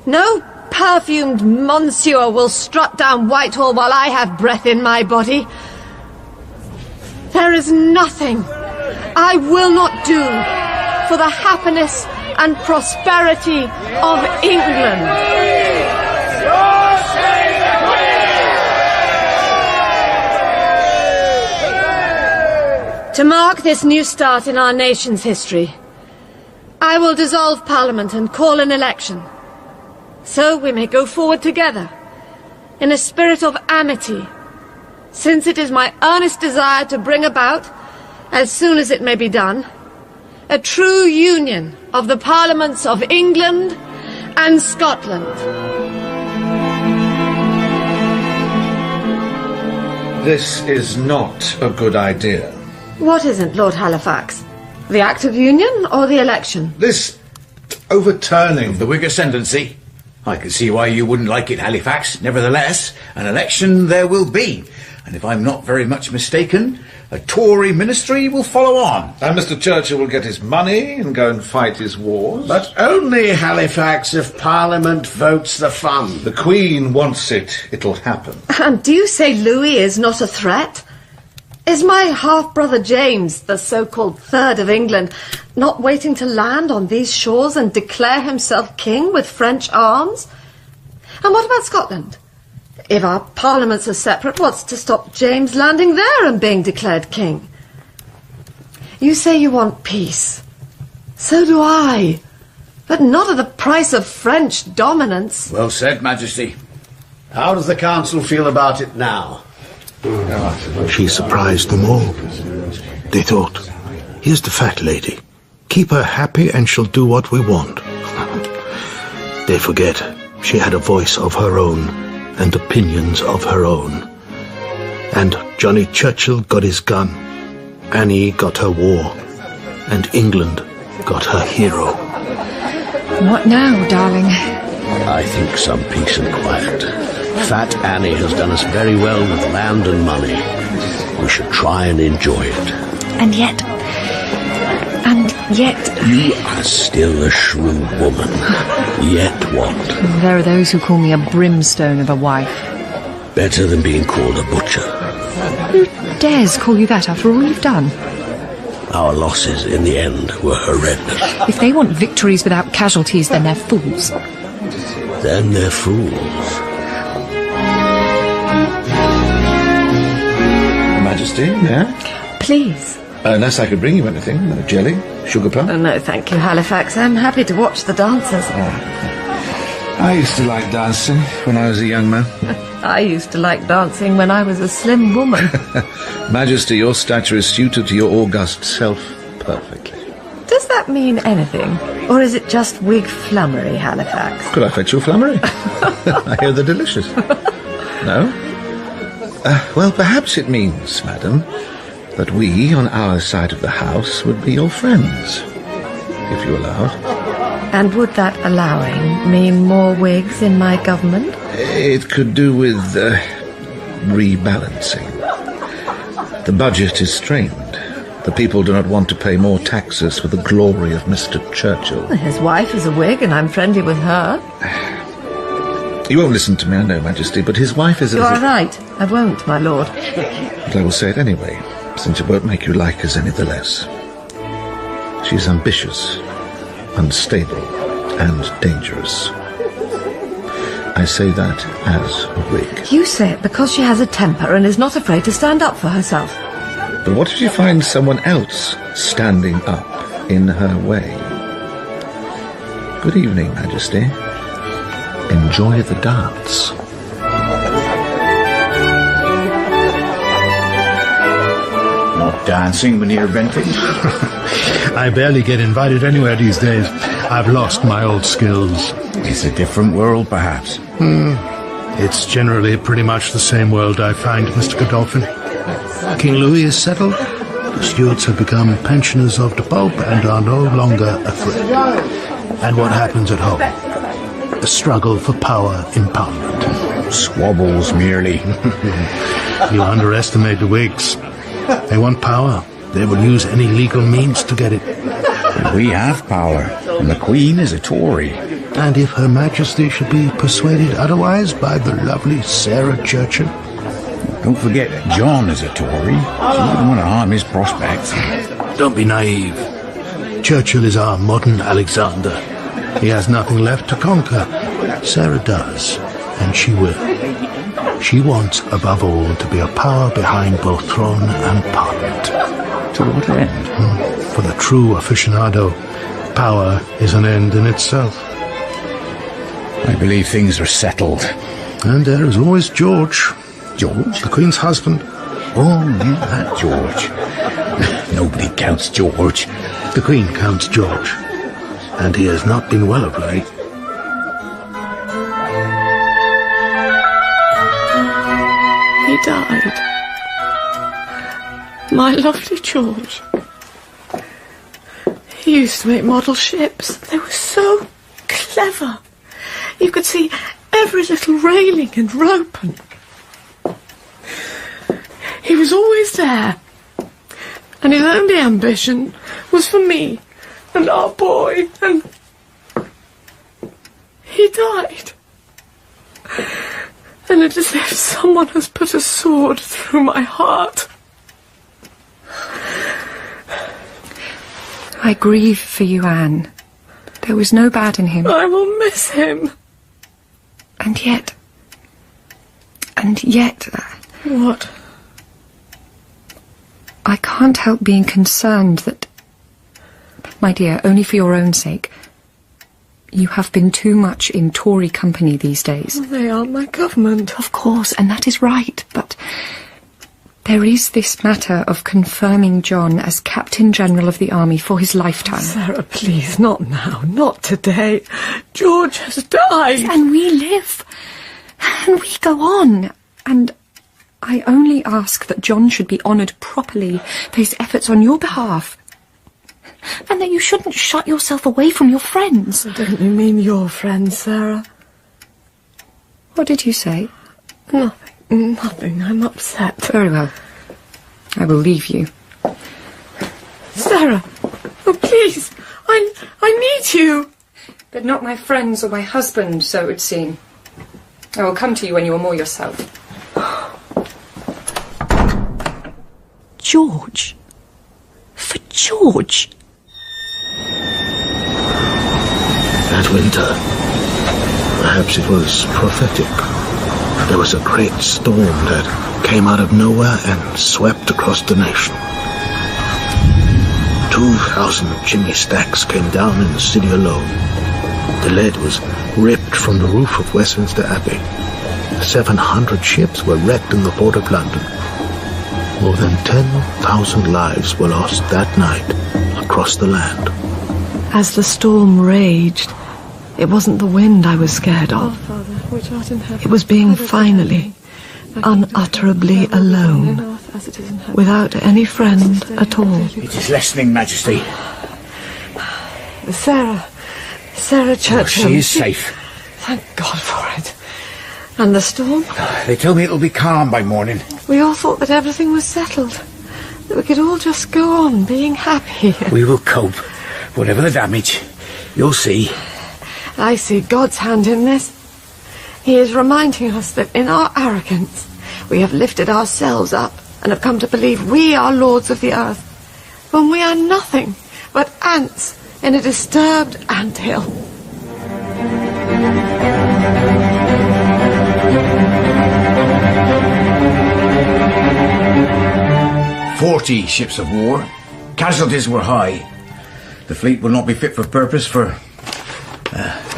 No perfumed monsieur will strut down Whitehall while I have breath in my body. There is nothing I will not do for the happiness and prosperity of England. To mark this new start in our nation's history, I will dissolve Parliament and call an election, so we may go forward together in a spirit of amity, since it is my earnest desire to bring about, as soon as it may be done, a true union of the Parliaments of England and Scotland. This is not a good idea. What isn't, Lord Halifax? The Act of Union or the election? This overturning of the Whig ascendancy. I can see why you wouldn't like it, Halifax. Nevertheless, an election there will be. And if I'm not very much mistaken, a Tory ministry will follow on. And Mr. Churchill will get his money and go and fight his wars. But only, Halifax, if Parliament votes the fund. The Queen wants it. It'll happen. And do you say Louis is not a threat? Is my half-brother James, the so-called Third of England, not waiting to land on these shores and declare himself king with French arms? And what about Scotland? If our parliaments are separate, what's to stop James landing there and being declared king? You say you want peace. So do I. But not at the price of French dominance. Well said, Majesty. How does the council feel about it now? She surprised them all. They thought, here's the fat lady. Keep her happy and she'll do what we want. They forget she had a voice of her own and opinions of her own. And Johnny Churchill got his gun, Annie got her war, and England got her hero. What now, darling? I think some peace and quiet. Fat Annie has done us very well with land and money. We should try and enjoy it. And yet... You are still a shrewd woman. Yet what? There are those who call me a brimstone of a wife. Better than being called a butcher. Who dares call you that after all you've done? Our losses in the end were horrendous. If they want victories without casualties, then they're fools. Then they're fools. Majesty, yeah? Please. Unless I could bring you anything. Jelly? Sugar plum? No, thank you, Halifax. I'm happy to watch the dancers. I used to like dancing when I was a young man. I used to like dancing when I was a slim woman. Majesty, your stature is suited to your august self perfectly. Does that mean anything? Or is it just wig flummery, Halifax? Could I fetch you a flummery? I hear they're delicious. No? Well, perhaps it means, madam, that we, on our side of the house, would be your friends, if you allowed. And would that allowing mean more wigs in my government? It could do with rebalancing. The budget is strained. The people do not want to pay more taxes for the glory of Mr. Churchill. His wife is a Whig, and I'm friendly with her. You won't listen to me, I know, Majesty, but his wife is... You are right. I won't, my lord. But I will say it anyway, since it won't make you like us any the less. She's ambitious, unstable, and dangerous. I say that as a Whig. You say it because she has a temper and is not afraid to stand up for herself. But what if you find someone else standing up in her way? Good evening, Majesty. Enjoy the dance. Not dancing, Mynheer Bentinck? I barely get invited anywhere these days. I've lost my old skills. It's a different world, perhaps. It's generally pretty much the same world, I find, Mr. Godolphin. King Louis is settled. The Stuarts have become pensioners of the Pope and are no longer afraid. And what happens at home? A struggle for power in Parliament. Squabbles, merely. You underestimate the Whigs. They want power. They will use any legal means to get it. We have power, and the Queen is a Tory. And if Her Majesty should be persuaded otherwise by the lovely Sarah Churchill? Don't forget, John is a Tory. She wouldn't want to harm his prospects. Don't be naive. Churchill is our modern Alexander. He has nothing left to conquer. Sarah does, and she will. She wants, above all, to be a power behind both throne and Parliament. To what end? For the true aficionado, power is an end in itself. I believe things are settled. And there is always George. George? The Queen's husband. Oh, yeah, that George. Nobody counts George. The Queen counts George. And he has not been well of late. He died. My lovely George. He used to make model ships. They were so clever. You could see every little railing and rope, and he was always there. And his only ambition was for me and our boy, and he died. And it's as if someone has put a sword through my heart. I grieve for you, Anne. There was no bad in him. I will miss him. And yet... What? I can't help being concerned that... My dear, only for your own sake, you have been too much in Tory company these days. Well, they are my government. Of course, and that is right, but... There is this matter of confirming John as Captain General of the Army for his lifetime. Sarah, please, not now, not today. George has died. And we live. And we go on. And I only ask that John should be honoured properly for his efforts on your behalf. And that you shouldn't shut yourself away from your friends. Don't you mean your friends, Sarah? What did you say? Nothing. I'm upset. Very well. I will leave you. Sarah! Oh, please! I need you! But not my friends or my husband, so it would seem. I will come to you when you are more yourself. George? For George? That winter, perhaps it was prophetic. There was a great storm that came out of nowhere and swept across the nation. 2,000 chimney stacks came down in the city alone. The lead was ripped from the roof of Westminster Abbey. 700 ships were wrecked in the port of London. More than 10,000 lives were lost that night across the land. As the storm raged, it wasn't the wind I was scared of. Our Father, which art in heaven, it was being finally, unutterably alone, without any friend at all. It is lessening, Majesty. Sarah Churchill. Oh, she is safe. Thank God for it. And the storm? They tell me it'll be calm by morning. We all thought that everything was settled, that we could all just go on being happy. We will cope, whatever the damage. You'll see. I see God's hand in this. He is reminding us that in our arrogance we have lifted ourselves up and have come to believe we are lords of the earth, when we are nothing but ants in a disturbed anthill. "40 ships of war. Casualties were high. The fleet will not be fit for purpose for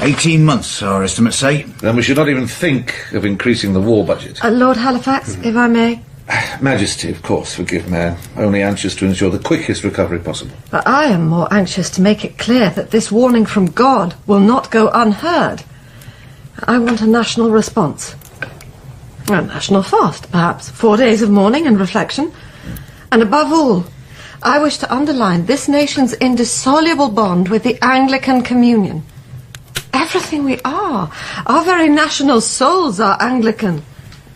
18 months, our estimates say." Then we should not even think of increasing the war budget. Lord Halifax, if I may. Majesty, of course, forgive me. I'm only anxious to ensure the quickest recovery possible. But I am more anxious to make it clear that this warning from God will not go unheard. I want a national response. A national fast, perhaps. 4 days of mourning and reflection. And above all, I wish to underline this nation's indissoluble bond with the Anglican Communion. Everything we are, our very national souls are Anglican.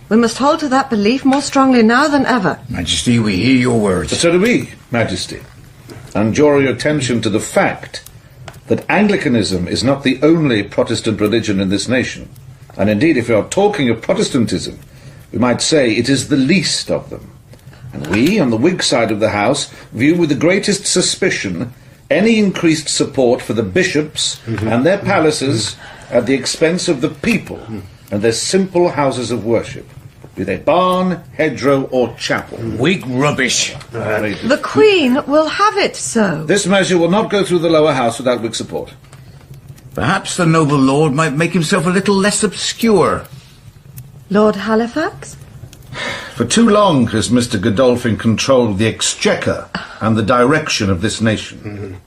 We must hold to that belief more strongly now than ever. Majesty, we hear your words. So do we, Majesty. And draw your attention to the fact that Anglicanism is not the only Protestant religion in this nation. And indeed, if we are talking of Protestantism, we might say it is the least of them. And we, on the Whig side of the House, view with the greatest suspicion any increased support for the bishops and their palaces at the expense of the people and their simple houses of worship, be they barn, hedgerow or chapel. Whig rubbish. The Queen will have it so. This measure will not go through the lower house without Whig support. Perhaps the noble lord might make himself a little less obscure. Lord Halifax? For too long has Mr. Godolphin controlled the exchequer and the direction of this nation.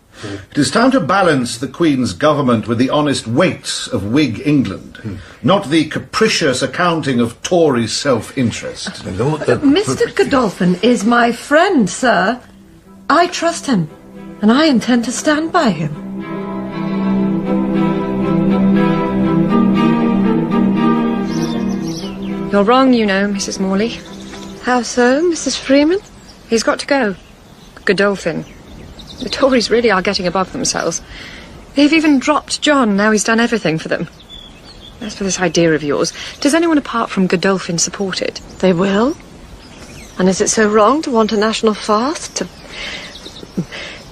It is time to balance the Queen's government with the honest weights of Whig England, not the capricious accounting of Tory self-interest. Mr. Godolphin is my friend, sir. I trust him, and I intend to stand by him. You're wrong, you know, Mrs. Morley. How so, Mrs. Freeman? He's got to go. Godolphin. The Tories really are getting above themselves. They've even dropped John, now he's done everything for them. As for this idea of yours, does anyone apart from Godolphin support it? They will. And is it so wrong to want a national fast?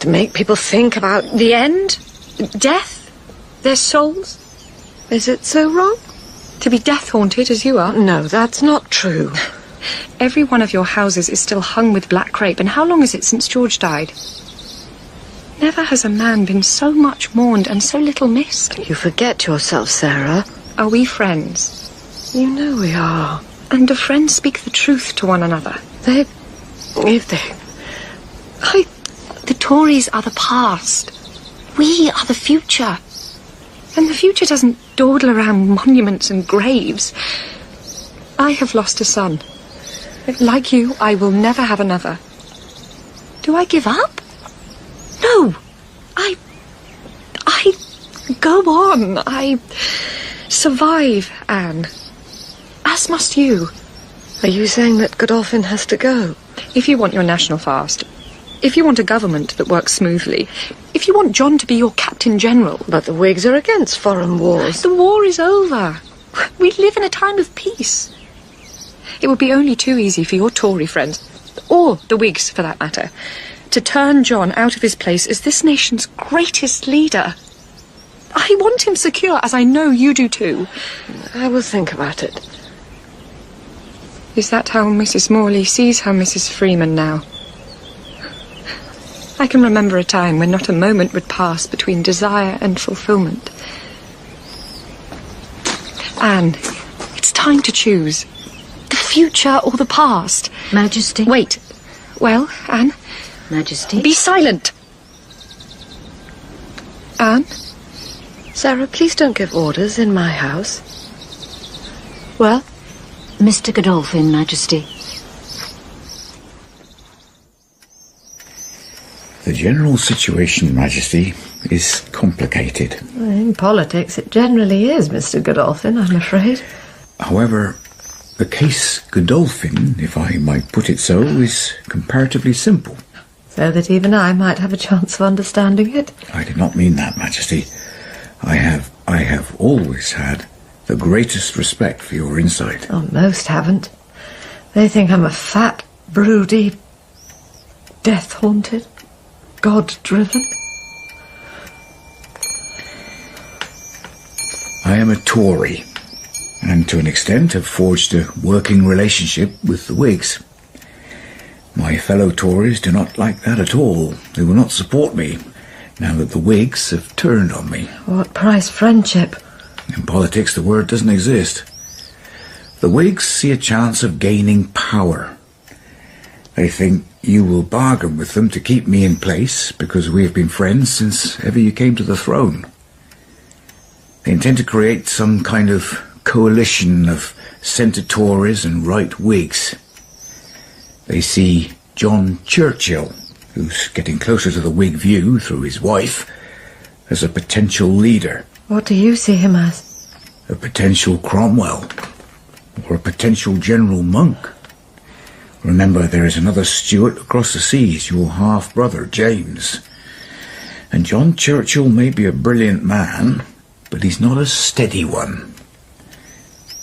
To make people think about the end? Death? Their souls? Is it so wrong? To be death-haunted as you are? No, that's not true. Every one of your houses is still hung with black crape, and how long is it since George died? Never has a man been so much mourned and so little missed. You forget yourself, Sarah. Are we friends? You know we are. And do friends speak the truth to one another? The Tories are the past. We are the future. And the future doesn't dawdle around monuments and graves. I have lost a son. Like you, I will never have another. Do I give up? No. I go on. I survive, Anne. As must you. Are you saying that Godolphin has to go? If you want your national fast, if you want a government that works smoothly, if you want John to be your Captain General... But the Whigs are against foreign wars. The war is over. We live in a time of peace. It would be only too easy for your Tory friends, or the Whigs for that matter, to turn John out of his place as this nation's greatest leader. I want him secure, as I know you do too. I will think about it. Is that how Mrs. Morley sees her Mrs. Freeman now? I can remember a time when not a moment would pass between desire and fulfilment. Anne, it's time to choose. The future or the past? Majesty? Wait. Well, Anne? Majesty? Be silent! Anne? Sarah, please don't give orders in my house. Well, Mr. Godolphin, Majesty. The general situation, Majesty, is complicated. In politics, it generally is, Mr. Godolphin, I'm afraid. However, the case Godolphin, if I might put it so, is comparatively simple. So that even I might have a chance of understanding it? I did not mean that, Majesty. I have always had the greatest respect for your insight. Oh, most haven't. They think I'm a fat, broody, death-haunted, God-driven. I am a Tory, and to an extent have forged a working relationship with the Whigs. My fellow Tories do not like that at all. They will not support me, now that the Whigs have turned on me. What price friendship? In politics, the word doesn't exist. The Whigs see a chance of gaining power. They think you will bargain with them to keep me in place because we have been friends since ever you came to the throne. They intend to create some kind of coalition of centre Tories and right Whigs. They see John Churchill, who's getting closer to the Whig view through his wife, as a potential leader. What do you see him as? A potential Cromwell, or a potential General Monk. Remember, there is another Stuart across the seas, your half-brother, James. And John Churchill may be a brilliant man, but he's not a steady one.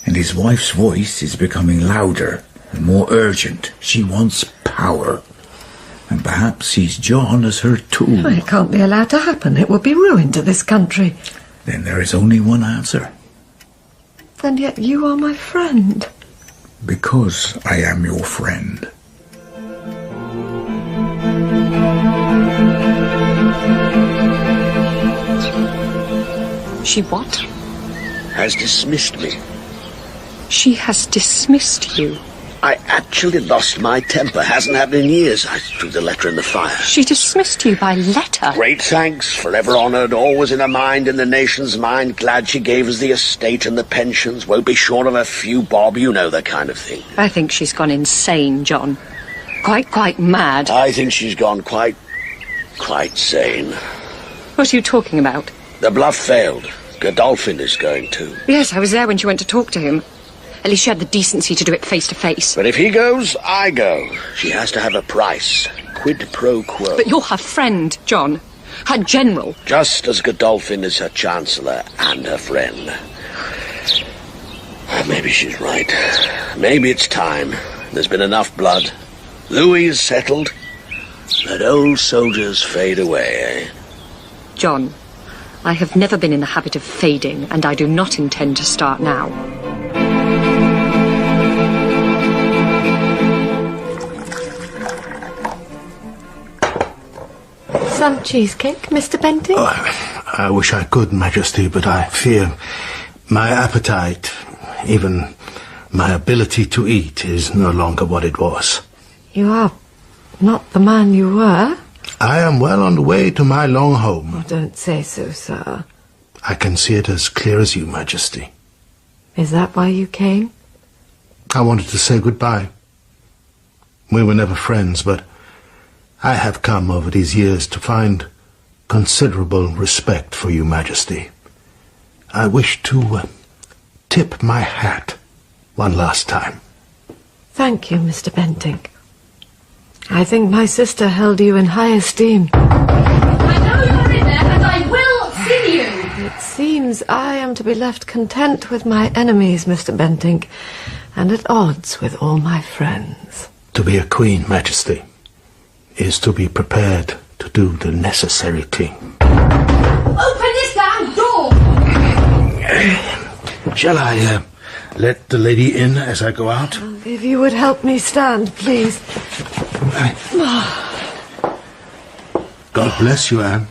And his wife's voice is becoming louder and more urgent. She wants power. And perhaps sees John as her tool. It can't be allowed to happen. It would be ruin to this country. Then there is only one answer. And yet you are my friend. Because I am your friend. She what? Has dismissed me. She has dismissed you. I actually lost my temper. Hasn't happened in years. I threw the letter in the fire. She dismissed you by letter. Great thanks, forever honoured, always in her mind, in the nation's mind. Glad she gave us the estate and the pensions. Won't be short of a few bob, you know that kind of thing. I think she's gone insane, John. Quite mad. I think she's gone quite sane. What are you talking about? The bluff failed. Godolphin is going too. Yes, I was there when she went to talk to him. At least she had the decency to do it face to face. But if he goes, I go. She has to have a price. Quid pro quo. But you're her friend, John. Her general. Just as Godolphin is her chancellor and her friend. Maybe she's right. Maybe it's time. There's been enough blood. Louis is settled. Let old soldiers fade away, eh? John, I have never been in the habit of fading, and I do not intend to start now. Some cheesecake, Mr. Bentinck? I wish I could, Majesty, but I fear my appetite, even my ability to eat, is no longer what it was. You are not the man you were. I am well on the way to my long home. Oh, don't say so, sir. I can see it as clear as you, Majesty. Is that why you came? I wanted to say goodbye. We were never friends, but I have come over these years to find considerable respect for you, Majesty. I wish to tip my hat one last time. Thank you, Mr. Bentinck. I think my sister held you in high esteem. I know you're in there, and I will see you! It seems I am to be left content with my enemies, Mr. Bentinck, and at odds with all my friends. To be a queen, Majesty, is to be prepared to do the necessary thing. Open this damn door! Shall I let the lady in as I go out? If you would help me stand, please. God bless you, Anne,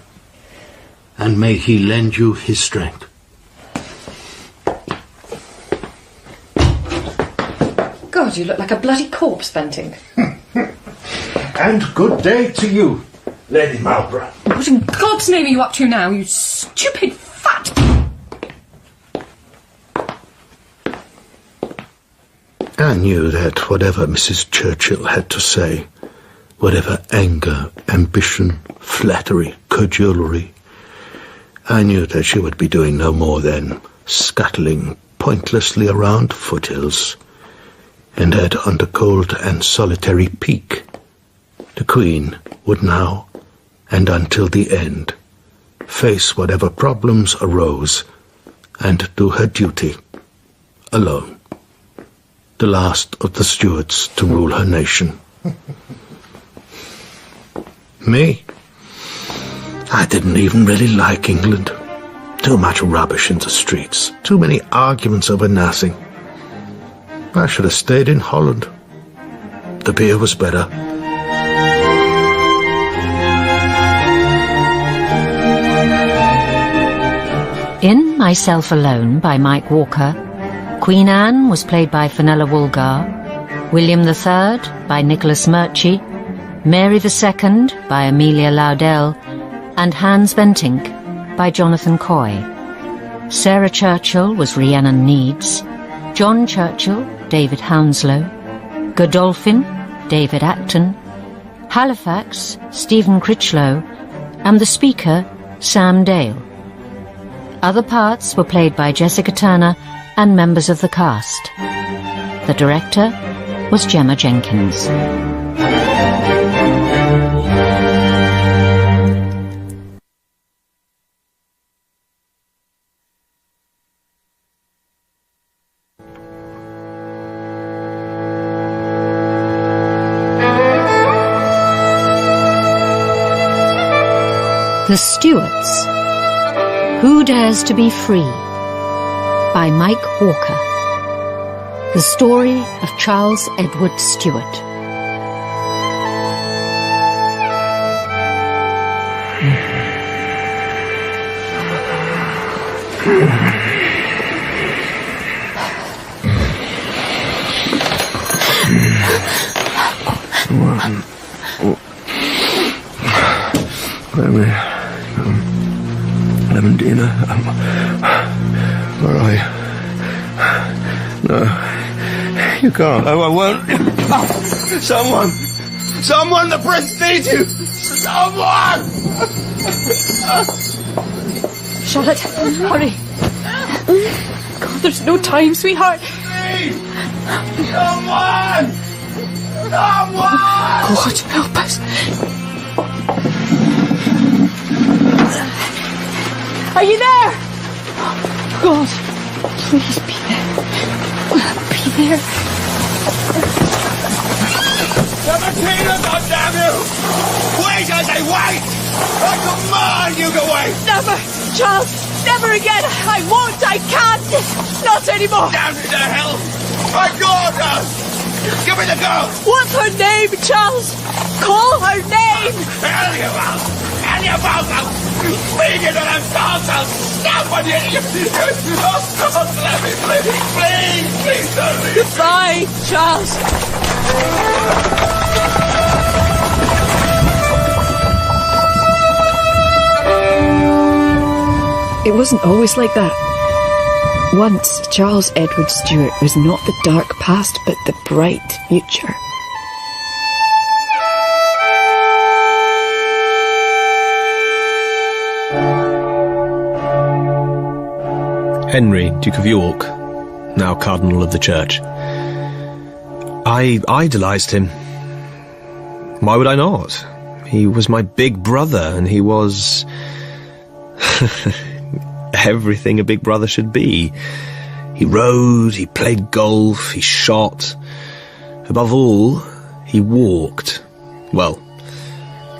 and may he lend you his strength. God, you look like a bloody corpse, Bentinck. And good day to you, Lady Marlborough. What in God's name are you up to now, you stupid fat... I knew that whatever Mrs. Churchill had to say, whatever anger, ambition, flattery, cajolery, I knew that she would be doing no more than scuttling pointlessly around foothills, and that on the cold and solitary peak, the Queen would now, and until the end, face whatever problems arose, and do her duty, alone. The last of the Stuarts to rule her nation. Me? I didn't even really like England. Too much rubbish in the streets. Too many arguments over nothing. I should have stayed in Holland. The beer was better. In Myself Alone by Mike Walker, Queen Anne was played by Fenella Woolgar, William III by Nicholas Murchie, Mary II by Amelia Lowdell, and Hans Bentinck by Jonathan Coy. Sarah Churchill was Rhiannon Needs, John Churchill, David Hounslow, Godolphin, David Acton, Halifax, Stephen Critchlow, and the Speaker, Sam Dale. Other parts were played by Jessica Turner and members of the cast. The director was Gemma Jenkins. The Stuarts. Who Dares to Be Free? By Mike Walker. The story of Charles Edward Stuart. Maybe, Clementina, where are you? No, you can't. Oh, I won't. Someone, the prince needs you! Someone! Charlotte, hurry. God, there's no time, sweetheart. Someone! God, help us. Are you there? God, please be there. Be there. Clementina, goddamn you! Wait, I say wait! I command you to wait! Never, Charles, never again. I won't, I can't. Not anymore. Down to hell! My daughter! Give me the girl! What's her name, Charles? Call her name! Eliabal! Speak into them thoughts, I'll snap on you! Oh, let me, please, tell me! Goodbye, Charles. It wasn't always like that. Once, Charles Edward Stuart was not the dark past, but the bright future. Henry, Duke of York, now Cardinal of the Church. I idolised him. Why would I not? He was my big brother, and he was everything a big brother should be. He rode, he played golf, he shot. Above all, he walked. Well,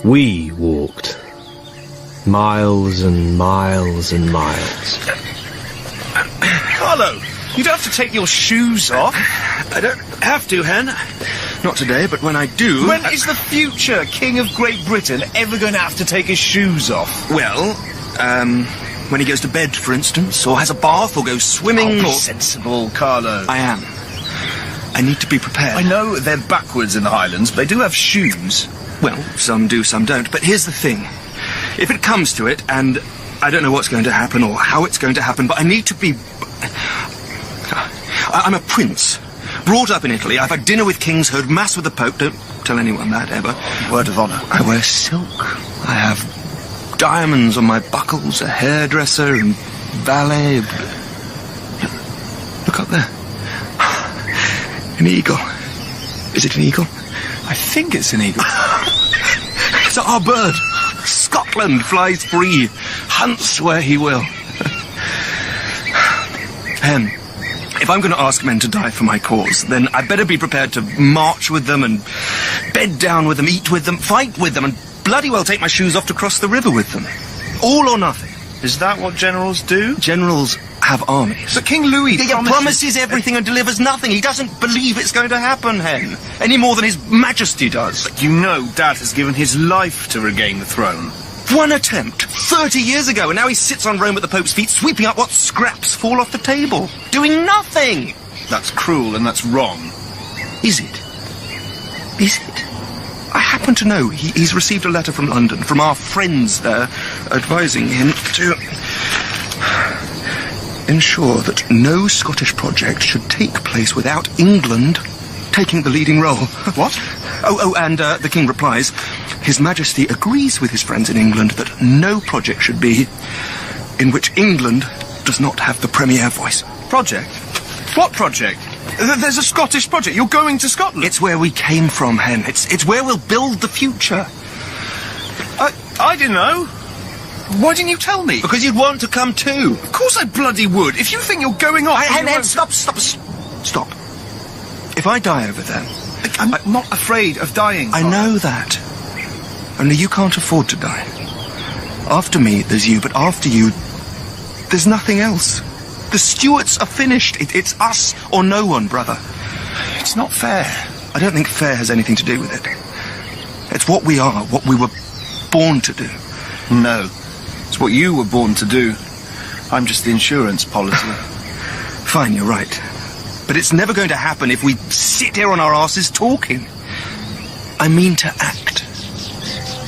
we walked. Miles and miles and miles. Carlo, you don't have to take your shoes off. I don't have to, Hen. Not today, but when I do... When is the future King of Great Britain ever going to have to take his shoes off? Well, when he goes to bed, for instance, or has a bath, or goes swimming, Be sensible, Carlo. I am. I need to be prepared. I know they're backwards in the Highlands, but they do have shoes. Well, some do, some don't. But here's the thing. If it comes to it, and I don't know what's going to happen or how it's going to happen, but I need to be... I'm a prince. Brought up in Italy. I've had dinner with kings, heard mass with the Pope. Don't tell anyone that, ever. Word of honour. I wear silk. I have diamonds on my buckles, a hairdresser and valet. Look up there. An eagle. Is it an eagle? I think it's an eagle. It's our bird. Scotland flies free. Hunts where he will. Hen, if I'm going to ask men to die for my cause, then I better be prepared to march with them and bed down with them, eat with them, fight with them, and bloody well take my shoes off to cross the river with them. All or nothing. Is that what generals do? Generals have armies. But King Louis promises everything and delivers nothing. He doesn't believe it's going to happen, Hen, any more than His Majesty does. But you know Dad has given his life to regain the throne. One attempt, 30 years ago, and now he sits on Rome at the Pope's feet, sweeping up what scraps fall off the table. Doing nothing! That's cruel and that's wrong. Is it? Is it? I happen to know he's received a letter from London, from our friends there, advising him to ensure that no Scottish project should take place without England taking the leading role. What? Oh, and the King replies, His Majesty agrees with his friends in England that no project should be in which England does not have the premier voice. Project? What project? There's a Scottish project. You're going to Scotland. It's where we came from, Hen. It's where we'll build the future. I didn't know. Why didn't you tell me? Because you'd want to come too. Of course I bloody would. If you think you're going off... Hen, stop. If I die over there... I'm not afraid of dying. I know that. Only you can't afford to die. After me, there's you, but after you, there's nothing else. The Stuarts are finished. It's us or no one, brother. It's not fair. I don't think fair has anything to do with it. It's what we are, what we were born to do. No. It's what you were born to do. I'm just the insurance policy. Fine, you're right. But it's never going to happen if we sit here on our asses talking. I mean to act.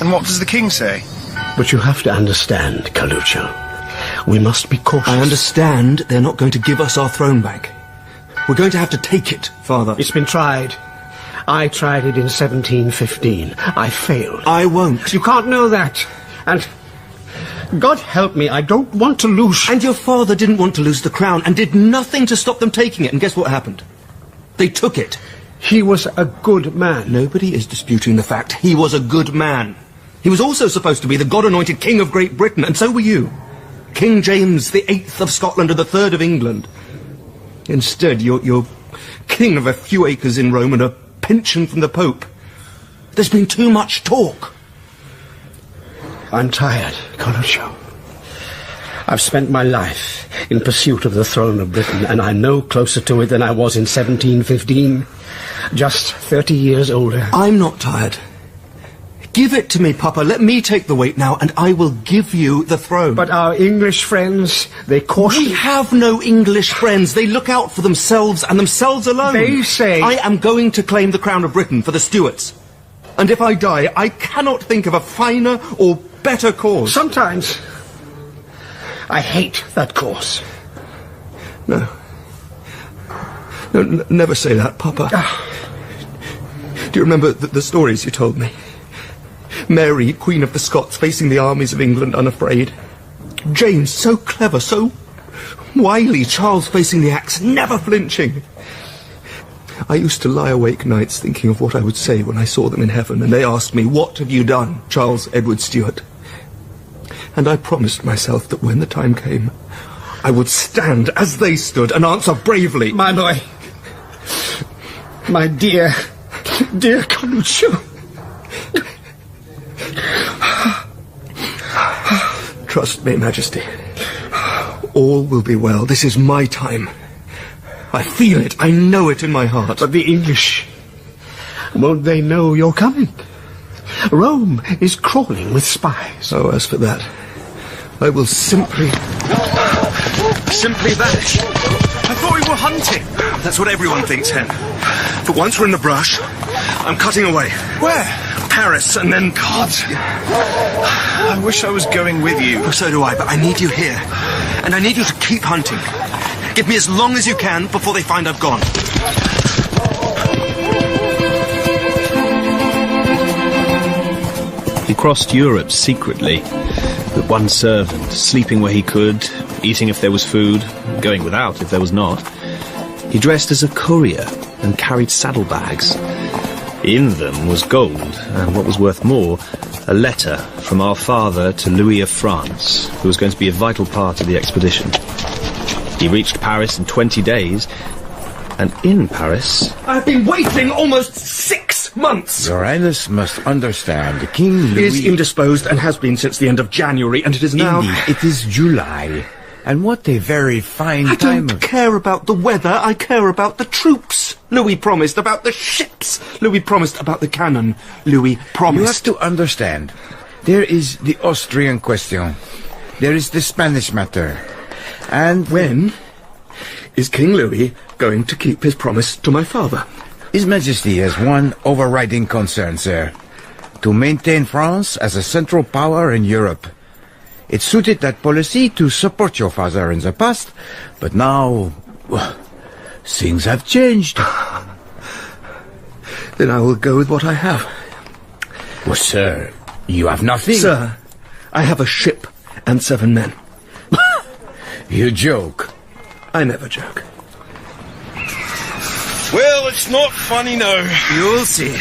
And what does the king say? But you have to understand, Carluccio. We must be cautious. I understand they're not going to give us our throne back. We're going to have to take it, Father. It's been tried. I tried it in 1715. I failed. I won't. You can't know that. And God help me, I don't want to lose... And your father didn't want to lose the crown and did nothing to stop them taking it. And guess what happened? They took it. He was a good man. Nobody is disputing the fact he was a good man. He was also supposed to be the God-anointed King of Great Britain, and so were you. King James the VIII of Scotland and the III of England. Instead, you're king of a few acres in Rome and a pension from the Pope. There's been too much talk. I'm tired, Carluccio. I've spent my life in pursuit of the throne of Britain, and I'm no closer to it than I was in 1715. Just 30 years older. I'm not tired. Give it to me, Papa. Let me take the weight now, and I will give you the throne. But our English friends, they caution... We have no English friends. They look out for themselves and themselves alone. They say... I am going to claim the crown of Britain for the Stuarts. And if I die, I cannot think of a finer or better cause. Sometimes I hate that cause. No. No, never say that, Papa. Do you remember the stories you told me? Mary, Queen of the Scots, facing the armies of England unafraid. James, so clever, so wily. Charles facing the axe, never flinching. I used to lie awake nights thinking of what I would say when I saw them in heaven, and they asked me, "What have you done, Charles Edward Stuart?" And I promised myself that when the time came, I would stand as they stood and answer bravely. My boy. My dear, dear Carluccio. Trust me, Majesty. All will be well. This is my time. I feel it. I know it in my heart. But the English, won't they know you're coming? Rome is crawling with spies. Oh, as for that, I will simply vanish. I thought we were hunting. That's what everyone thinks, Hen. But once we're in the brush, I'm cutting away. Where? Paris, and then... God. I wish I was going with you. Oh, so do I, but I need you here. And I need you to keep hunting. Give me as long as you can before they find I've gone. He crossed Europe secretly, with one servant, sleeping where he could, eating if there was food, going without if there was not. He dressed as a courier and carried saddlebags. In them was gold, and what was worth more, a letter from our father to Louis of France, who was going to be a vital part of the expedition. He reached Paris in 20 days, and in Paris... I've been waiting almost 6 months! Your Highness must understand, King Louis... is indisposed and has been since the end of January, and it is now... Indeed, it is July. And what a very fine time... I don't care about the weather, I care about the troops. Louis promised about the ships. Louis promised about the cannon. Louis promised... You have to understand. There is the Austrian question. There is the Spanish matter. And... When is King Louis going to keep his promise to my father? His Majesty has one overriding concern, sir. To maintain France as a central power in Europe. It suited that policy to support your father in the past, but now... well, things have changed. Then I will go with what I have. Well, sir, you have nothing. Sir, I have a ship and 7 men. You joke. I never joke. Well, it's not funny now. You'll see.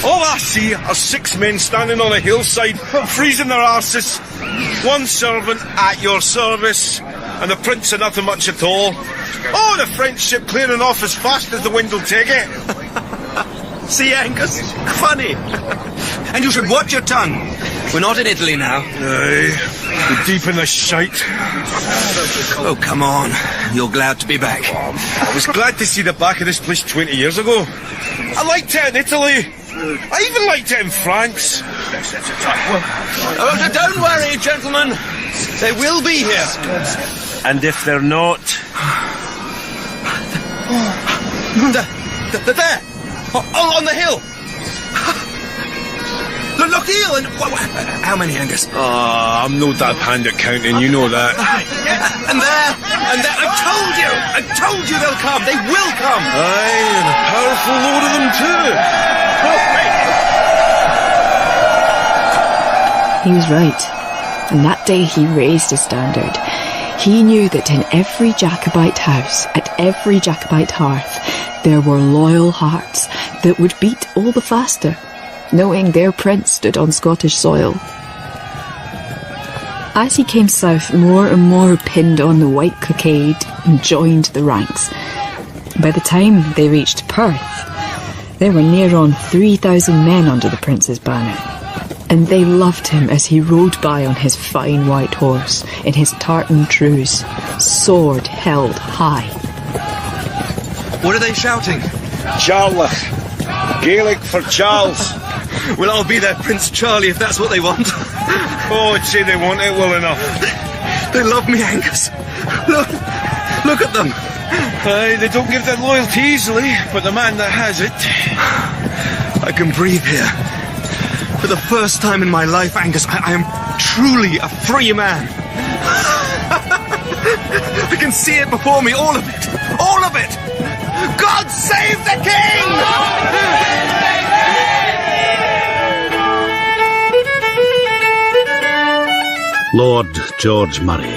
All I see are 6 men standing on a hillside, freezing their arses. 1 servant at your service, and the prince of nothing much at all. Oh, the French ship clearing off as fast as the wind will take it. See, Angus? Funny. And you should watch your tongue. We're not in Italy now. Aye, we're deep in the shite. Oh, come on. You're glad to be back. I was glad to see the back of this place 20 years ago. I liked it in Italy. I even liked it in France. Oh, don't worry, gentlemen. They will be here. And if they're not... They're there! On the hill! Lochiel, and how many, Angus? Ah, I'm no that hand at counting, you know that. And there, I told you they'll come, they will come. Aye, and a powerful load of them too. He was right, and that day he raised his standard. He knew that in every Jacobite house, at every Jacobite hearth, there were loyal hearts that would beat all the faster, knowing their prince stood on Scottish soil. As he came south, more and more pinned on the white cockade and joined the ranks. By the time they reached Perth, there were near on 3,000 men under the prince's banner, and they loved him as he rode by on his fine white horse, in his tartan trews, sword held high. What are they shouting? Charlotte. Gaelic for Charles. Well, I'll be their Prince Charlie if that's what they want. Oh, I'd say they want it well enough. They love me, Angus. Look at them. Aye, they don't give their loyalty easily, but the man that has it... I can breathe here. For the first time in my life, Angus, I am truly a free man. I can see it before me, all of it. All of it. God save the King! Lord George Murray.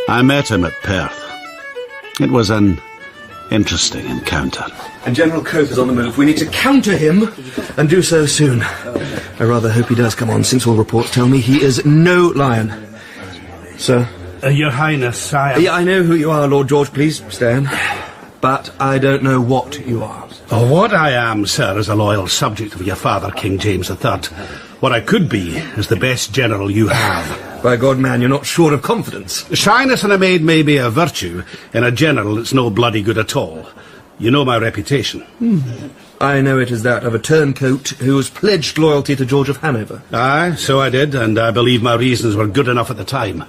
I met him at Perth. It was an interesting encounter. And General Cope is on the move. We need to counter him, and do so soon. I rather hope he does come on, since all reports tell me he is no lion. Sir? Your Highness, Yeah, I know who you are, Lord George. Please, stay. But I don't know what you are. Oh, what I am, sir, is a loyal subject of your father, King James III. What I could be is the best general you have. By God, man, you're not short of confidence. Shyness in a maid may be a virtue. In a general, it's no bloody good at all. You know my reputation. I know it is that of a turncoat who has pledged loyalty to George of Hanover. Aye, so I did, and I believe my reasons were good enough at the time.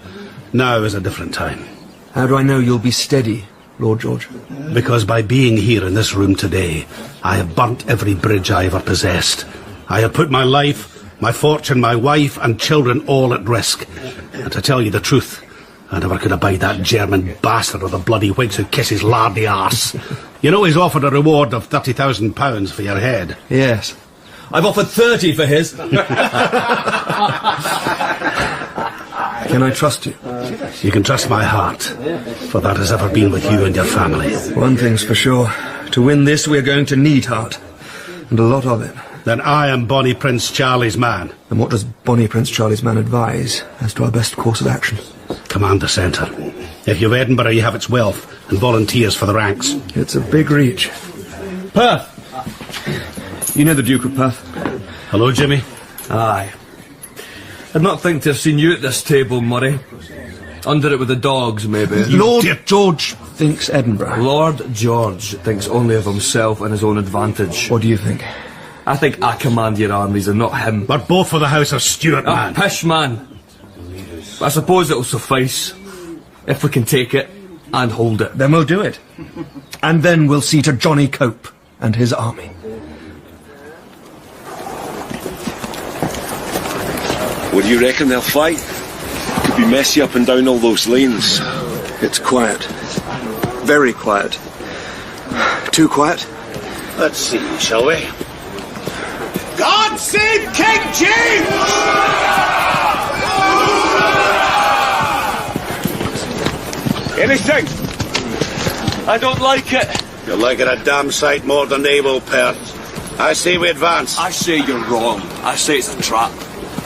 Now is a different time. How do I know you'll be steady, Lord George? Because by being here in this room today, I have burnt every bridge I ever possessed. I have put my life, my fortune, my wife and children all at risk. And to tell you the truth, I never could abide that German bastard of the bloody Whigs who kisses lardy arse. You know he's offered a reward of £30,000 for your head. Yes. I've offered 30 for his. Can I trust you? You can trust my heart, for that has ever been with you and your family. One thing's for sure. To win this, we're going to need heart. And a lot of it. Then I am Bonnie Prince Charlie's man. And what does Bonnie Prince Charlie's man advise as to our best course of action? Command the centre. If you've Edinburgh, you have its wealth, and volunteers for the ranks. It's a big reach. Perth! You know the Duke of Perth? Hello, Jimmy. Aye. I'd not think to have seen you at this table, Murray. Under it with the dogs, maybe. Lord George thinks Edinburgh. Lord George thinks only of himself and his own advantage. What do you think? I think I command your armies and not him. But both for the house of Stuart, man. Pish, man. I suppose it'll suffice. If we can take it and hold it. Then we'll do it. And then we'll see to Johnny Cope and his army. What do you reckon they'll fight? Could be messy up and down all those lanes. It's quiet. Very quiet. Too quiet. Let's see, shall we? God save King James! Anything? I don't like it. You'll like it a damn sight more than they will, Perth. I say we advance. I say you're wrong. I say it's a trap.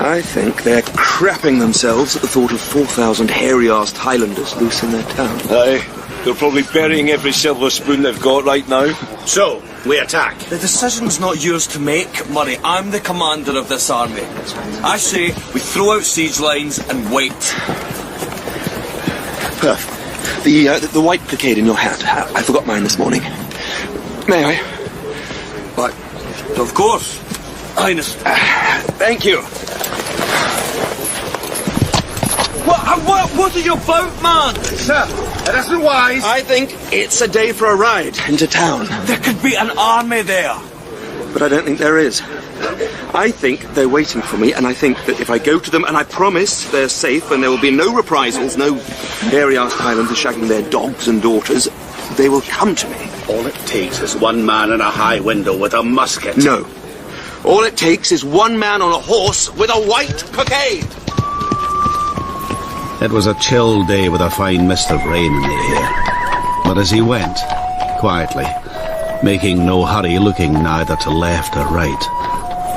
I think they're crapping themselves at the thought of 4,000 hairy-arsed Highlanders loose in their town. Aye. They're probably burying every silver spoon they've got right now. So, we attack. The decision's not yours to make, Murray. I'm the commander of this army. I say we throw out siege lines and wait. Perth, the white cockade in your hat. I forgot mine this morning. May I? But, of course, Highness. Thank you. What are you about, man? Sir, it isn't wise. I think it's a day for a ride into town. There could be an army there. But I don't think there is. I think they're waiting for me, and I think that if I go to them and I promise they're safe and there will be no reprisals, no hairy-ass Highlanders shagging their dogs and daughters, they will come to me. All it takes is one man in a high window with a musket. No. All it takes is one man on a horse with a white cockade. It was a chill day with a fine mist of rain in the air. But as he went, quietly, making no hurry, looking neither to left or right,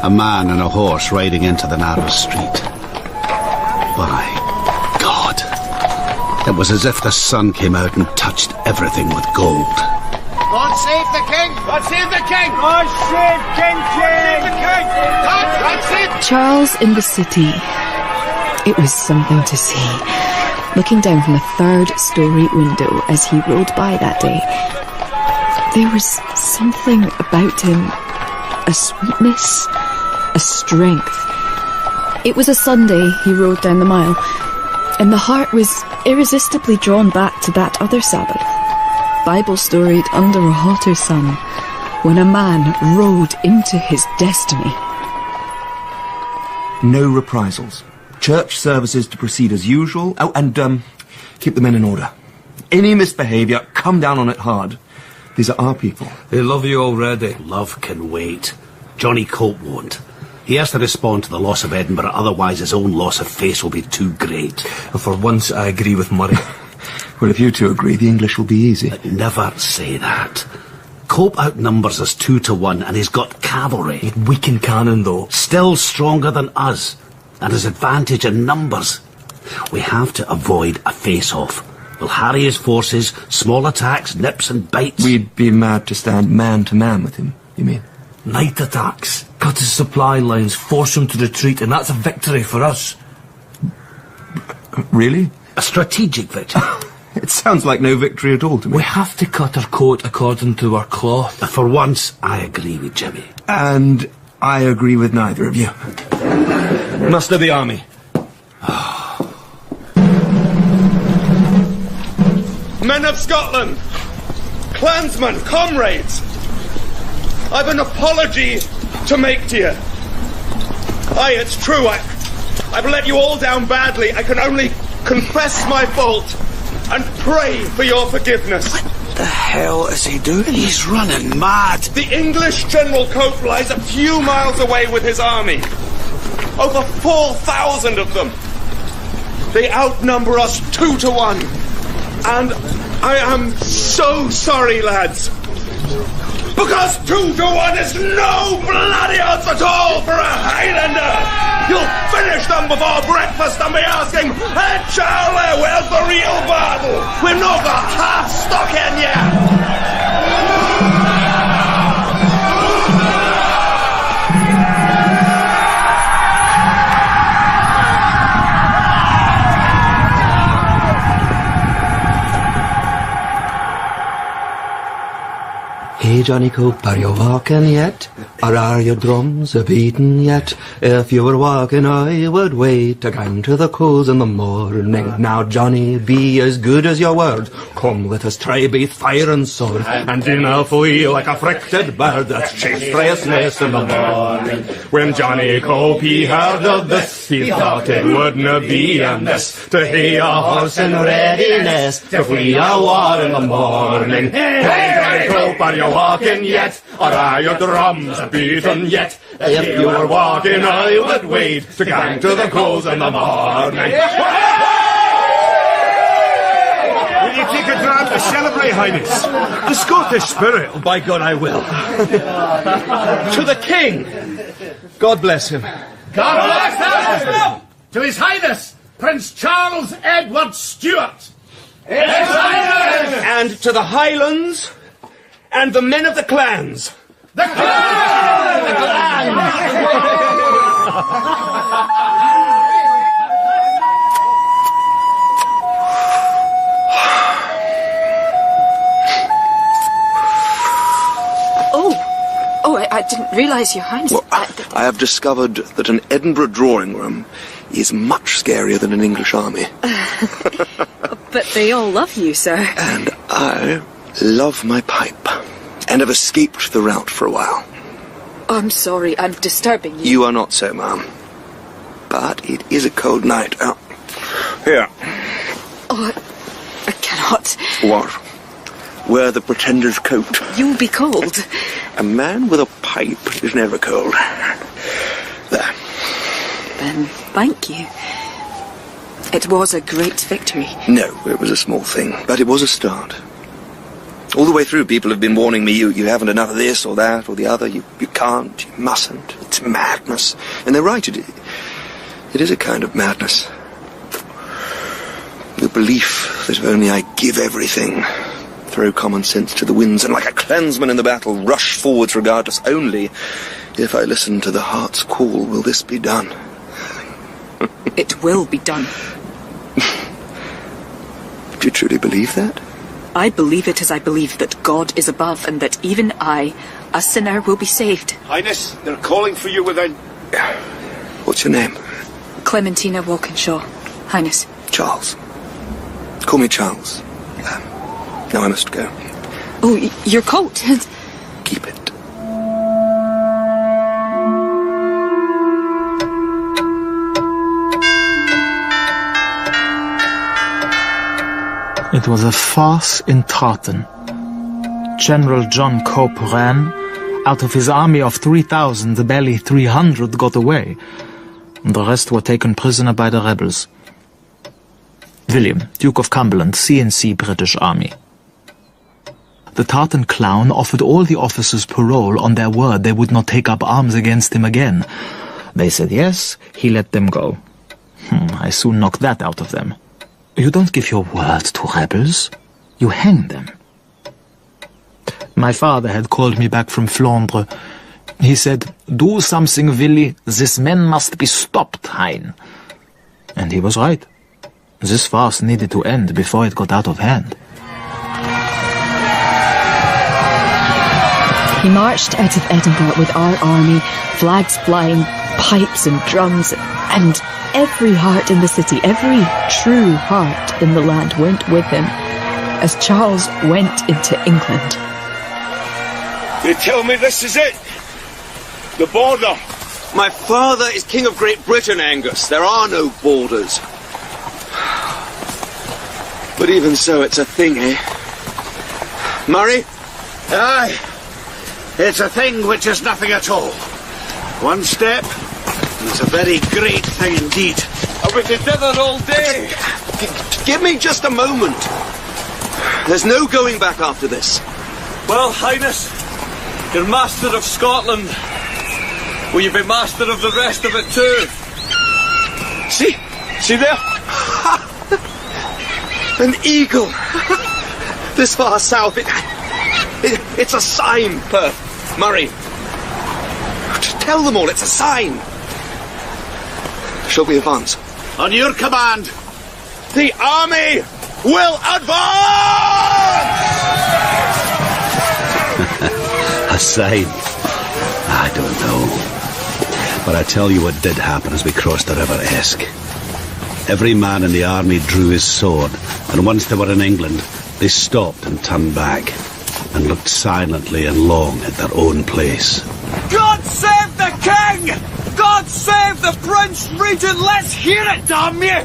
a man and a horse riding into the narrow street. By God! It was as if the sun came out and touched everything with gold. God save the king! God save the king! God save King James! God save the king! God save... Charles in the city. It was something to see. Looking down from a third-storey window as he rode by that day, there was something about him, a sweetness, a strength. It was a Sunday he rode down the mile, and the heart was irresistibly drawn back to that other Sabbath, Bible-storied under a hotter sun, when a man rode into his destiny. No reprisals. Church services to proceed as usual. Oh, and, keep the men in order. Any misbehaviour, come down on it hard. These are our people. They love you already. Love can wait. Johnny Cope won't. He has to respond to the loss of Edinburgh, otherwise his own loss of face will be too great. For once, I agree with Murray. Well, if you two agree, the English will be easy. But never say that. Cope outnumbers us 2-1, and he's got cavalry. We can cannon, though. Still stronger than us, and his advantage in numbers. We have to avoid a face-off. We'll harry his forces, small attacks, nips and bites. We'd be mad to stand man-to-man with him, you mean? Night attacks, cut his supply lines, force him to retreat, and that's a victory for us. Really? A strategic victory. It sounds like no victory at all to me. We have to cut our coat according to our cloth. For once, I agree with Jimmy. And I agree with neither of you. Muster the army. Men of Scotland, clansmen, comrades, I've an apology to make to you. Aye, it's true, I've let you all down badly. I can only confess my fault and pray for your forgiveness. What the hell is he doing? He's running mad. The English General Cope lies a few miles away with his army. Over 4,000 of them. They outnumber us 2-1. And I am so sorry, lads. Because 2-1 is no bloody odds at all for a Highlander. You'll finish them before breakfast and be asking, "Hey, Charlie, where's the real battle? We've not got half stuck in yet." Hey, Johnny Cope, are you walking yet? Or are your drums a-beating yet? If you were walking, I would wait to gang to the coals in the morning. Now, Johnny, be as good as your word. Come, let us try both fire and sword. And in I'll flee like a frighted bird that's chased frae its nest in the morning. When Johnny Cope, he heard of this, he thought it wouldn't be amiss to hae a horse in readiness to flee a war in the morning. Hey, Johnny Cope, are you walking yet? Or are your drums beaten yet? If you were walking, I would wait to gang to the coals in the morning. Will you take a dram to celebrate, Highness? The Scottish spirit? Oh, by God, I will. To the King! God bless him. God bless him! To His Highness, Prince Charles Edward Stuart! His Highness! And to the Highlands and the men of the clans. The clans! The clans! I didn't realise, Your Highness. Well, I have discovered that an Edinburgh drawing room is much scarier than an English army. But they all love you, sir. And I love my pipe, and have escaped the rout for a while. I'm sorry, I'm disturbing you. You are not so, ma'am. But it is a cold night. Here. Oh, I cannot. What? Wear the Pretender's coat. You'll be cold. A man with a pipe is never cold. There. Then thank you. It was a great victory. No, it was a small thing, but it was a start. All the way through, people have been warning me, you haven't enough of this or that or the other, you can't, you mustn't, it's madness. And they're right, it is a kind of madness. The belief that if only I give everything, throw common sense to the winds, and like a clansman in the battle, rush forwards regardless, only if I listen to the heart's call will this be done. It will be done. Do you truly believe that? I believe it as I believe that God is above and that even I, a sinner, will be saved. Highness, they're calling for you within... What's your name? Clementina Walkinshaw, Highness. Charles. Call me Charles. Now I must go. Oh, your coat. Keep it. It was a farce in Tartan. General John Cope ran. Out of his army of 3,000, barely 300 got away. The rest were taken prisoner by the rebels. William, Duke of Cumberland, C&C British Army. The Tartan clown offered all the officers parole on their word they would not take up arms against him again. They said yes, he let them go. I soon knocked that out of them. You don't give your word to rebels. You hang them. My father had called me back from Flandre. He said, "Do something, Willie. This man must be stopped, Hein." And he was right. This farce needed to end before it got out of hand. He marched out of Edinburgh with our army, flags flying, pipes and drums, and every heart in the city, every true heart in the land went with him as Charles went into England. They tell me this is it. The border. My father is King of Great Britain, Angus. There are no borders. But even so, it's a thing, eh? Murray? Aye. It's a thing which is nothing at all. One step, and it's a very great thing indeed. I'll be together all day. Give me just a moment. There's no going back after this. Well, Highness, you're master of Scotland. Will you be master of the rest of it too? See there? An eagle. This far south, it's a sign, Perth. Murray. Tell them all, it's a sign. Shall we advance? On your command. The army will advance! A sign? I don't know. But I tell you what did happen as we crossed the River Esk. Every man in the army drew his sword, and once they were in England, they stopped and turned back, and looked silently and long at their own place. God save the King! God save the Prince Regent! Let's hear it, damn you!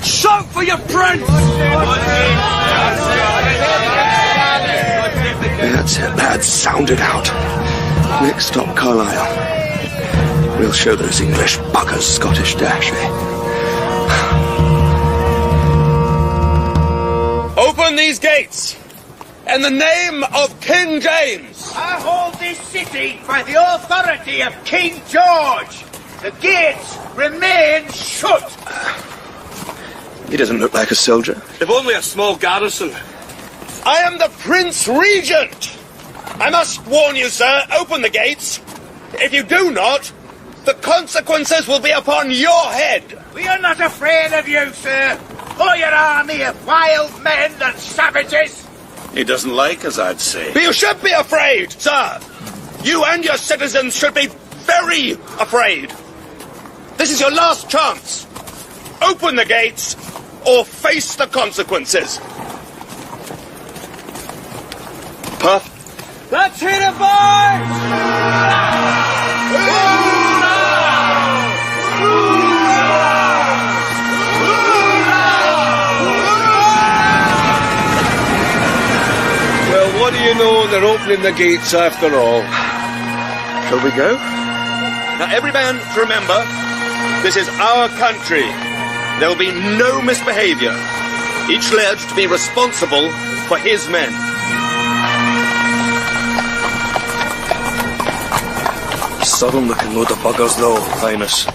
Shout for your Prince! That's it, lads. Sound it out. Next stop, Carlisle. We'll show those English buggers Scottish dash, eh? Open these gates! In the name of King James! I hold this city by the authority of King George. The gates remain shut. He doesn't look like a soldier. They've only a small garrison. I am the Prince Regent! I must warn you, sir, open the gates. If you do not, the consequences will be upon your head. We are not afraid of you, sir. For your army of wild men and savages. He doesn't like us, I'd say. But you should be afraid, sir. You and your citizens should be very afraid. This is your last chance. Open the gates or face the consequences. Puff. Let's hit it, boys! opening the gates after all. Shall we go? Now, every man remember, this is our country. There will be no misbehaviour. Each laird to be responsible for his men. Southern-looking load of buggers, though, Highness.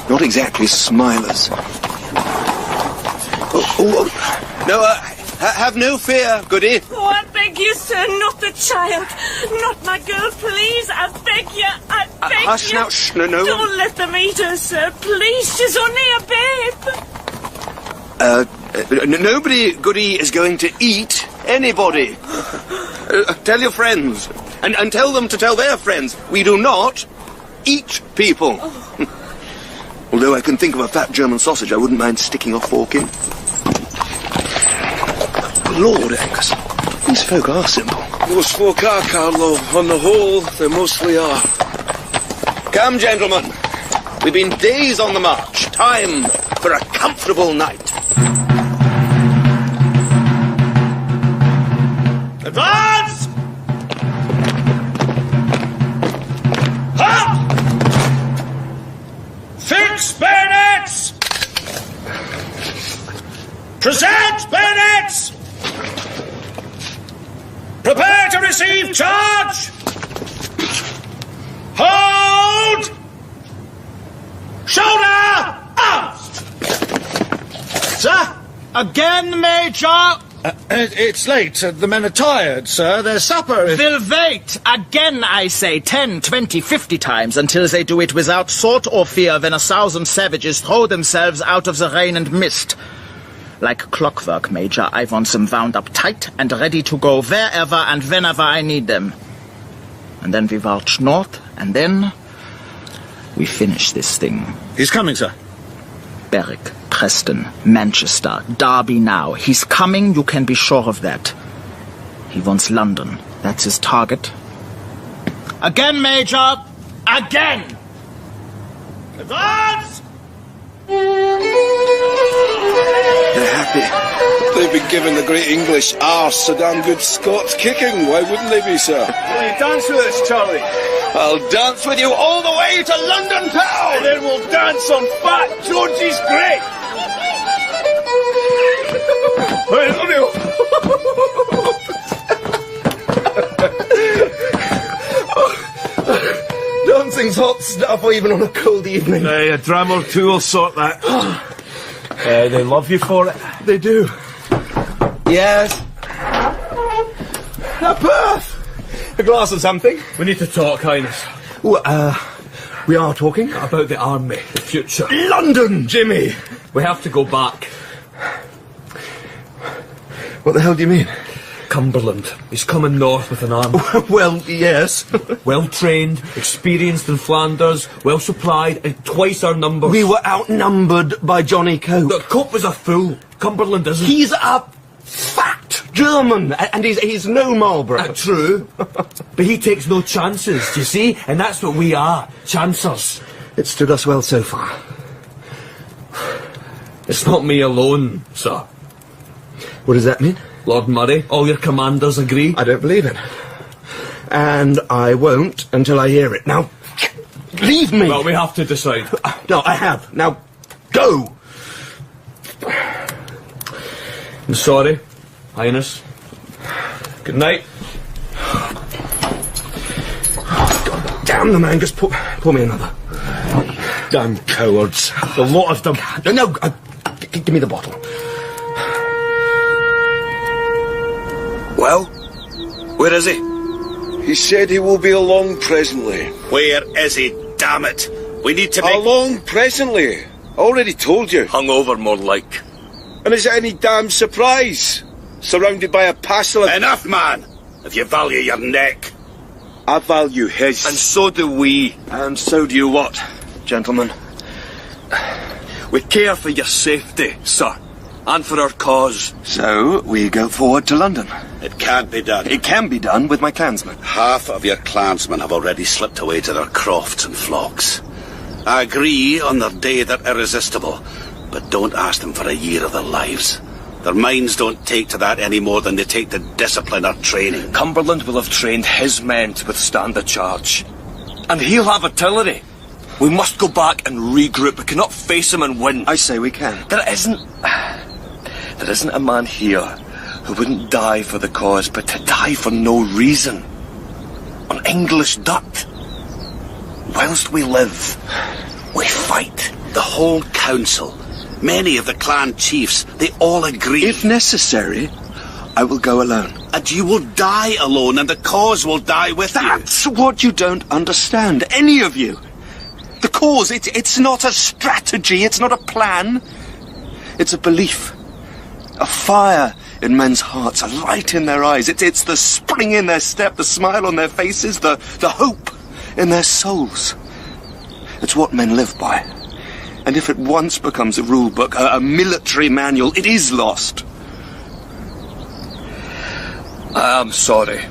Not exactly smilers. No, have no fear, goody. Oh, I beg you, sir, not the child. Not my girl, please. I beg you. I beg hush you. now, shh, no. Don't let them eat her, sir. Please, she's only a babe. Nobody, goody, is going to eat anybody. Tell your friends. And tell them to tell their friends. We do not eat people. Although I can think of a fat German sausage I wouldn't mind sticking a fork in. Lord, Angus, these folk are simple. Most folk are, Carlo. On the whole, they mostly are. Come, gentlemen. We've been days on the march. Time for a comfortable night. Advance! Up! Fix bayonets! Present bayonets! Prepare to receive charge! Hold! Shoulder! Arms! Sir? Again, Major? It's late. The men are tired, sir. Their supper... They'll wait. Again, I say, 10, 20, 50 times, until they do it without thought or fear when 1,000 savages throw themselves out of the rain and mist. Like clockwork, Major, I want them wound up tight and ready to go wherever and whenever I need them. And then we march north, and then we finish this thing. He's coming, sir. Berwick, Preston, Manchester, Derby now. He's coming, you can be sure of that. He wants London. That's his target. Again, Major! Again! Advance! They're happy. They've been given the great English arse a damn good Scots kicking. Why wouldn't they be, sir? Will you dance with us, Charlie? I'll dance with you all the way to London town! And then we'll dance on Fat George's grave! I love you! Dancing's hot stuff, even on a cold evening. A dram or two will sort that. They love you for it. They do. Yes? A Perth! A glass of something? We need to talk, Highness. Well, we are talking? About the army, the future. London, Jimmy! We have to go back. What the hell do you mean? Cumberland. He's coming north with an army. Well, yes. Well trained, experienced in Flanders, well supplied, and twice our numbers. We were outnumbered by Johnny Cope. Look, Cope was a fool. Cumberland isn't. He's a fat German, and he's no Marlborough. True. But he takes no chances, do you see? And that's what we are, chancers. It stood us well so far. It's not me alone, sir. What does that mean? Lord Murray, all your commanders agree? I don't believe it. And I won't until I hear it. Now, leave me! Well, we have to decide. No, I have. Now, go! I'm sorry, Highness. Good night. God damn them, Angus. Pour me another. Damn cowards. The lot of them. No, give me the bottle. Well? Where is he? He said he will be along presently. Where is he, damn it? We need to make... Along presently? Already told you. Hungover, more like. And is it any damn surprise? Surrounded by a passel of... Enough, man! If you value your neck. I value his. And so do we. And so do you what, gentlemen? We care for your safety, sir. And for our cause. So, we go forward to London. It can't be done. It can be done with my clansmen. Half of your clansmen have already slipped away to their crofts and flocks. I agree on their day they're irresistible, but don't ask them for a year of their lives. Their minds don't take to that any more than they take to discipline or training. Cumberland will have trained his men to withstand the charge. And he'll have artillery. We must go back and regroup. We cannot face him and win. I say we can. There isn't a man here who wouldn't die for the cause, but to die for no reason. On English dirt. Whilst we live, we fight. The whole council, many of the clan chiefs, they all agree. If necessary, I will go alone. And you will die alone, and the cause will die with you. That's what you don't understand, any of you. The cause, it's not a strategy, it's not a plan. It's a belief. A fire in men's hearts, a light in their eyes. It's the spring in their step, the smile on their faces, the hope in their souls. It's what men live by. And if it once becomes a rule book, a military manual, it is lost. I am sorry,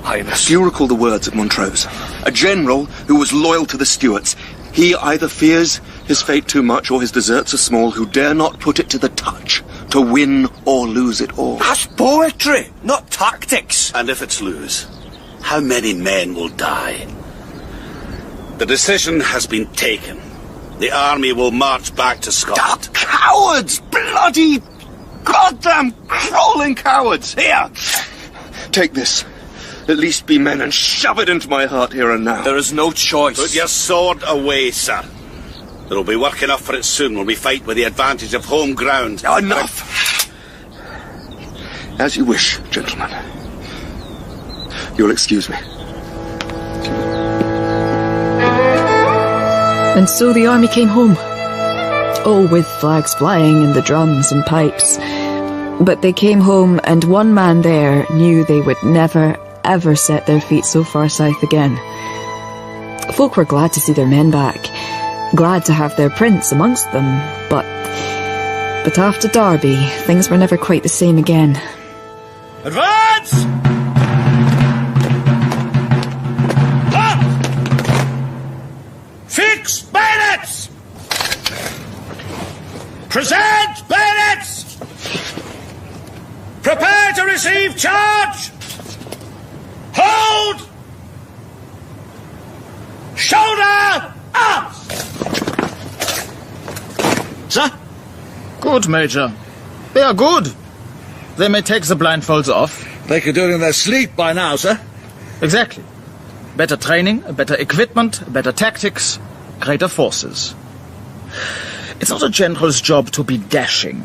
Highness. Do you recall the words of Montrose? A general who was loyal to the Stuarts. He either fears his fate too much or his deserts are small, who dare not put it to the touch to win or lose it all. That's poetry, not tactics. And if it's lose, how many men will die? The decision has been taken. The army will march back to Scotland. Cowards! Bloody, goddamn, crawling cowards! Here! Take this. At least be men and shove it into my heart here and now. There is no choice. Put your sword away, sir. There'll be work enough for it soon when we fight with the advantage of home ground. Enough! As you wish, gentlemen. You'll excuse me. And so the army came home. Oh, with flags flying and the drums and pipes. But they came home, and one man there knew they would never, ever set their feet so far south again. Folk were glad to see their men back, glad to have their prince amongst them, but after Derby, things were never quite the same again. Advance! Up! Fix bayonets! Present bayonets! Prepare to receive charge! Hold! Shoulder up! Sir? Good, Major. They are good. They may take the blindfolds off. They could do it in their sleep by now, sir. Exactly. Better training, better equipment, better tactics, greater forces. It's not a general's job to be dashing.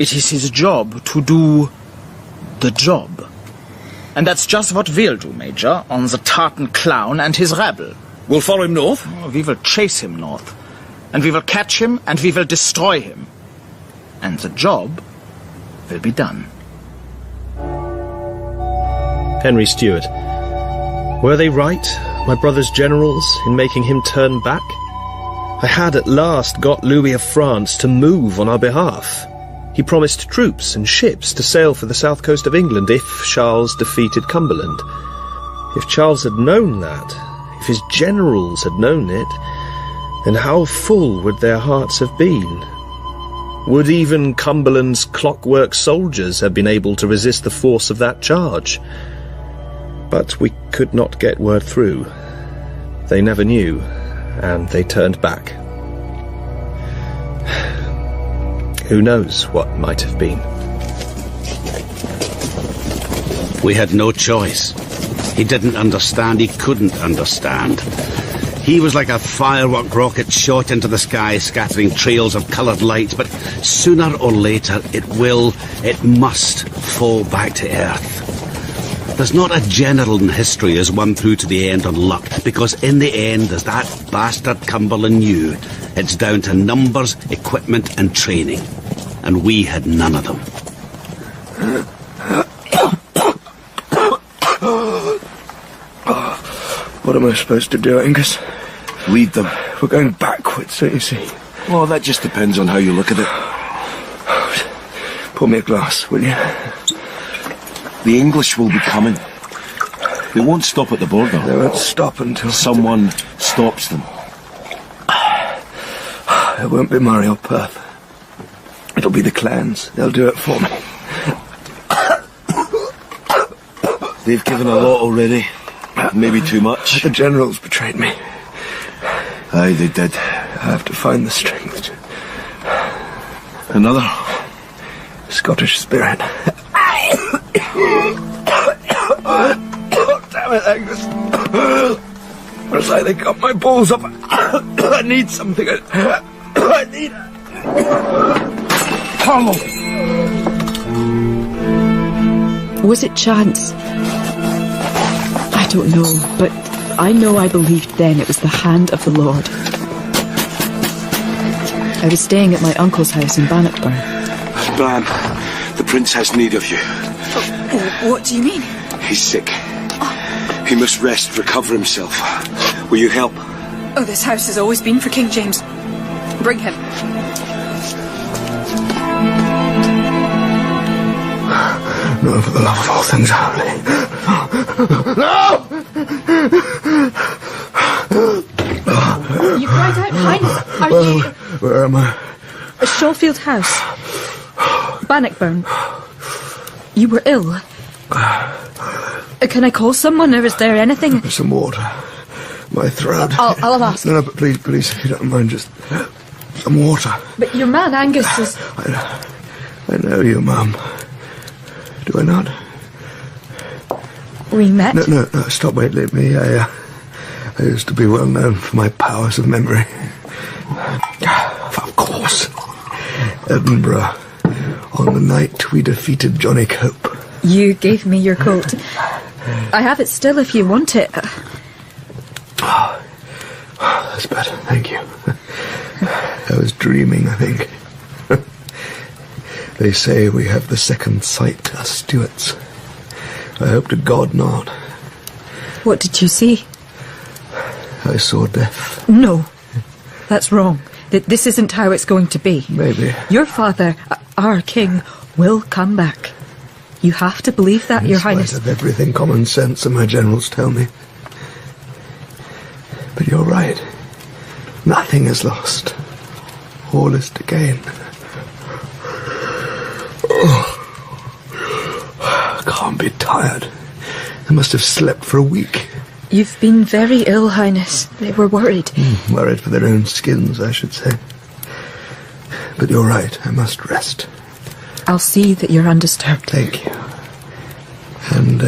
It is his job to do the job. And that's just what we'll do, Major, on the tartan clown and his rabble. We'll follow him north? We will chase him north. And we will catch him, and we will destroy him. And the job will be done. Henry Stuart. Were they right, my brother's generals, in making him turn back? I had at last got Louis of France to move on our behalf. He promised troops and ships to sail for the south coast of England if Charles defeated Cumberland. If Charles had known that, if his generals had known it, then how full would their hearts have been? Would even Cumberland's clockwork soldiers have been able to resist the force of that charge? But we could not get word through. They never knew, and they turned back. Who knows what might have been? We had no choice. He didn't understand, he couldn't understand. He was like a firework rocket shot into the sky, scattering trails of coloured light, but sooner or later it must fall back to earth. There's not a general in history as won through to the end on luck, because in the end, as that bastard Cumberland knew, it's down to numbers, equipment and training. And we had none of them. What am I supposed to do, Angus? Lead them. We're going backwards, don't you see? Well, that just depends on how you look at it. Pour me a glass, will you? The English will be coming. They won't stop at the border. They won't stop until someone stops them. It won't be Murray or Perth. It'll be the clans. They'll do it for me. They've given a lot already. Maybe too much. The generals betrayed me. Aye, they did. I have to find the strength. Another? Scottish spirit. Damn it, Angus. It's like they got my balls up. I need something. I need... Carlo! Was it chance? I don't know, but I know I believed then it was the hand of the Lord. I was staying at my uncle's house in Bannockburn. Bran, the prince has need of you. What do you mean? He's sick. He must rest, recover himself. Will you help? Oh, this house has always been for King James. Bring him. No, for the love of all things holy. No! You cried out, Highness. Are you... Where am I? Shawfield House. Bannockburn. You were ill. Can I call someone, or is there anything? Some water. My throat. I'll ask. No, but please, if you don't mind, just some water. But your man, Angus, is... I know you, Mum. Do I not? We met? No, stop, wait, let me. I used to be well known for my powers of memory. Of course. Edinburgh, on the night we defeated Johnny Cope. You gave me your coat. I have it still if you want it. That's better, thank you. I was dreaming, I think. They say we have the second sight, us Stuarts. I hope to God not. What did you see? I saw death. No, that's wrong. This isn't how it's going to be. Maybe. Your father, our king, will come back. You have to believe that, Your Highness. In spite of everything common sense and my generals tell me. But you're right. Nothing is lost. All is to gain. I can't be tired. I must have slept for a week. You've been very ill, Highness. They were worried. Worried for their own skins, I should say. But you're right, I must rest. I'll see that you're undisturbed. Thank you. And,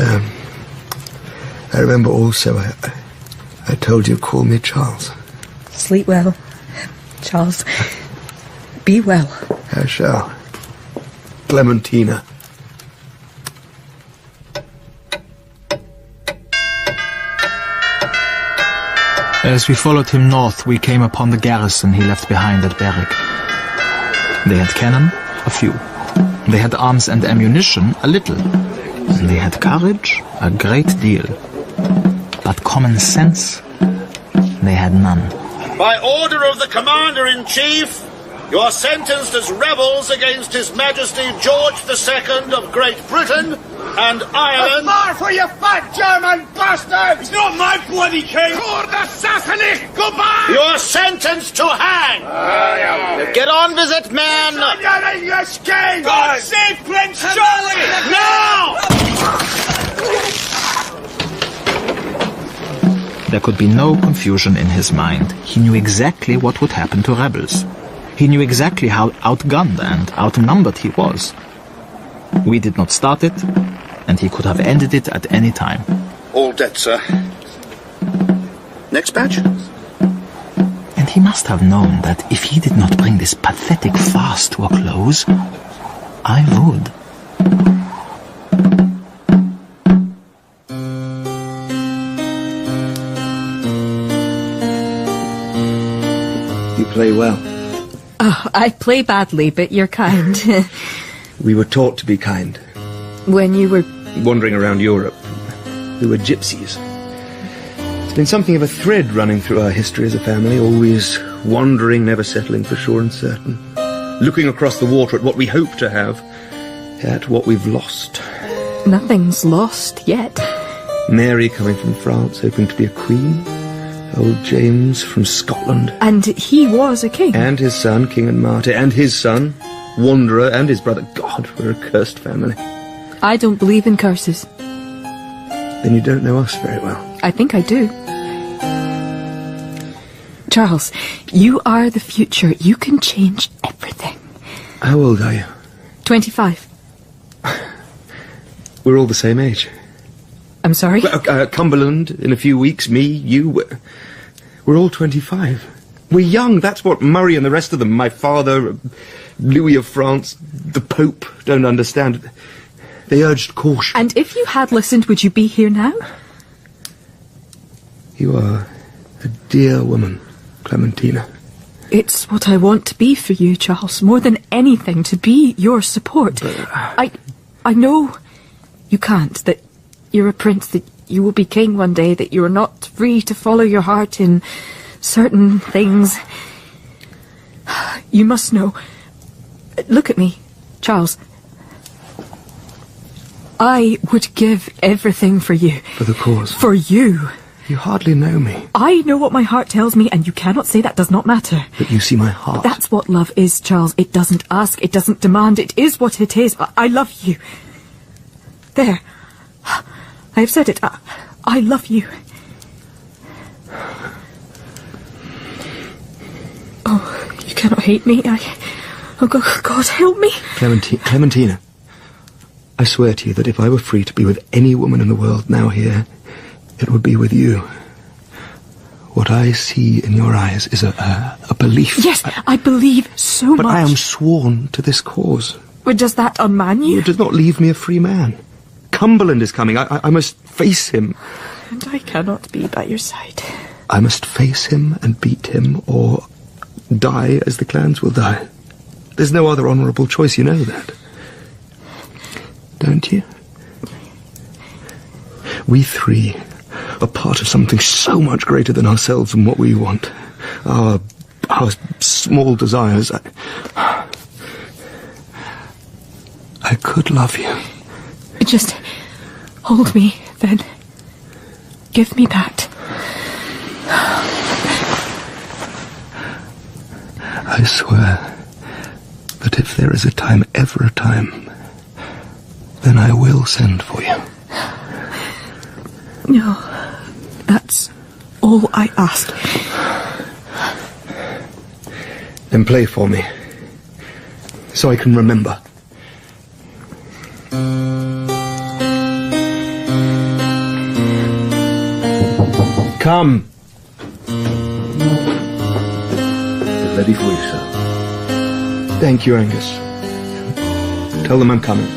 I remember also, I told you call me Charles. Sleep well, Charles. Be well. I shall. Clementina. As we followed him north, we came upon the garrison he left behind at Berwick. They had cannon, a few. They had arms and ammunition, a little. And they had courage, a great deal. But common sense, they had none. By order of the Commander-in-Chief, you are sentenced as rebels against His Majesty George II of Great Britain and Ireland. More for you fat German bastard! He's not my bloody king! Lord assassinate! Go back! You are sentenced to hang! Get on with it, man! On your English king! God save Prince Charlie! Now! There could be no confusion in his mind. He knew exactly what would happen to rebels. He knew exactly how outgunned and outnumbered he was. We did not start it, and he could have ended it at any time. All dead, sir. Next batch? And he must have known that if he did not bring this pathetic farce to a close, I would. You play well. Oh, I play badly, but you're kind. We were taught to be kind. When you were... Wandering around Europe, we were gypsies. It's been something of a thread running through our history as a family, always wandering, never settling for sure and certain. Looking across the water at what we hope to have, at what we've lost. Nothing's lost yet. Mary coming from France, hoping to be a queen. Old James from Scotland. And he was a king. And his son, King and Martyr, and his son, Wanderer, and his brother. God, we're a cursed family. I don't believe in curses. Then you don't know us very well. I think I do. Charles, you are the future. You can change everything. How old are you? 25. We're all the same age. I'm sorry? Cumberland, in a few weeks, me, you, we're all 25. We're young, that's what Murray and the rest of them, my father, Louis of France, the Pope, don't understand. They urged caution. And if you had listened, would you be here now? You are a dear woman, Clementina. It's what I want to be for you, Charles, more than anything, to be your support. I know you can't, that you're a prince, that you will be king one day, that you're not free to follow your heart in certain things. You must know. Look at me, Charles. I would give everything for you. For the cause? For you. You hardly know me. I know what my heart tells me, and you cannot say that does not matter. But you see my heart. That's what love is, Charles. It doesn't ask, it doesn't demand, it is what it is. I love you. There. I have said it. I love you. Oh, you cannot hate me. Oh, God, help me. Clementina, I swear to you that if I were free to be with any woman in the world now here, it would be with you. What I see in your eyes is a belief. Yes, I believe so much. But I am sworn to this cause. But does that unman you? It does not leave me a free man. Cumberland is coming. I must face him. And I cannot be by your side. I must face him and beat him, or die as the clans will die. There's no other honourable choice, you know that. Don't you? We three are part of something so much greater than ourselves and what we want. Our small desires. I could love you. Just hold me, then. Give me that. I swear that if there is ever a time, then I will send for you. No, that's all I ask. Then play for me, so I can remember. Come. Ready for you, sir. Thank you, Angus. Tell them I'm coming.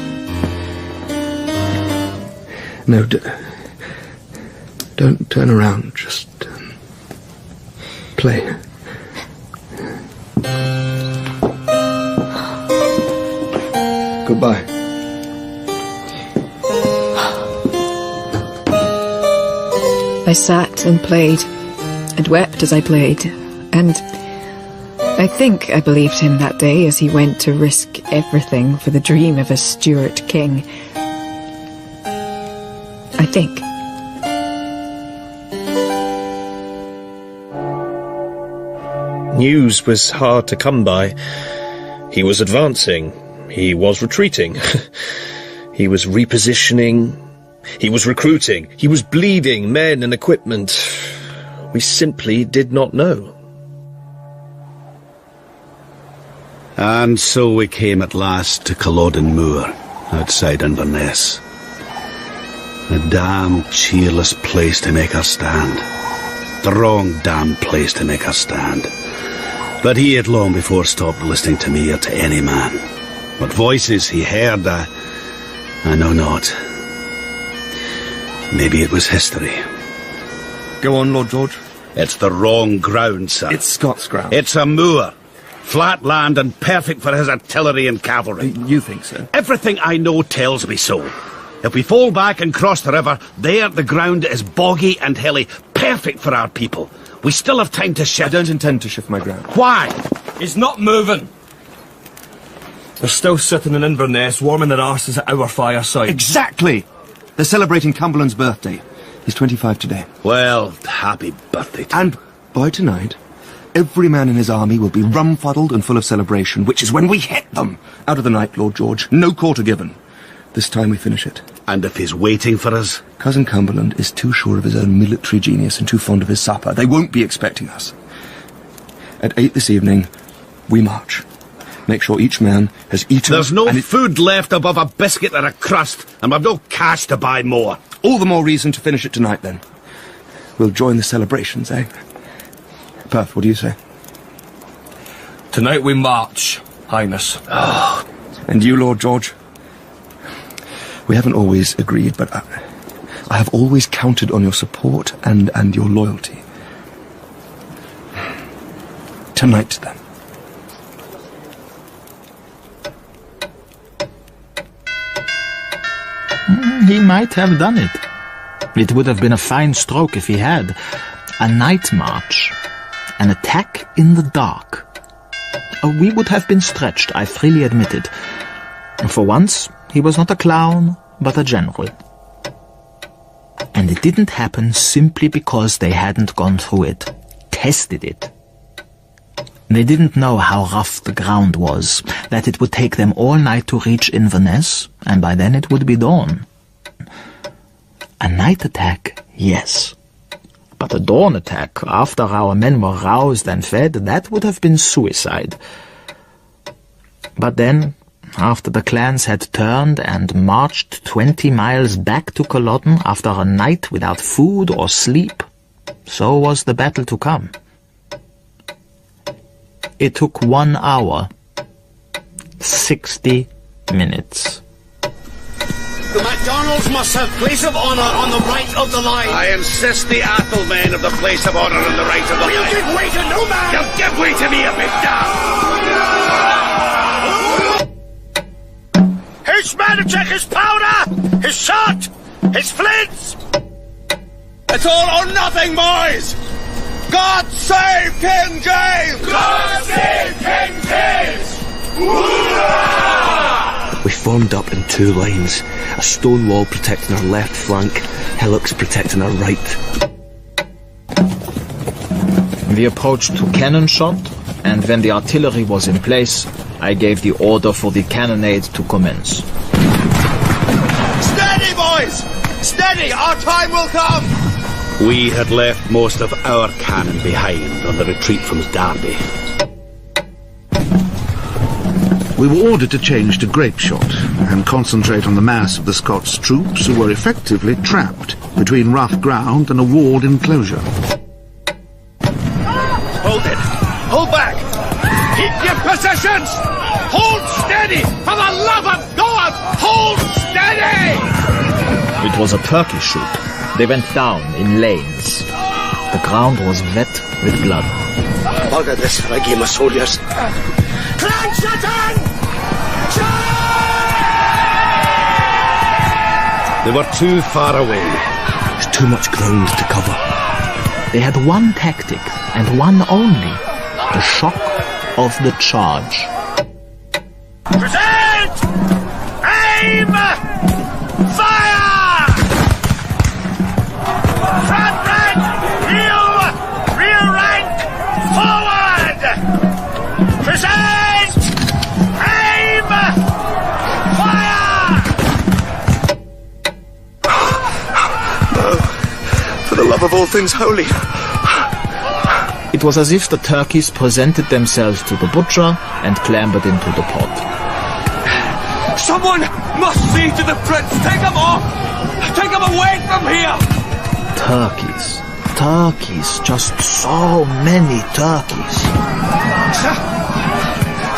No, don't turn around. Just play. Goodbye. I sat and played, and wept as I played, and I think I believed him that day as he went to risk everything for the dream of a Stuart king. I think. News was hard to come by. He was advancing. He was retreating. He was repositioning. He was recruiting. He was bleeding men and equipment. We simply did not know. And so we came at last to Culloden Moor, outside Inverness. A damn cheerless place to make our stand. The wrong damn place to make us stand. But he had long before stopped listening to me or to any man. What voices he heard, I know not. Maybe it was history. Go on, Lord George. It's the wrong ground, sir. It's Scots ground. It's a moor. Flat land and perfect for his artillery and cavalry. You think so? Everything I know tells me so. If we fall back and cross the river, there the ground is boggy and hilly, perfect for our people. We still have time to shift. I don't intend to shift my ground. Why? He's not moving. They're still sitting in Inverness, warming their arses at our fireside. Exactly! They're celebrating Cumberland's birthday. He's 25 today. Well, happy birthday to And by tonight, every man in his army will be rum-fuddled and full of celebration, which is when we hit them. Out of the night, Lord George. No quarter given. This time we finish it. And if he's waiting for us? Cousin Cumberland is too sure of his own military genius and too fond of his supper. They won't be expecting us. At 8 this evening, we march. Make sure each man has eaten... There's no food left above a biscuit and a crust, and we've no cash to buy more. All the more reason to finish it tonight, then. We'll join the celebrations, eh? Perth, what do you say? Tonight we march, Highness. Oh. And you, Lord George? We haven't always agreed, but I have always counted on your support and your loyalty. Tonight, then. He might have done it. It would have been a fine stroke if he had. A night march. An attack in the dark. We would have been stretched, I freely admit it. For once, he was not a clown, but a general. And it didn't happen simply because they hadn't gone through it, tested it. They didn't know how rough the ground was, that it would take them all night to reach Inverness, and by then it would be dawn. A night attack, yes. But a dawn attack, after our men were roused and fed, that would have been suicide. But then, after the clans had turned and marched 20 miles back to Culloden after a night without food or sleep, so was the battle to come. It took 1 hour, 60 minutes. The MacDonalds must have place of honour on the right of the line. I insist the Athol men of the place of honour on the right of the line. You'll give way to no man! You'll give way to me, a big damn! His men to check his powder! His shot! His flints! It's all or nothing, boys! God save King James! God save King James! Hoorah! We formed up in 2 lines, a stone wall protecting our left flank, hillocks protecting our right. We approached to cannon shot, and when the artillery was in place, I gave the order for the cannonade to commence. Steady, boys! Steady! Our time will come! We had left most of our cannon behind on the retreat from Derby. We were ordered to change to grape shot and concentrate on the mass of the Scots troops who were effectively trapped between rough ground and a walled enclosure. Hold it! Hold back! Keep your positions! Hold steady! For the love of God! Hold steady! It was a turkey shoot. They went down in lanes. The ground was wet with blood. Bugger this for a game of soldiers. Clan Sutton! They were too far away. There's too much ground to cover. They had one tactic, and one only. The shock of the charge. Present! Aim! Fire! Front rank! Rear rank! Forward! Present! Aim! Fire! For the love of all things holy. It was as if the turkeys presented themselves to the butcher and clambered into the pot. Someone must see to the prince! Take him off! Take him away from here! Turkeys. Turkeys. Just so many turkeys.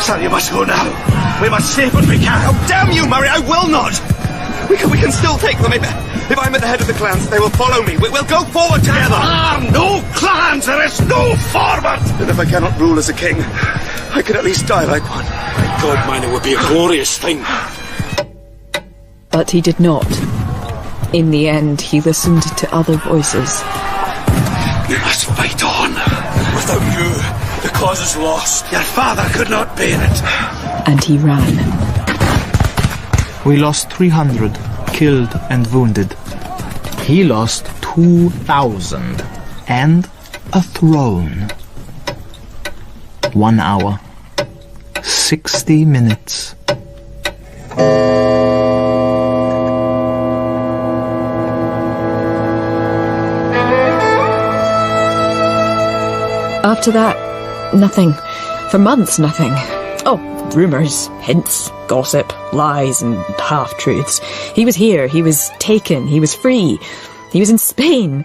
Sir, you must go now. We must save what we can. Oh, damn you, Murray, I will not! We can still take them. If I'm at the head of the clans, they will follow me. We'll go forward together. There are no clans. There is no forward. And if I cannot rule as a king, I can at least die like one. My God, man, it would be a glorious thing. But he did not. In the end, he listened to other voices. We must fight on. Without you, the cause is lost. Your father could not bear it. And he ran. We lost 300, killed and wounded. He lost 2,000, and a throne. 1 hour, 60 minutes. after that, nothing. For months, nothing. Oh, rumours, hints, gossip, lies and half-truths. He was here, he was taken, he was free. He was in Spain,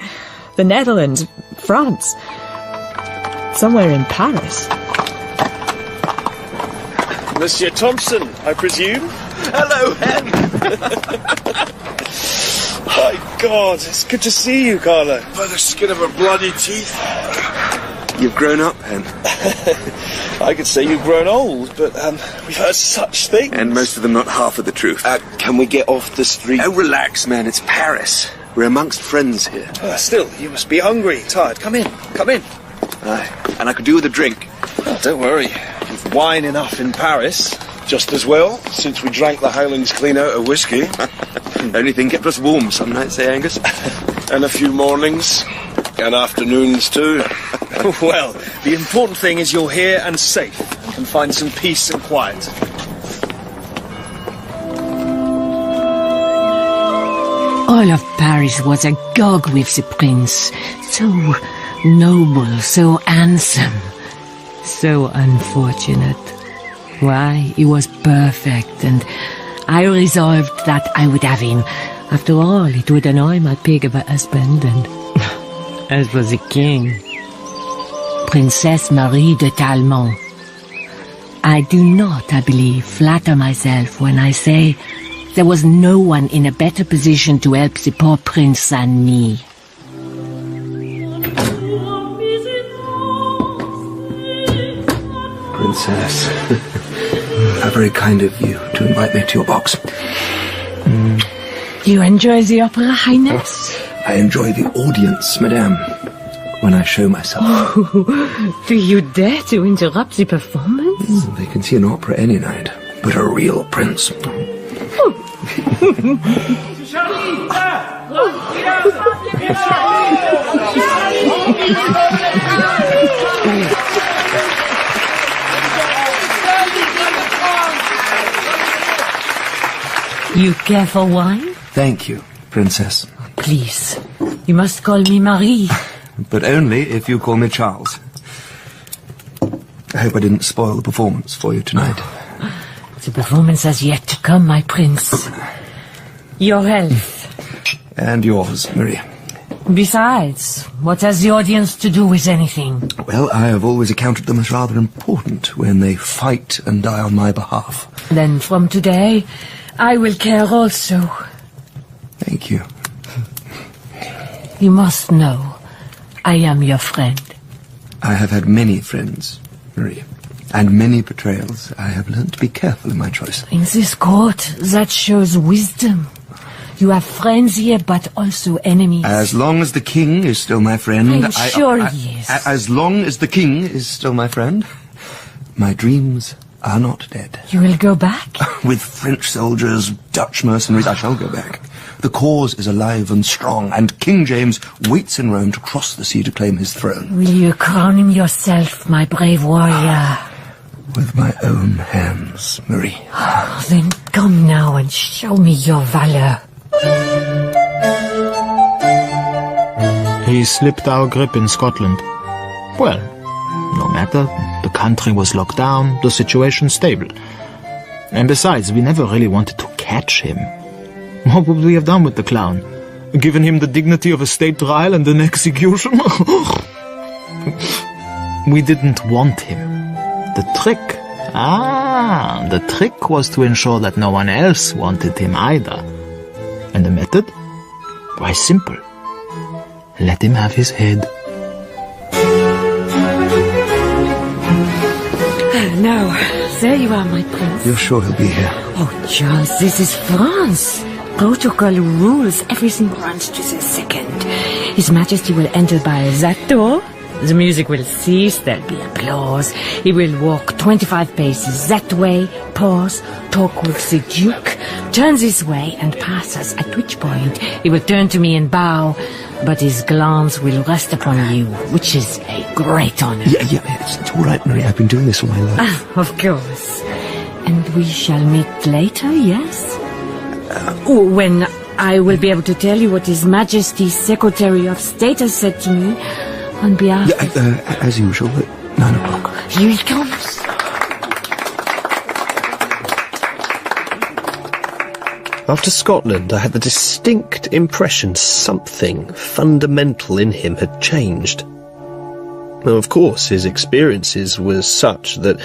the Netherlands, France. Somewhere in Paris. Monsieur Thompson, I presume? Hello, Hen! My God, it's good to see you, Carlo. By the skin of her bloody teeth. You've grown up, Hen. I could say you've grown old, but we've heard such things. And most of them not half of the truth. Can we get off the street? Oh, relax, man. It's Paris. We're amongst friends here. Still, you must be hungry, tired. Come in, come in. Aye, and I could do with a drink. Oh, don't worry. You've wine enough in Paris. Just as well, since we drank the Highlands clean out of whiskey. Only thing kept us warm some nights, eh, Angus? And a few mornings. And afternoons, too. Well, the important thing is you're here and safe. And can find some peace and quiet. All of Paris was agog with the prince. So noble, so handsome, so unfortunate. Why, he was perfect, and I resolved that I would have him. After all, it would annoy my pig of a husband, and as for the king, Princess Marie de Talmont. I do not, I believe, flatter myself when I say there was no one in a better position to help the poor prince than me. Princess, how very kind of you to invite me to your box. You enjoy the opera, Highness? I enjoy the audience, madame, when I show myself. Do you dare to interrupt the performance? They can see an opera any night, but a real prince. You care for wine? Thank you, Princess. Please, you must call me Marie. But only if you call me Charles. I hope I didn't spoil the performance for you tonight. The performance has yet to come, my prince. Your health. And yours, Marie. Besides, what has the audience to do with anything? Well, I have always accounted them as rather important when they fight and die on my behalf. Then from today, I will care also. Thank you. You must know, I am your friend. I have had many friends, Marie, and many betrayals. I have learned to be careful in my choice. In this court, that shows wisdom. You have friends here, but also enemies. As long as the king is still my friend... I'm sure he is. As long as the king is still my friend, my dreams are not dead. You will go back? With French soldiers, Dutch mercenaries, I shall go back. The cause is alive and strong, and King James waits in Rome to cross the sea to claim his throne. Will you crown him yourself, my brave warrior? With my own hands, Marie. Then come now and show me your valor. He slipped our grip in Scotland. Well, no matter. The country was locked down, the situation stable. And besides, we never really wanted to catch him. What would we have done with the clown? Given him the dignity of a state trial and an execution? We didn't want him. The trick was to ensure that no one else wanted him either. And the method? Why, simple. Let him have his head. Now, there you are, my prince. You're sure he'll be here? Oh, Charles, this is France. Protocol rules. Everything runs to the second. His Majesty will enter by that door. The music will cease. There'll be applause. He will walk 25 paces that way, pause, talk with the Duke, turn this way and pass us, at which point he will turn to me and bow, but his glance will rest upon you, which is a great honor. Yeah, it's all right, Marie. I've been doing this all my life. Of course. And we shall meet later, yes? When I will be able to tell you what His Majesty's Secretary of State has said to me On behalf as usual, at 9 o'clock. Here he comes. After Scotland, I had the distinct impression something fundamental in him had changed. Now, of course, his experiences were such that,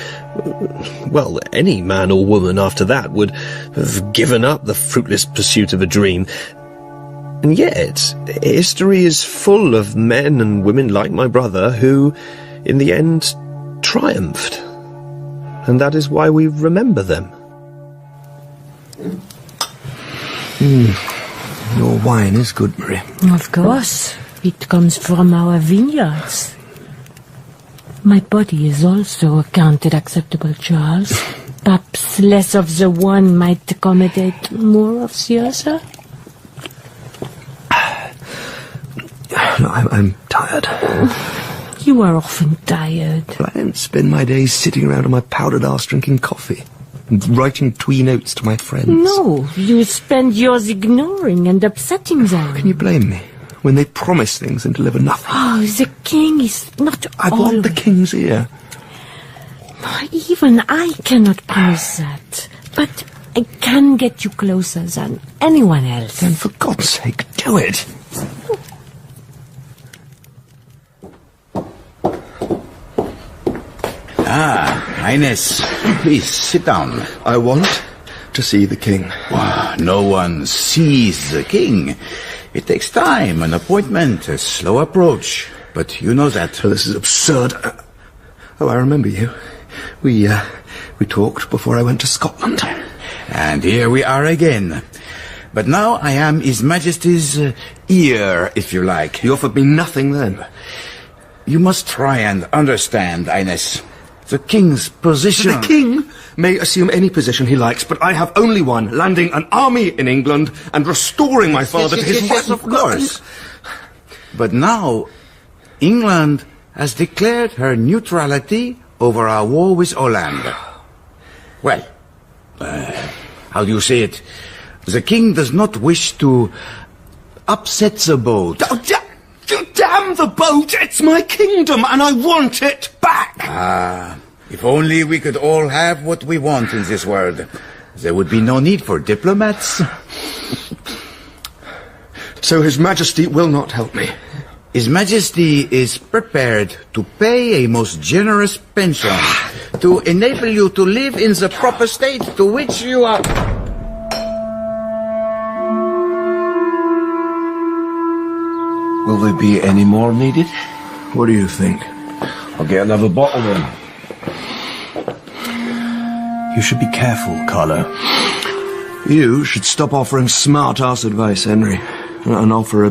well, any man or woman after that would have given up the fruitless pursuit of a dream. And yet, history is full of men and women like my brother who, in the end, triumphed. And that is why we remember them. Your wine is good, Marie. Of course. It comes from our vineyards. My body is also accounted acceptable, Charles. Perhaps less of the one might accommodate more of the other. No, I'm tired. You are often tired. I don't spend my days sitting around on my powdered arse drinking coffee and writing twee notes to my friends. No, you spend yours ignoring and upsetting them. Can you blame me when they promise things and deliver nothing? Oh, the king is not I want the king's ear. Even I cannot promise that. But I can get you closer than anyone else. Then for God's sake, do it. Highness, please sit down. I want to see the king. No one sees the king. It takes time, an appointment, a slow approach. But you know that. Oh, this is absurd. I remember you. We talked before I went to Scotland. And here we are again. But now I am His Majesty's ear, if you like. You offered me nothing then. You must try and understand, Highness. The king's position... The king may assume any position he likes, but I have only one, landing an army in England and restoring my father to his... Yes, of course. But now, England has declared her neutrality over our war with Holland. Well, how do you say it? The king does not wish to upset the boat. Damn the boat! It's my kingdom, and I want it back! If only we could all have what we want in this world. There would be no need for diplomats. So His Majesty will not help me? His Majesty is prepared to pay a most generous pension to enable you to live in the proper state to which you are... Will there be any more needed? What do you think? I'll get another bottle then. You should be careful, Carlo. You should stop offering smart-ass advice, Henry, and offer a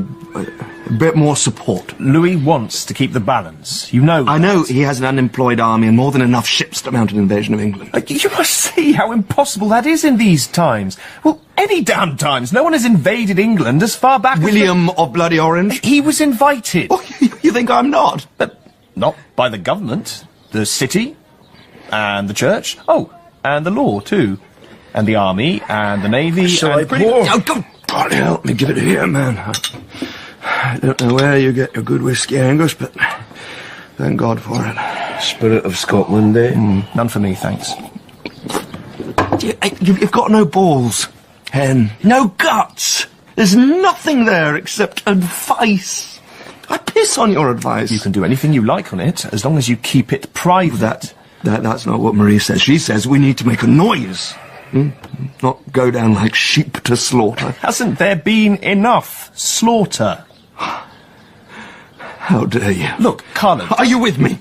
bit more support. Louis wants to keep the balance. You know that. I know he has an unemployed army and more than enough ships to mount an invasion of England. You must see how impossible that is in these times. Well, any damn times. No one has invaded England as far back William of Bloody Orange? He was invited. Oh, you think I'm not? Not by the government. The city. And the church. Oh, and the law, too. And the army, and the navy, Shall and... Oh, God help me, give it here, man. I don't know where you get your good whiskey, Angus, but thank God for it. Spirit of Scotland, eh? None for me, thanks. You've got no balls, Hen. No guts. There's nothing there except advice. I piss on your advice. You can do anything you like on it, as long as you keep it private. That's not what Marie says. She says we need to make a noise. Not go down like sheep to slaughter. Hasn't there been enough slaughter? How dare you? Look, Carlo... Are you with me?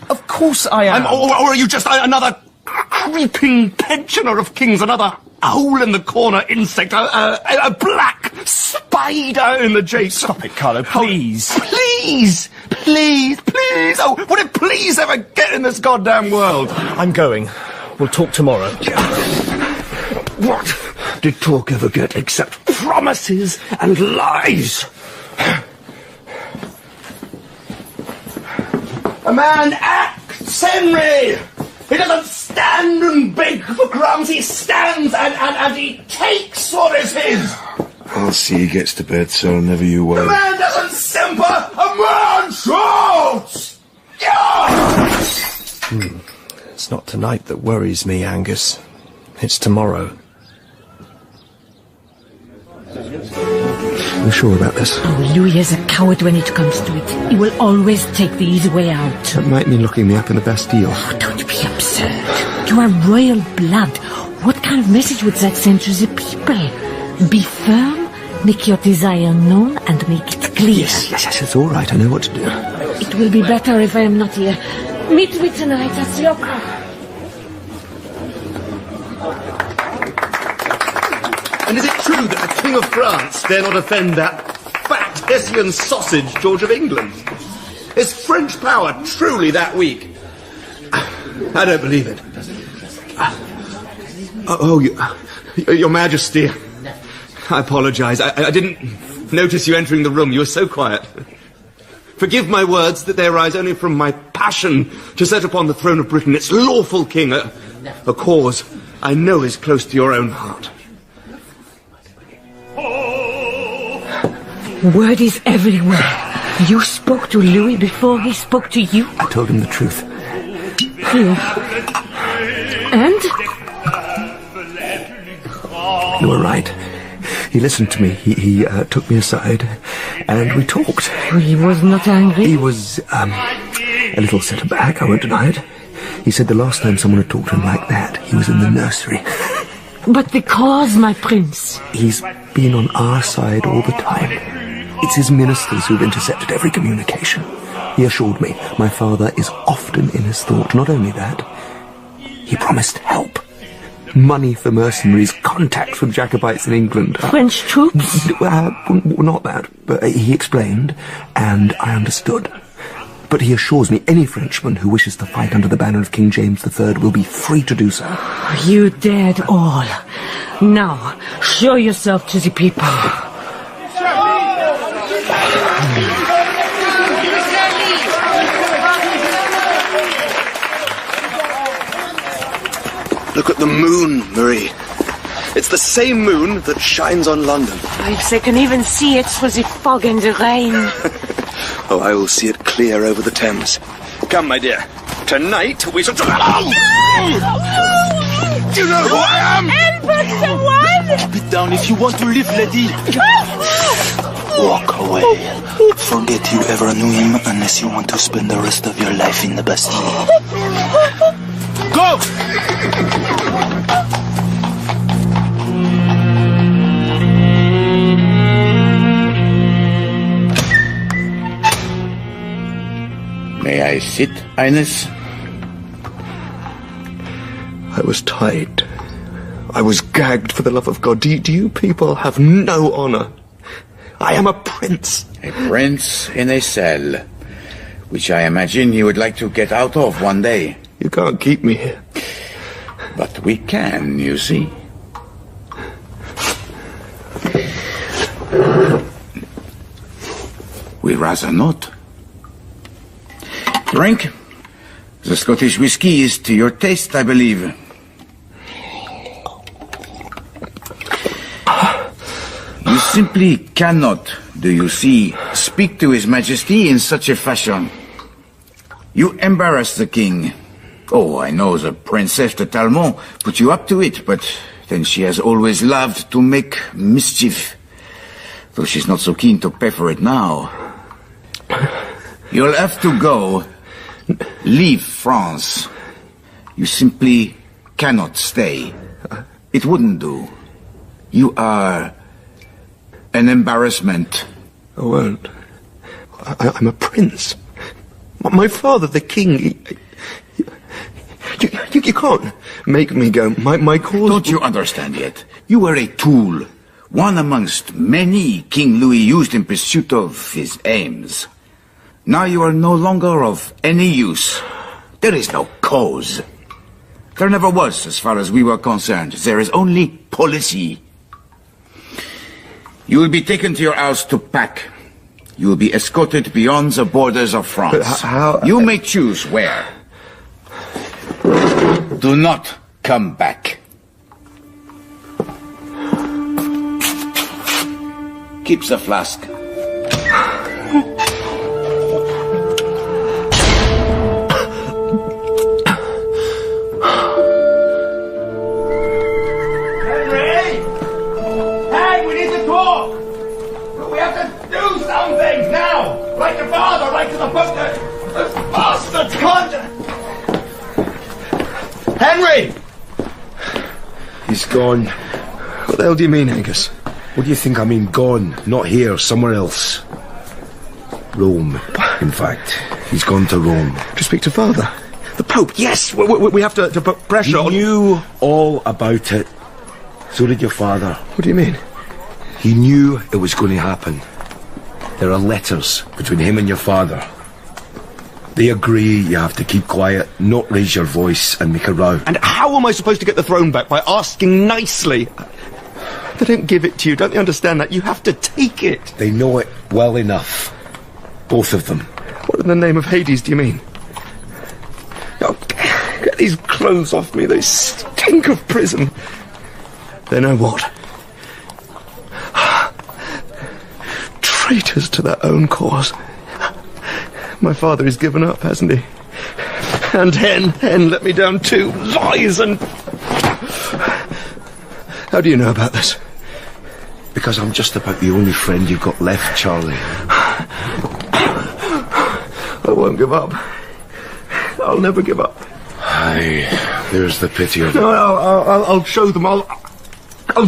Of course I am. Or are you just another creeping pensioner of kings, another hole-in-the-corner insect, a black spider in the jape? Stop it, Carlo, please. Oh, please! Please, please! Oh, would it please ever get in this goddamn world? I'm going. We'll talk tomorrow. What did talk ever get except promises and lies? A man acts, Henry! He doesn't stand and beg for crumbs, he stands and he takes what is his! I'll see he gets to bed, so never you worry. A man doesn't simper! A man shouts! It's not tonight that worries me, Angus. It's tomorrow. Are you sure about this? Oh, Louis is a coward when it comes to it. He will always take the easy way out. That might mean looking me up in the Bastille. Oh, don't be absurd. You are royal blood. What kind of message would that send to the people? Be firm, make your desire known, and make it clear. Yes, it's all right. I know what to do. It will be better if I am not here. Meet me tonight at the opera. And is it true that the King of France dare not offend that fat Hessian sausage, George of England? Is French power truly that weak? I don't believe it. Your Majesty, I apologise. I didn't notice you entering the room. You were so quiet. Forgive my words that they arise only from my passion to set upon the throne of Britain its lawful king, a cause I know is close to your own heart. Word is everywhere. You spoke to Louis before he spoke to you? I told him the truth. Here. And? You were right. He listened to me. He took me aside, and we talked. He was not angry? He was, a little set aback, I won't deny it. He said the last time someone had talked to him like that, he was in the nursery. But the cause, my prince? He's been on our side all the time. It's his ministers who've intercepted every communication. He assured me my father is often in his thought. Not only that, he promised help. Money for mercenaries, contacts with Jacobites in England. French troops? Not that, but he explained, and I understood. But he assures me any Frenchman who wishes to fight under the banner of King James III will be free to do so. You dared all. Now, show yourself to the people. Look at the moon, Marie. It's the same moon that shines on London. If they can even see it through the fog and the rain. Oh, I will see it clear over the Thames. Come, my dear. Tonight we shall... Oh! Do you know who I am? Albert, someone! Keep it down if you want to live, lady. Walk away. Forget you ever knew him unless you want to spend the rest of your life in the Bastille. Go! May I sit, Highness? I was tied. I was gagged for the love of God. Do you people have no honour? I am a prince. A prince in a cell, which I imagine you would like to get out of one day. You can't keep me here. But we can, you see. We'd rather not. Drink. The Scottish whiskey is to your taste, I believe. You simply cannot, do you see, speak to His Majesty in such a fashion. You embarrass the king. Oh, I know the Princess de Talmont put you up to it, but then she has always loved to make mischief. Though she's not so keen to pay for it now. You'll have to go. Leave France. You simply cannot stay. It wouldn't do. You are an embarrassment. I won't. I'm a prince. My father, the king, you can't make me go. My cause... Don't you understand yet? You were a tool. One amongst many King Louis used in pursuit of his aims. Now you are no longer of any use. There is no cause. There never was, as far as we were concerned. There is only policy. You will be taken to your house to pack. You will be escorted beyond the borders of France. But how... You may choose where. Do not come back. keeps the flask. Like your father, right to the book. Those bastards can't. Henry! He's gone. What the hell do you mean, Angus? What do you think I mean gone? Not here, somewhere else. Rome, in fact. He's gone to Rome. To speak to Father? The Pope, yes! We have to put pressure on... He knew all about it. So did your father. What do you mean? He knew it was going to happen. There are letters between him and your father. They agree you have to keep quiet, not raise your voice and make a row. And how am I supposed to get the throne back? By asking nicely? They don't give it to you, don't they understand that? You have to take it. They know it well enough. Both of them. What in the name of Hades do you mean? Oh, get these clothes off me, they stink of prison. They know what? Traitors to their own cause. My father has given up, hasn't he? And Hen let me down too. Lies and... How do you know about this? Because I'm just about the only friend you've got left, Charlie. I won't give up. I'll never give up. Aye, there's the pity of it. No, I'll show them. I'll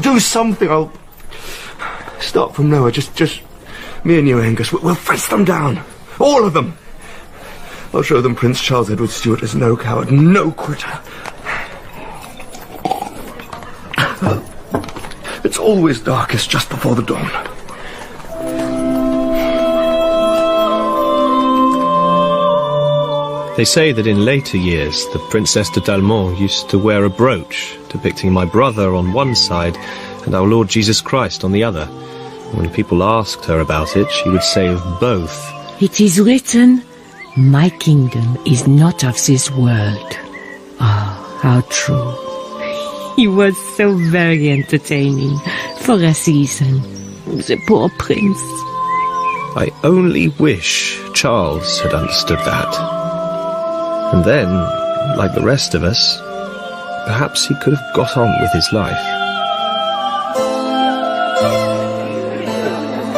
do something. I'll start from nowhere. Just me and you, Angus. We'll face them down. All of them. I'll show them Prince Charles Edward Stuart is no coward, no quitter. It's always darkest just before the dawn. They say that in later years, the Princess de Talmont used to wear a brooch depicting my brother on one side and our Lord Jesus Christ on the other. When people asked her about it, she would say of both, "It is written, my kingdom is not of this world." Ah, how true. He was so very entertaining for a season, the poor prince. I only wish Charles had understood that. And then, like the rest of us, perhaps he could have got on with his life.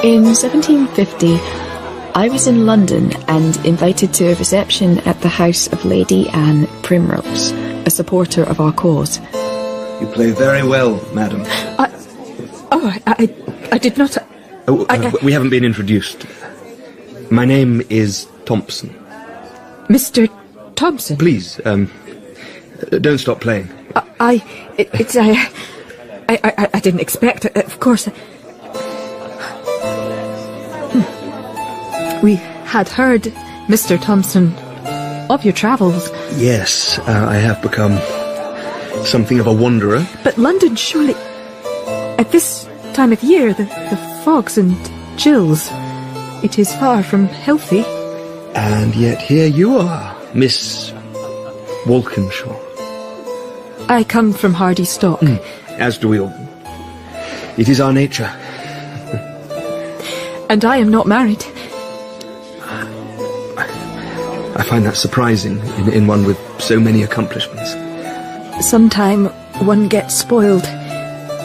In 1750, I was in London and invited to a reception at the house of Lady Anne Primrose, a supporter of our cause. You play very well, madam. I did not... We haven't been introduced. My name is Thompson. Mr. Thompson? Please, don't stop playing. I didn't expect it, of course. We had heard, Mr. Thompson, of your travels. Yes, I have become something of a wanderer. But London, surely... At this time of year, the fogs and chills, it is far from healthy. And yet here you are, Miss Walkinshaw. I come from hardy stock. As do we all. It is our nature. And I am not married. I find that surprising in one with so many accomplishments. Sometime one gets spoiled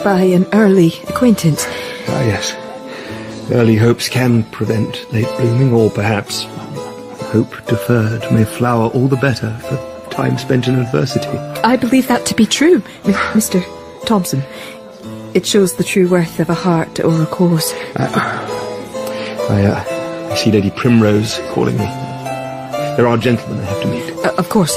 by an early acquaintance. Ah, yes. Early hopes can prevent late blooming, or perhaps hope deferred may flower all the better for time spent in adversity. I believe that to be true, Mr. Thompson. It shows the true worth of a heart or a cause. I see Lady Primrose calling me. There are gentlemen I have to meet. Of course.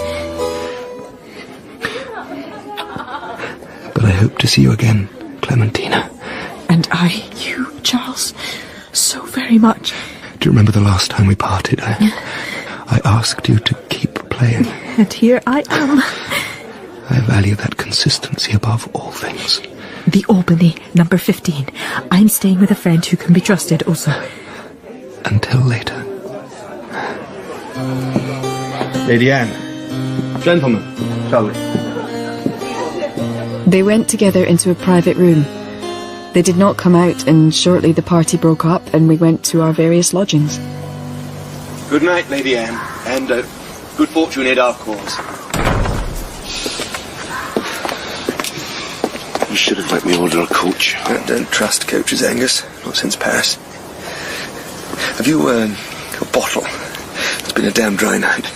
But I hope to see you again, Clementina. And you, Charles, so very much. Do you remember the last time we parted? I asked you to keep playing. And here I am. I value that consistency above all things. The Albany, number 15. I'm staying with a friend who can be trusted also. Until later. Lady Anne. Gentlemen, shall we? They went together into a private room. They did not come out, and shortly the party broke up and we went to our various lodgings. Good night, Lady Anne, and good fortune in our cause. You should have let me order a coach. I don't trust coaches, Angus. Not since Paris. Have you, a bottle? It's been a damn dry night.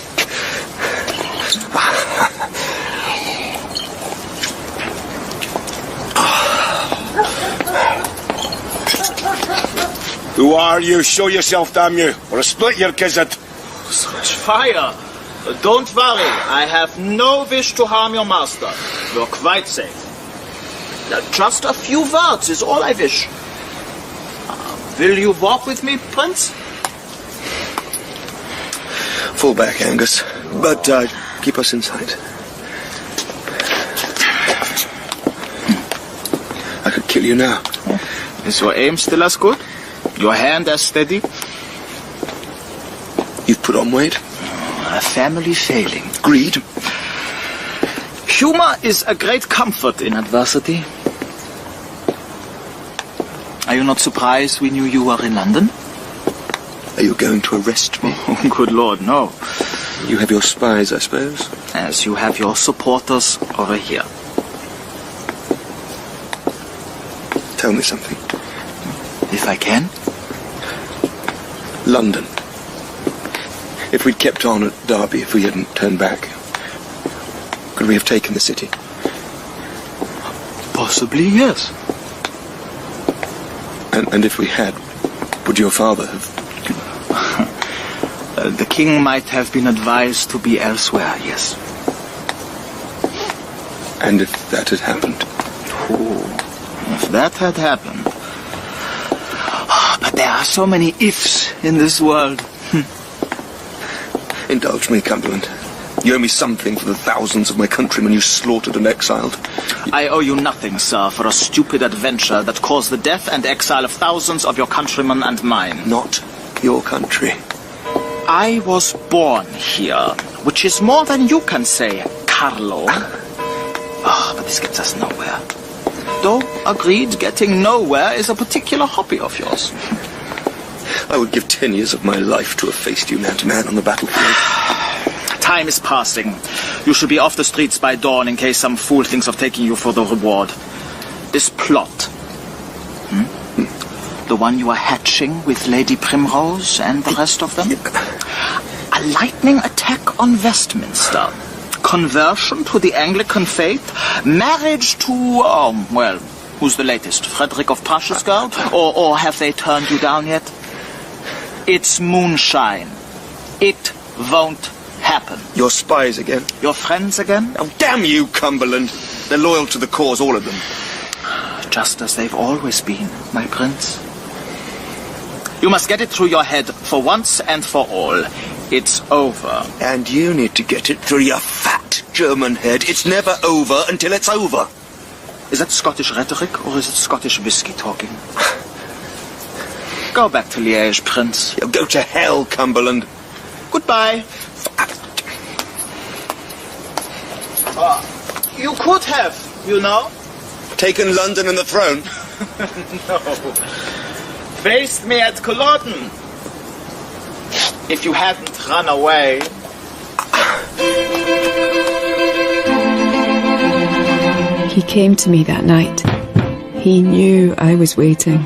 Who are you? Show yourself, damn you, or I'll split your gizzard. Such fire! Don't worry, I have no wish to harm your master. You're quite safe. Just a few words is all I wish. Will you walk with me, Prince? Fall back, Angus, but keep us in sight. I could kill you now. Is your aim still as good? Your hand as steady? You've put on weight? A family failing. Greed? Humor is a great comfort in adversity. Are you not surprised we knew you were in London? Are you going to arrest me? Oh, good Lord, no. You have your spies, I suppose? As you have your supporters over here. Tell me something. If I can. London. If we'd kept on at Derby, if we hadn't turned back, could we have taken the city? Possibly, yes. And if we had, would your father have... The king might have been advised to be elsewhere, yes. And if that had happened? Oh, if that had happened... But there are so many ifs in this world. Indulge me, Cumberland. You owe me something for the thousands of my countrymen you slaughtered and exiled. I owe you nothing, sir, for a stupid adventure that caused the death and exile of thousands of your countrymen and mine. Not your country. I was born here, which is more than you can say, Carlo. But this gets us nowhere. Though, agreed, getting nowhere is a particular hobby of yours. I would give 10 years of my life to have faced you man to man on the battlefield. Time is passing. You should be off the streets by dawn in case some fool thinks of taking you for the reward. This plot. The one you are hatching with Lady Primrose and the rest of them? A lightning attack on Westminster. Conversion to the Anglican faith. Marriage to, well, who's the latest? Frederick of Prussia's girl? Or have they turned you down yet? It's moonshine. It won't happen. Your spies again? Your friends again? Oh, damn you, Cumberland. They're loyal to the cause, all of them. Just as they've always been, my prince. You must get it through your head for once and for all. It's over. And you need to get it through your fat German head. It's never over until it's over. Is that Scottish rhetoric or is it Scottish whiskey talking? Go back to Liège, Prince. Go to hell, Cumberland. Goodbye. You could have, you know. Taken London and the throne? No. Faced me at Culloden. If you hadn't run away. He came to me that night. He knew I was waiting.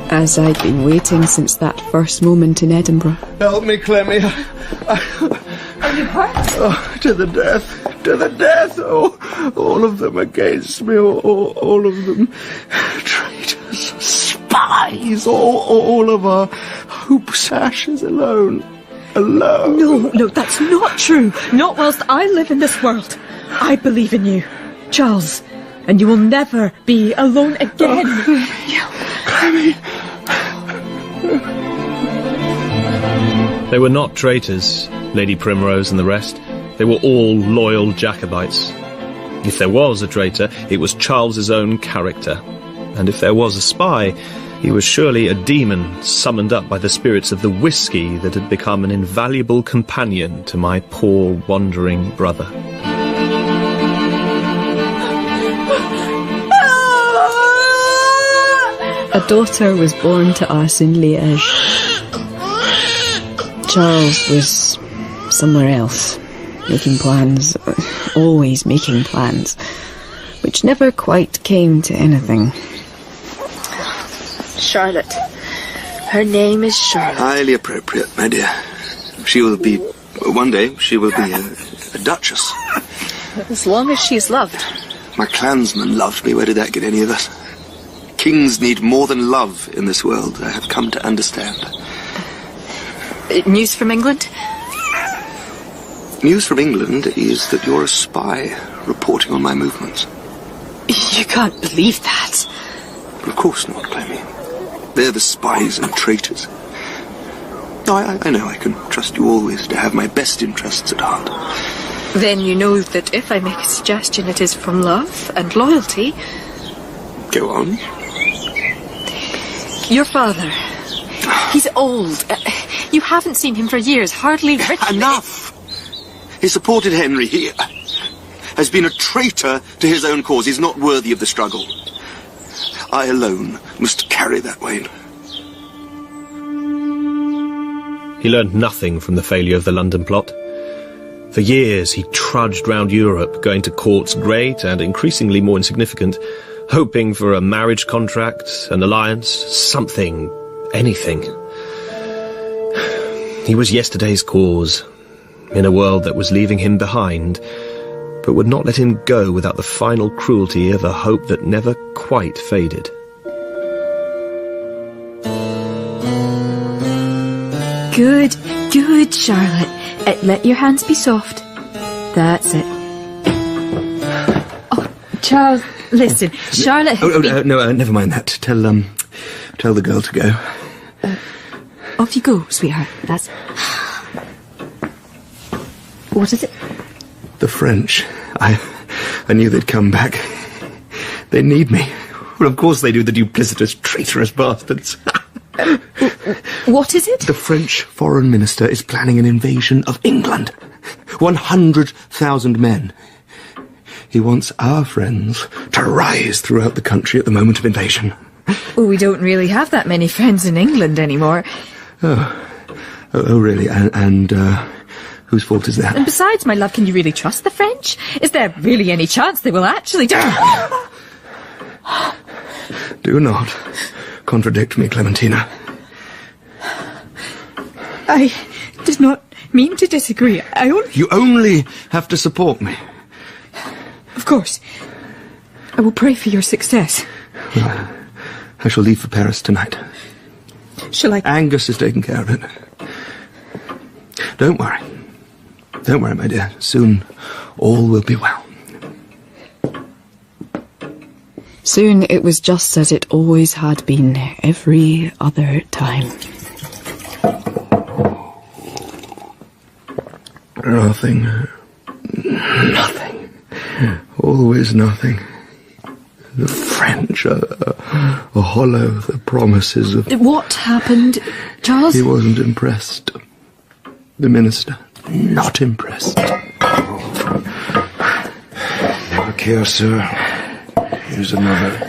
As I'd been waiting since that first moment in Edinburgh. Help me, Clemmy. Are you hurt? Oh, to the death. To the death. Oh, all of them against me. All of them. Traitors. Spies. All of our hoop sashes alone. Alone. No, that's not true. Not whilst I live in this world. I believe in you, Charles, and you will never be alone again. They were not traitors, Lady Primrose and the rest. They were all loyal Jacobites. If there was a traitor, it was Charles's own character. And if there was a spy, he was surely a demon summoned up by the spirits of the whiskey that had become an invaluable companion to my poor wandering brother. A daughter was born to us in Liège. Charles was somewhere else, making plans, always making plans, which never quite came to anything. Charlotte. Her name is Charlotte. Highly appropriate, my dear. She will be... One day, she will be a duchess. As long as she's loved. My clansmen loved me. Where did that get any of us? Kings need more than love in this world. I have come to understand. News from England? News from England is that you're a spy reporting on my movements. You can't believe that. Of course not, Clemmy. They're the spies and traitors. No, I know I can trust you always to have my best interests at heart. Then you know that if I make a suggestion, it is from love and loyalty. Go on. Your father. He's old. You haven't seen him for years, hardly written... Enough! He supported Henry. He has been a traitor to his own cause. He's not worthy of the struggle. I alone must carry that weight. He learned nothing from the failure of the London plot. For years he trudged round Europe, going to courts great and increasingly more insignificant, hoping for a marriage contract, an alliance, something, anything. He was yesterday's cause, in a world that was leaving him behind, but would not let him go without the final cruelty of a hope that never quite faded. Good, good, Charlotte. Let your hands be soft. That's it. Oh, Charles, listen, Charlotte... No, never mind that. Tell the girl to go. Off you go, sweetheart. That's... What is it? The French. I knew they'd come back. They need me. Well, of course they do, the duplicitous, traitorous bastards. What is it? The French foreign minister is planning an invasion of England. 100,000 men. He wants our friends to rise throughout the country at the moment of invasion. Oh, we don't really have that many friends in England anymore. Oh, really? And whose fault is that? And besides, my love, can you really trust the French? Is there really any chance they will actually do... Do not contradict me, Clementina. I did not mean to disagree. You only have to support me. Of course. I will pray for your success. I shall leave for Paris tonight. Shall I... Angus is taking care of it. Don't worry. Don't worry, my dear. Soon all will be well. Soon it was just as it always had been every other time. Nothing. Nothing. Always nothing. The French are hollow, the promises of... What happened, Charles? He wasn't impressed. The minister, not impressed. Look here, sir. Here's another.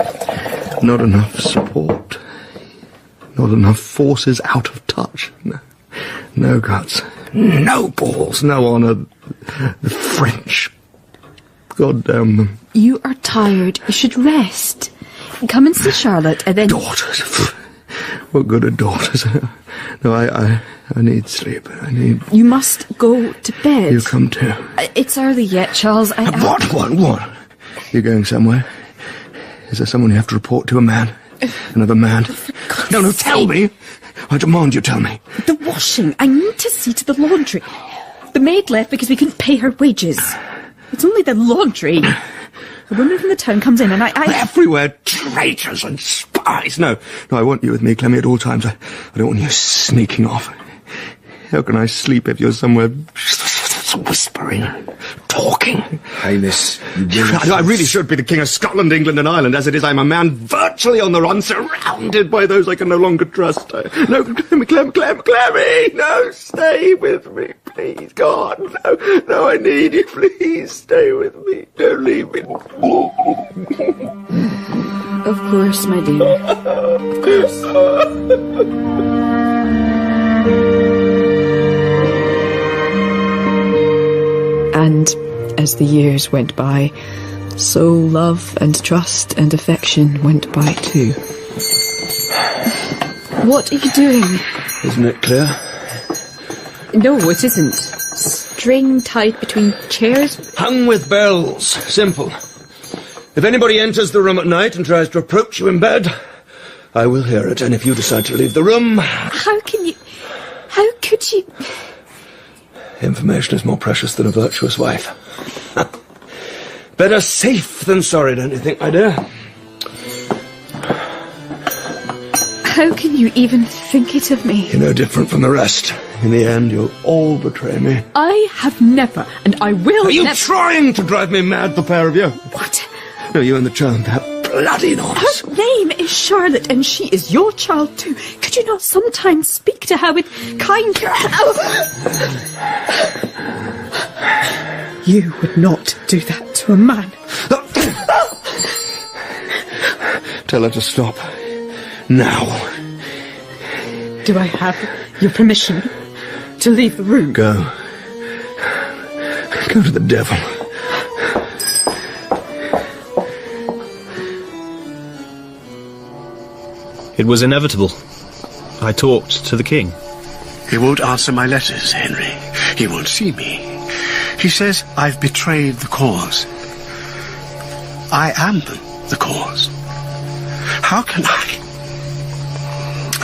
Not enough support. Not enough forces out of touch. No guts. No balls. No honour. The French. God damn them. You are tired. You should rest. Come and see Charlotte, and then... Daughters. What good are daughters? No, I need sleep. You must go to bed. You come too. It's early yet, Charles. What? You're going somewhere? Is there someone you have to report to? A man? Another man? No, tell me! I demand you tell me. The washing. I need to see to the laundry. The maid left because we couldn't pay her wages. It's only the laundry. A woman from the town comes in and I... Everywhere traitors and spies. No, I want you with me, Clemmy, at all times. I don't want you sneaking off. How can I sleep if you're somewhere whispering, talking? Highness, I really should be the King of Scotland, England and Ireland. As it is, I'm a man virtually on the run, surrounded by those I can no longer trust. No, Clemmy, no, stay with me, please, God, no, I need you, please, stay with me, don't leave me. Of course, my dear. Of course. And as the years went by, so love and trust and affection went by too. What are you doing? Isn't it clear? No, it isn't. String tied between chairs? Hung with bells. Simple. If anybody enters the room at night and tries to approach you in bed, I will hear it. And if you decide to leave the room... How could you... Information is more precious than a virtuous wife. Better safe than sorry, don't you think, my dear? How can you even think it of me? You're no different from the rest. In the end, you'll all betray me. I have never, and I will Are you never... trying to drive me mad, the pair of you? What? No, you and the child, that bloody noise. Her name is Charlotte, and she is your child too. Could you not sometimes speak to her with kind... You would not do that to a man. Tell her to stop. Now. Do I have your permission to leave the room? Go. Go to the devil. It was inevitable. I talked to the king. He won't answer my letters, Henry. He won't see me. He says I've betrayed the cause. I am the cause. How can I?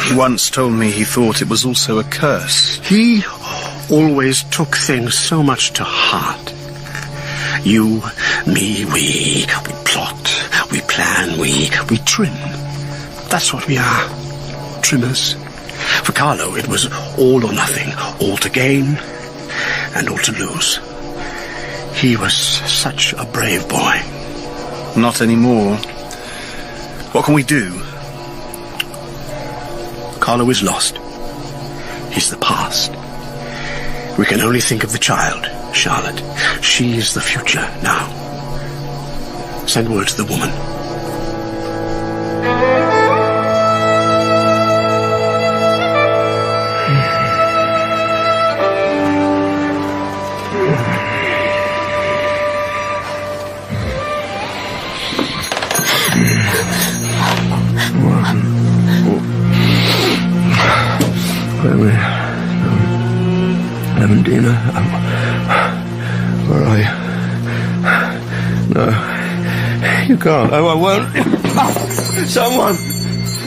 He once told me he thought it was also a curse. He always took things so much to heart. You, me, we plot, we plan, we trim. That's what we are. Trimmers. For Carlo, it was all or nothing. All to gain and all to lose. He was such a brave boy. Not anymore. What can we do? Carlo is lost. He's the past. We can only think of the child, Charlotte. She's the future now. Send word to the woman. Dina, where are you? No, you can't. Oh, I won't.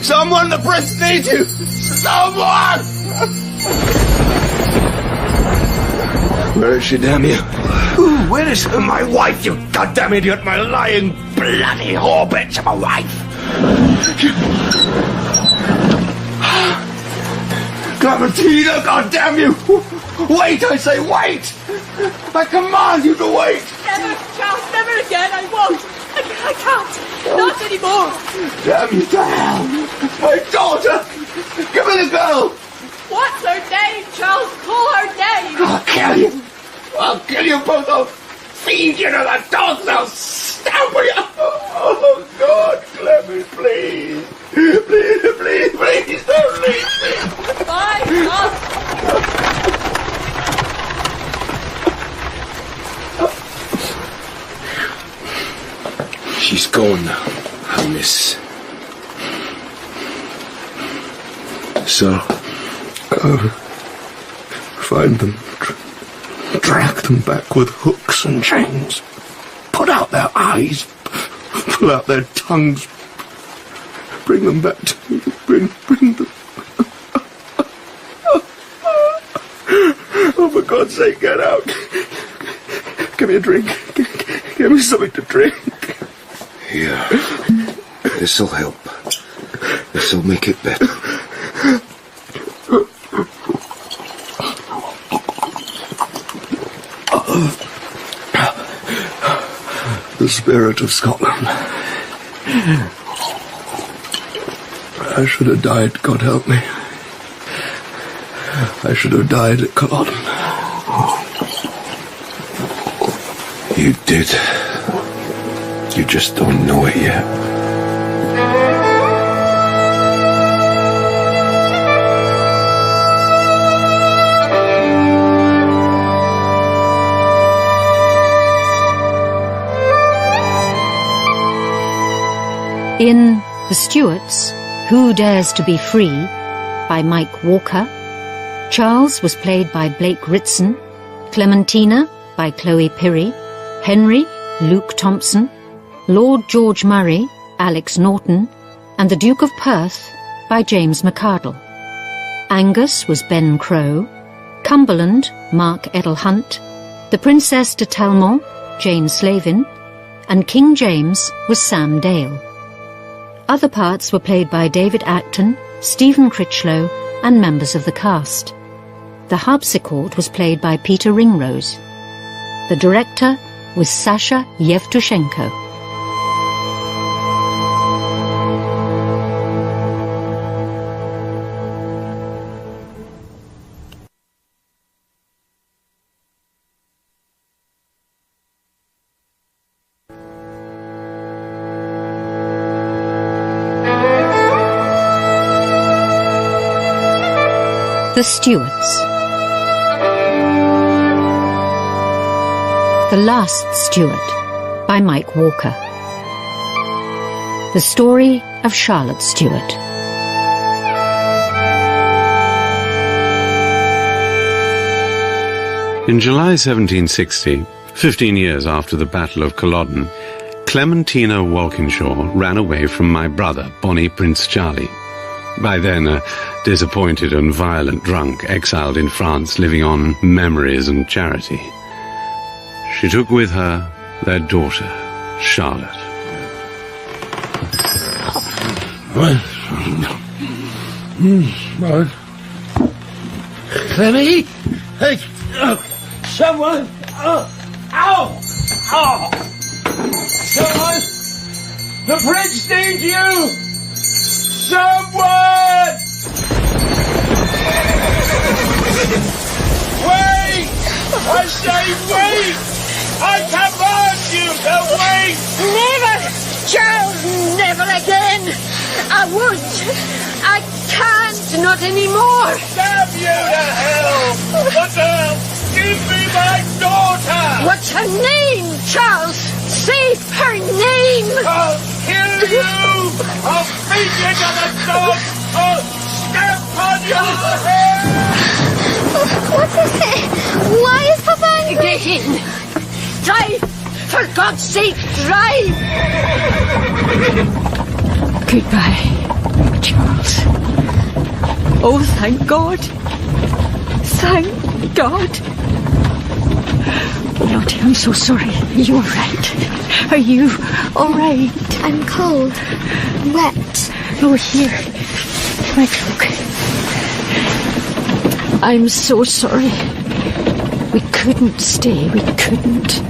Someone, the prince needs you. Someone. Where is she, damn you? Where is her? My wife, you goddamn idiot! My lying, bloody whore bitch of a wife. Clementina, goddamn you! Wait, I say wait! I command you to wait! Never, Charles, never again, I won't! I can't! Not anymore! Damn you to hell! My daughter! Give me the girl! What's her name, Charles? Call her name! I'll kill you! I'll kill you both! I'll feed you to the dogs! I'll stamp you! Oh, God, Clement, please! Please, don't leave me! Bye, Charles! She's gone now, Highness. So, go. Find them. Drag them back with hooks and chains. Put out their eyes. Pull out their tongues. Bring them back to me. Bring them. Oh, for God's sake, get out. Give me a drink. Give me something to drink. Here. This'll help. This'll make it better. The spirit of Scotland. I should have died, God help me. I should have died at Culloden. You did. You just don't know it yet. In The Stuarts, Who Dares to Be Free, by Mike Walker, Charles was played by Blake Ritson, Clementina by Chloe Pirrie, Henry, Luke Thompson, Lord George Murray, Alex Norton, and the Duke of Perth by James McArdle. Angus was Ben Crowe, Cumberland, Mark Edel-Hunt, the Princess de Talmont, Jane Slavin, and King James was Sam Dale. Other parts were played by David Acton, Stephen Critchlow, and members of the cast. The harpsichord was played by Peter Ringrose. The director was Sasha Yevtushenko. The Stuarts. The Last Stuart by Mike Walker. The story of Charlotte Stuart. In July 1760, 15 years after the Battle of Culloden, Clementina Walkinshaw ran away from my brother, Bonnie Prince Charlie. By then a disappointed and violent drunk, exiled in France, living on memories and charity. She took with her their daughter, Charlotte. Clemmy? Hey, someone! Ow! Oh! Someone! The bridge needs you! Someone! Wait! I say wait! I command you to wait! Never! Charles, never again! I would! I can't! Not anymore! Damn you to hell! What the hell? Give me my daughter! What's her name, Charles? Say her name! I'll kill you! I'll feed you to the dogs! I'll stamp on your head! What is it? Why is Papa angry? Get in! Drive! For God's sake, drive! Goodbye, Charles. Oh, thank God. Thank God. Lottie, I'm so sorry. Are you all right? Are you all right? I'm cold. Wet. Oh, here. My cloak. I'm so sorry. We couldn't stay. We couldn't.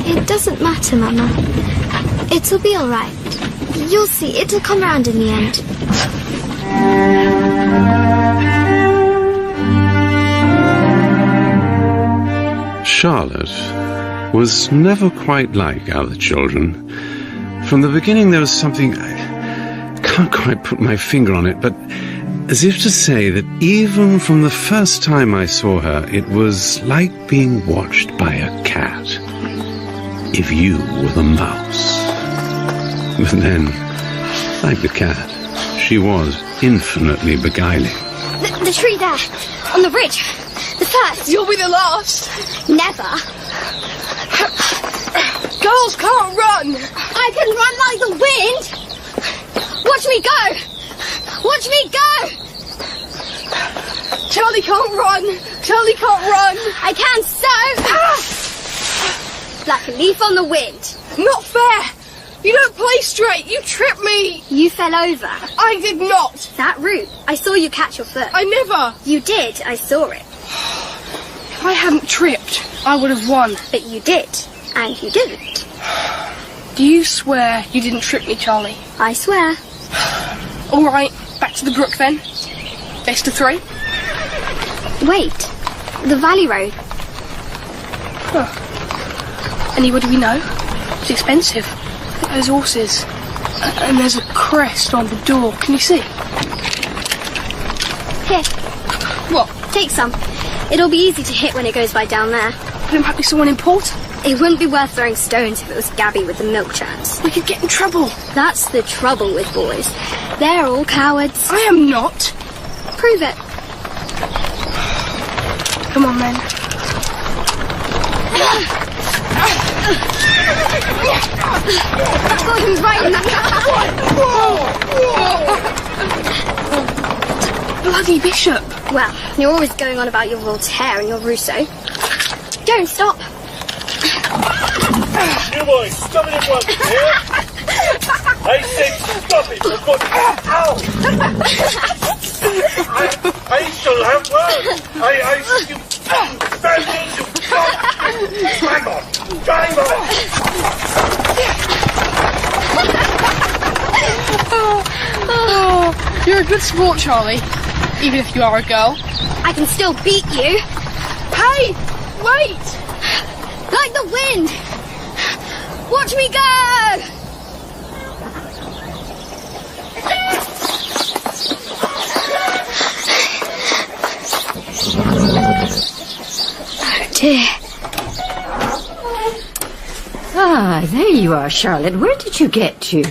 It doesn't matter, Mama. It'll be all right. You'll see. It'll come round in the end. Charlotte was never quite like other children. From the beginning there was something, I can't quite put my finger on it, but as if to say that even from the first time I saw her, it was like being watched by a cat, if you were the mouse. But then, like the cat, she was infinitely beguiling. The tree there, on the bridge. The first. You'll be the last. Never. Girls can't run. I can run like the wind. Watch me go. Watch me go. Charlie can't run. Charlie can't run. I can so. Like a leaf on the wind. Not fair. You don't play straight. You tripped me. You fell over. I did not. That route. I saw you catch your foot. I never. You did. I saw it. If I hadn't tripped, I would have won. But you did. And you didn't. Do you swear you didn't trip me, Charlie? I swear. All right. Back to the brook then. Best of 3. Wait. The valley road. Huh. Anybody we know? It's expensive. Look at those horses. And there's a crest on the door. Can you see? Here. What? Take some. It'll be easy to hit when it goes by down there. But it might be someone important. It wouldn't be worth throwing stones if it was Gabby with the milk churns. We could get in trouble. That's the trouble with boys. They're all cowards. I am not. Prove it. Come on, then. I've got him right in the Bloody bishop. Well, you're always going on about your Voltaire and your Rousseau. Don't stop. You boys, stop it at once, here. I said stop it, for God. Ow! I shall have words. You bandits, you Hang on! Hang on! Oh, you're a good sport, Charlie. Even if you are a girl. I can still beat you. Hey! Wait! Like the wind! Watch me go! Oh dear. Ah, there you are, Charlotte. Where did you get to?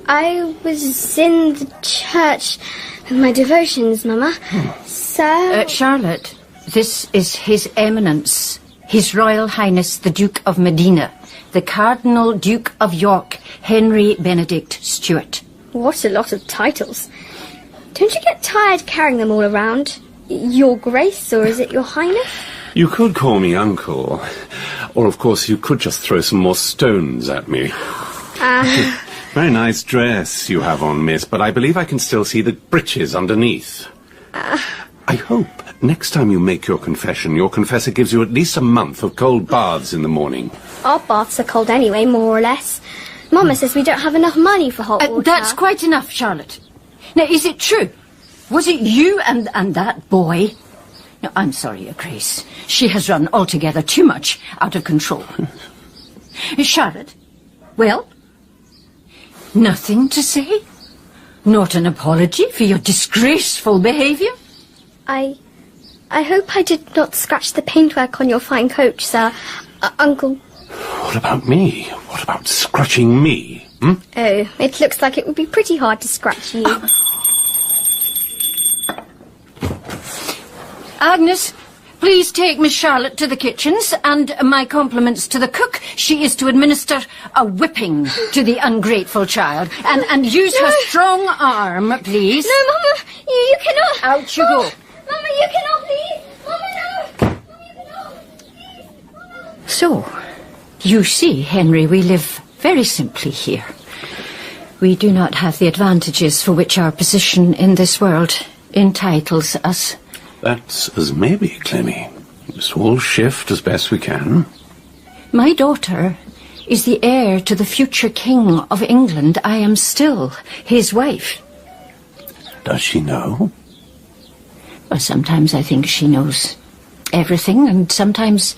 I was in the church with my devotions, Mama. So... Charlotte, this is His Eminence, His Royal Highness the Duke of Medina, the Cardinal Duke of York, Henry Benedict Stuart. What a lot of titles. Don't you get tired carrying them all around? Your Grace, or is it Your Highness? You could call me Uncle. Or, of course, you could just throw some more stones at me. Very nice dress you have on, miss, but I believe I can still see the breeches underneath. I hope next time you make your confessor gives you at least a month of cold baths in the morning. Our baths are cold anyway, more or less. Mama says we don't have enough money for hot water. That's quite enough, Charlotte. Now, is it true? Was it you and that boy? No, I'm sorry, Your Grace. She has run altogether too much out of control. Charlotte, well? Nothing to say? Not an apology for your disgraceful behaviour? I hope I did not scratch the paintwork on your fine coach, sir. Uncle. What about me? What about scratching me? Oh, it looks like it would be pretty hard to scratch you. Agnes, please take Miss Charlotte to the kitchens, and my compliments to the cook. She is to administer a whipping to the ungrateful child. And use her strong arm, please. No, Mama, you cannot. Out you go. Mama, you cannot, please. Mama, no. Mama, you cannot. Please. Mama. So, you see, Henry, we live very simply here. We do not have the advantages for which our position in this world entitles us. That's as maybe, Clemmy. Just all shift as best we can. My daughter is the heir to the future King of England. I am still his wife. Does she know? Well, sometimes I think she knows everything, and sometimes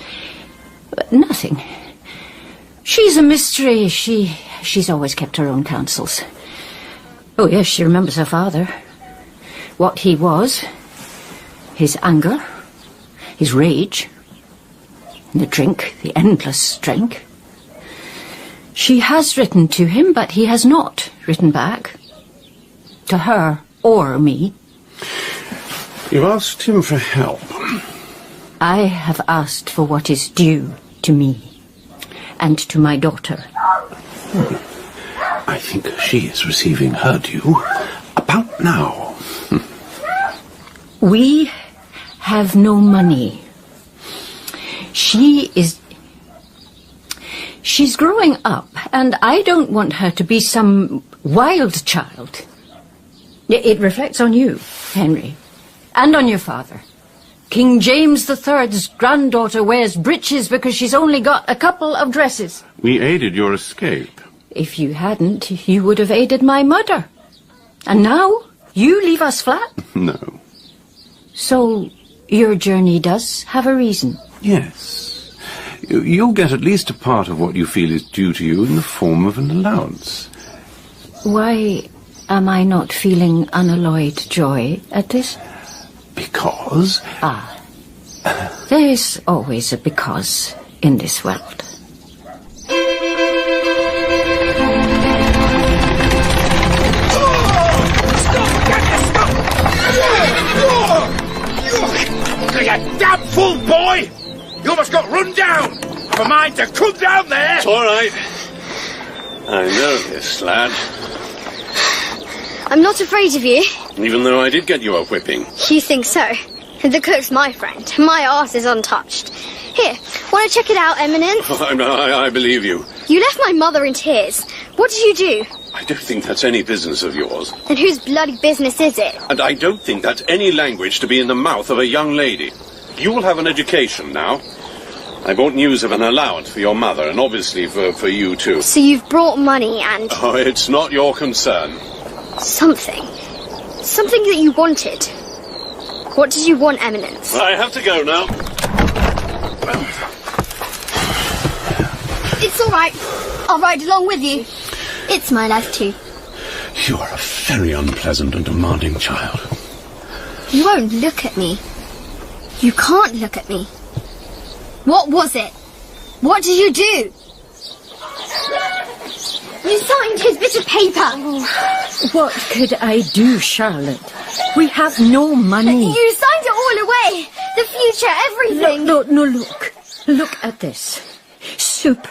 nothing. She's a mystery. She's always kept her own counsels. Oh, yes, she remembers her father. What he was. His anger, his rage, the drink, the endless drink. She has written to him, but he has not written back. To her or me. You asked him for help. I have asked for what is due to me and to my daughter. I think she is receiving her due about now. We have no money. She's growing up, and I don't want her to be some wild child. It reflects on you, Henry, and on your father. King James III's granddaughter wears breeches because she's only got a couple of dresses. We aided your escape. If you hadn't, you would have aided my murder. And now, you leave us flat? No. So, your journey does have a reason? Yes. You'll get at least a part of what you feel is due to you in the form of an allowance. Why am I not feeling unalloyed joy at this? Because? There's always a because in this world. You damn fool, boy! You almost got run down! Have a mind to come down there! It's all right. I know this, lad. I'm not afraid of you. Even though I did get you a whipping. You think so? The cook's my friend. My arse is untouched. Here, want to check it out, Eminence? I believe you. You left my mother in tears. What did you do? I don't think that's any business of yours. And whose bloody business is it? And I don't think that's any language to be in the mouth of a young lady. You will have an education now. I bought news of an allowance for your mother, and obviously for you too. So you've brought money and... Oh, it's not your concern. Something. Something that you wanted. What did you want, Eminence? I have to go now. It's all right. I'll ride along with you. It's my life too. You are a very unpleasant and demanding child. You won't look at me. You can't look at me. What was it? What did you do? You signed his bit of paper. What could I do, Charlotte? We have no money. You signed it all away. The future, everything. Look. Look at this. Soup,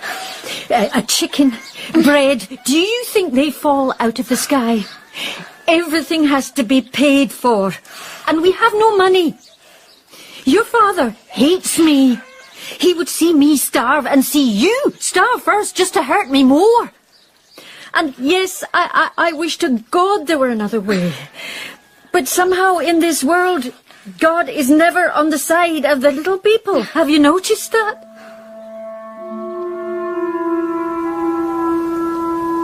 a chicken, bread. Do you think they fall out of the sky? Everything has to be paid for. And we have no money. Your father hates me. He would see me starve and see you starve first just to hurt me more. And yes, I wish to God there were another way. But somehow in this world, God is never on the side of the little people. Have you noticed that?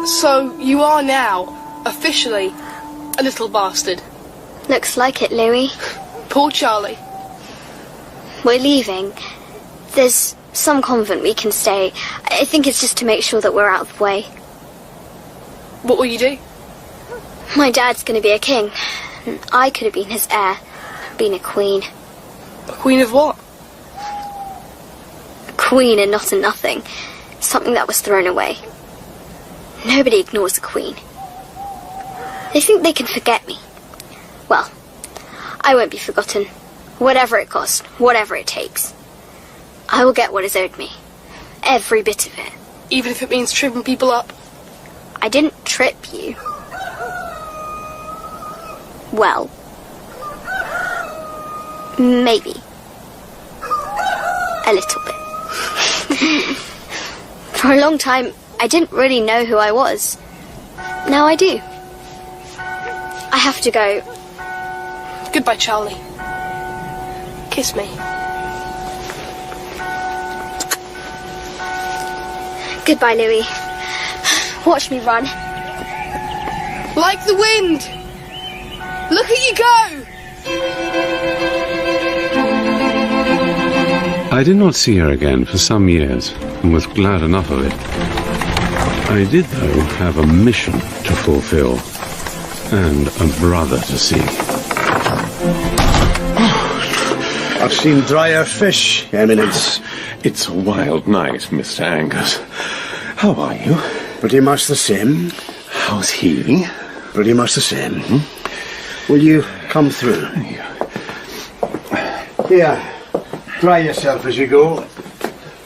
So you are now, officially, a little bastard. Looks like it, Louis. Poor Charlie. We're leaving. There's some convent we can stay. I think it's just to make sure that we're out of the way. What will you do? My dad's going to be a king. And I could have been his heir. Been a queen. A queen of what? A queen and not a nothing. Something that was thrown away. Nobody ignores a queen. They think they can forget me. Well, I won't be forgotten. Whatever it costs, whatever it takes. I will get what is owed me. Every bit of it. Even if it means tripping people up? I didn't trip you. Well, maybe. A little bit. For a long time, I didn't really know who I was. Now I do. I have to go. Goodbye, Charlie. Kiss me. Goodbye, Louis. Watch me run. Like the wind! Look at you go! I did not see her again for some years, and was glad enough of it. I did, though, have a mission to fulfill, and a brother to see. I've seen drier fish, Eminence. It's a wild night, Mr. Angus. How are you? Pretty much the same. How's he? Pretty much the same. Will you come through? Here, dry yourself as you go.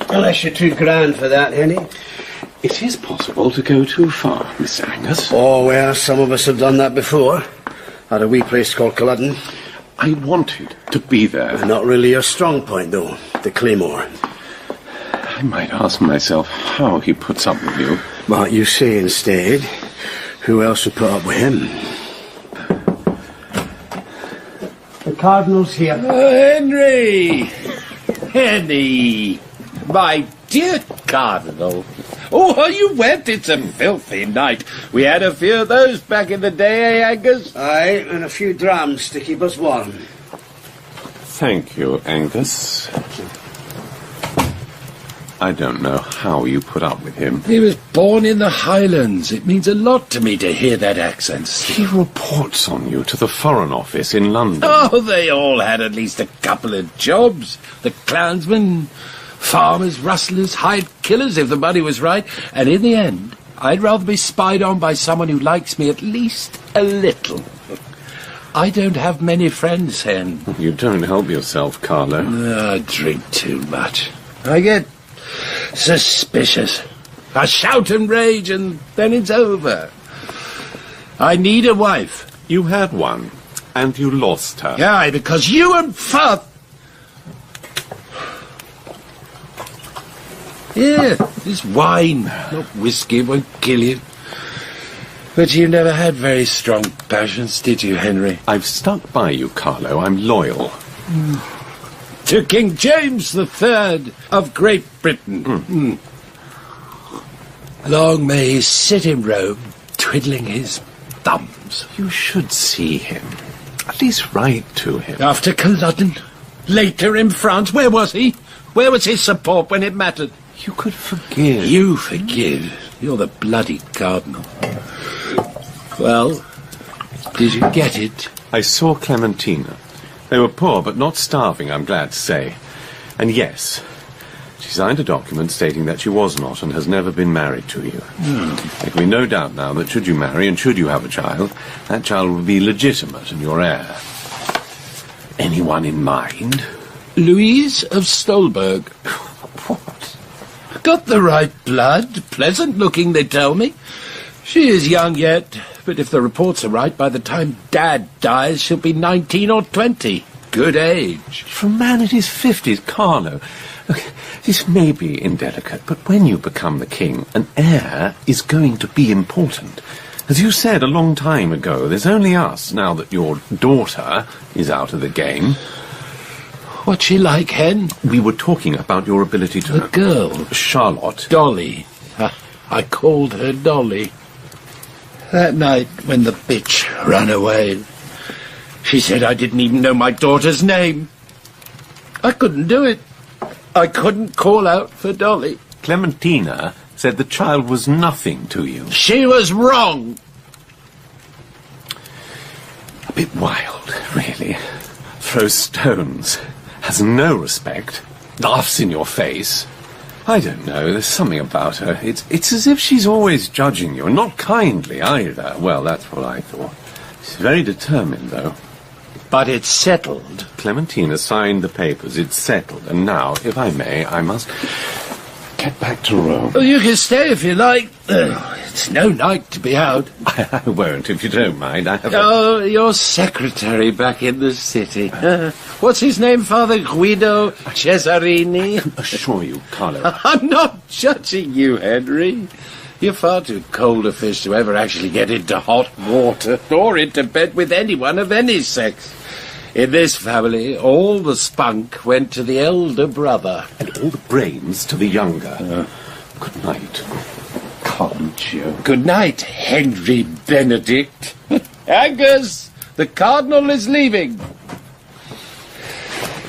Unless you're too grand for that, Henny. It is possible to go too far, Mr. Angus. Oh, well, some of us have done that before. At a wee place called Culloden. I wanted to be there. Not really your strong point, though, the Claymore. I might ask myself how he puts up with you. But you say instead, who else would put up with him? The Cardinal's here. Henry! Henny! My dear Cardinal. Oh, you went? It's a filthy night. We had a few of those back in the day, eh, Angus? Aye, and a few drams to keep us warm. Thank you, Angus. I don't know how you put up with him. He was born in the Highlands. It means a lot to me to hear that accent. He reports on you to the Foreign Office in London. Oh, they all had at least a couple of jobs. The clansmen, Farmers, rustlers, hide killers if the money was right. And in the end, I'd rather be spied on by someone who likes me at least a little. I don't have many friends, Hen. You don't help yourself, Carlo. I drink too much. I get suspicious. I shout and rage, and then it's over. I need a wife. You had one, and you lost her. Aye, because you and Father... Here, this wine, not whiskey, won't kill you. But you never had very strong passions, did you, Henry? I've stuck by you, Carlo. I'm loyal. To King James III of Great Britain. Long may he sit in Rome, twiddling his thumbs. You should see him. At least write to him. After Culloden, later in France, where was he? Where was his support when it mattered? You could forgive. You forgive? You're the bloody cardinal. Well, did you get it? I saw Clementina. They were poor, but not starving, I'm glad to say. And yes, she signed a document stating that she was not and has never been married to you. There can be no doubt now that should you marry and should you have a child, that child will be legitimate and your heir. Anyone in mind? Louise of Stolberg. What? Got the right blood. Pleasant looking, they tell me. She is young yet, but if the reports are right, by the time Dad dies, she'll be 19 or 20. Good age. For a man in his 50s, Carlo. Look, this may be indelicate, but when you become the king, an heir is going to be important. As you said a long time ago, there's only us now that your daughter is out of the game. What's she like, Hen? We were talking about your ability to... The girl. Charlotte. Dolly. I called her Dolly. That night when the bitch ran away, she said I didn't even know my daughter's name. I couldn't do it. I couldn't call out for Dolly. Clementina said the child was nothing to you. She was wrong. A bit wild, really. Throws stones. Has no respect. Laughs in your face. I don't know, there's something about her. It's as if she's always judging you, and not kindly either. Well, that's what I thought. She's very determined, though. But it's settled. Clementina signed the papers, it's settled, and now, if I may, I must get back to Rome. Well, you can stay if you like. It's no night to be out. I won't, if you don't mind. I have your secretary back in the city. What's his name, Father Guido Cesarini? I assure you, Carlo. I'm not judging you, Henry. You're far too cold a fish to ever actually get into hot water or into bed with anyone of any sex. In this family, all the spunk went to the elder brother. And all the brains to the younger. Good night. Can't you? Good night, Henry Benedict. Angus, the cardinal is leaving.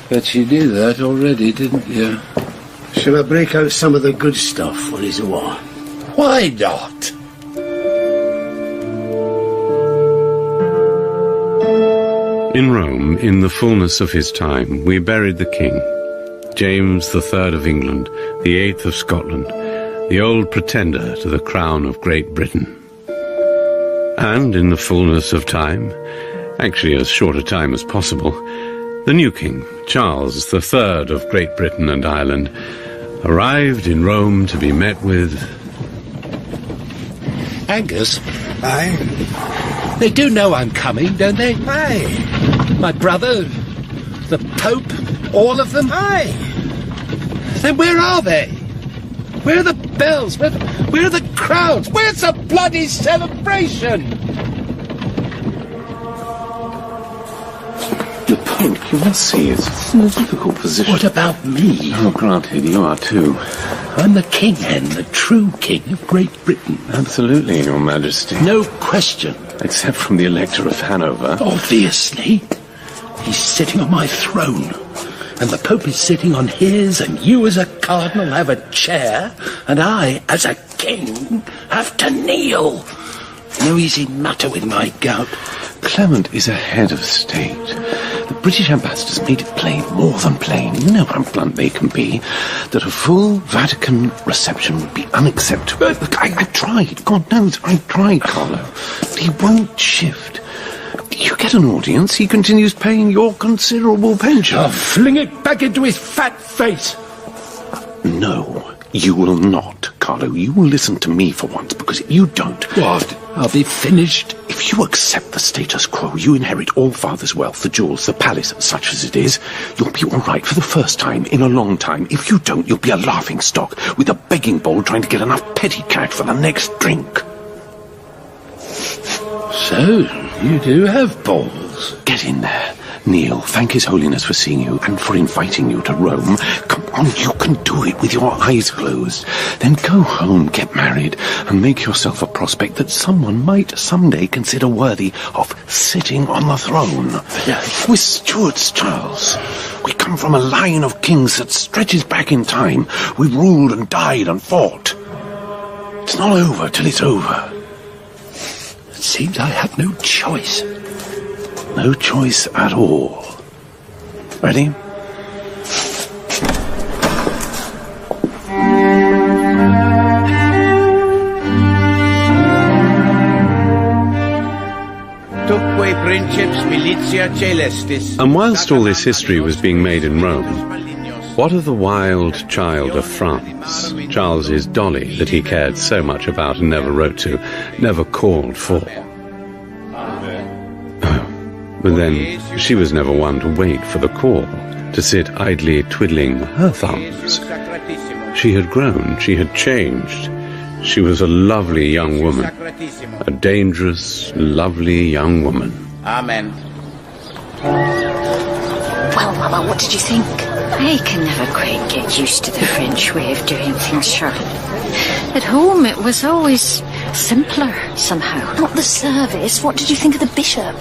But you knew that already, didn't you? Shall I break out some of the good stuff while he's away? Why not? In Rome, in the fullness of his time, we buried the king, James III of England, the 8th of Scotland, the old pretender to the crown of Great Britain. And in the fullness of time, actually as short a time as possible, the new king, Charles III of Great Britain and Ireland, arrived in Rome to be met with... Angus? Aye? They do know I'm coming, don't they? Aye. My brother, the Pope, all of them? Aye. Then where are they? Where are the bells? Where are the crowds? Where's the bloody celebration? The Pope, you must see, it's in a difficult position. What about me? Oh, granted, you are too. I'm the king, Hen, the true king of Great Britain. Absolutely, Your Majesty. No question. Except from the Elector of Hanover. Obviously. He's sitting on my throne. And the Pope is sitting on his, and you as a cardinal have a chair, and I, as a king, have to kneel. No easy matter with my gout. Clement is a head of state. The British ambassadors made it plain, more than plain, you know how blunt they can be, that a full Vatican reception would be unacceptable. Look, I tried, God knows, I tried, Carlo. But he won't shift. You get an audience, he continues paying your considerable pension. I'll fling it back into his fat face. No, you will not, Carlo. You will listen to me for once, because if you don't... What? I'll be finished. If you accept the status quo, you inherit all Father's wealth, the jewels, the palace, such as it is. You'll be all right for the first time in a long time. If you don't, you'll be a laughing stock with a begging bowl trying to get enough petty cash for the next drink. So, you do have balls. Get in there. Kneel, thank His Holiness for seeing you and for inviting you to Rome. Come on, you can do it with your eyes closed. Then go home, get married, and make yourself a prospect that someone might someday consider worthy of sitting on the throne. We're Stuarts, Charles. We come from a line of kings that stretches back in time. We've ruled and died and fought. It's not over till it's over. It seems I have no choice. No choice at all. Ready? And whilst all this history was being made in Rome, what of the wild child of France, Charles's Dolly, that he cared so much about and never wrote to, never called for? But then, she was never one to wait for the call, to sit idly twiddling her thumbs. She had grown, she had changed. She was a lovely young woman. A dangerous, lovely young woman. Amen. Well, Mama, what did you think? I can never quite get used to the French way of doing things, Charlotte. At home, it was always simpler, somehow. Not the service. What did you think of the bishop?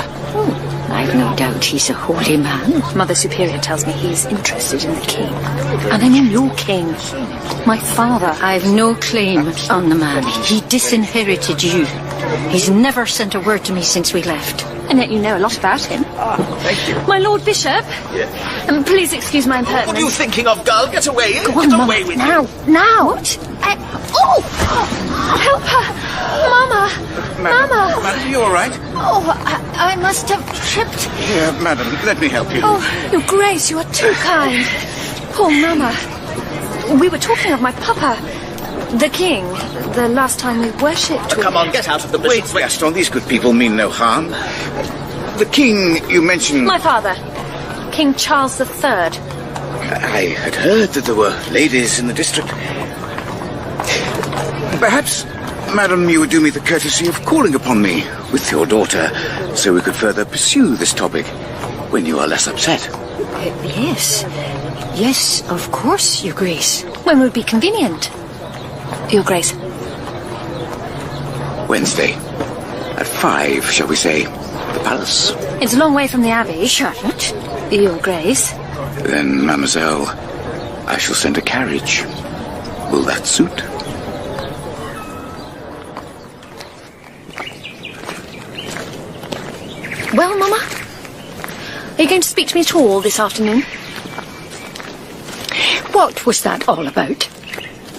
I've no doubt he's a holy man. Mother Superior tells me he's interested in the king. And I mean your king. My father. I've no claim on the man. He disinherited you. He's never sent a word to me since we left. And yet you know a lot about him. Thank you. My Lord Bishop. Yeah. Please excuse my impertinence. What are you thinking of, girl? Get away. Go Get on, away Mama. with Now. you. Now. What? Help her. Mama. Mama. Madam, you all right? Oh, I must have tripped. Here, madam, let me help you. Oh, Your Grace, you are too kind. Poor Mama. We were talking of my papa, the king, the last time we worshipped. Come on, get out of the bishop's way. Gaston, these good people mean no harm. The king you mentioned... My father, King Charles III. I had heard that there were ladies in the district. Perhaps, madam, you would do me the courtesy of calling upon me with your daughter so we could further pursue this topic when you are less upset. Yes. Yes, of course, Your Grace. When would be convenient, Your Grace? Wednesday. At 5, shall we say, at the palace. It's a long way from the Abbey. Charlotte. Your Grace. Then, mademoiselle, I shall send a carriage. Will that suit? Well, Mama? Are you going to speak to me at all this afternoon? What was that all about?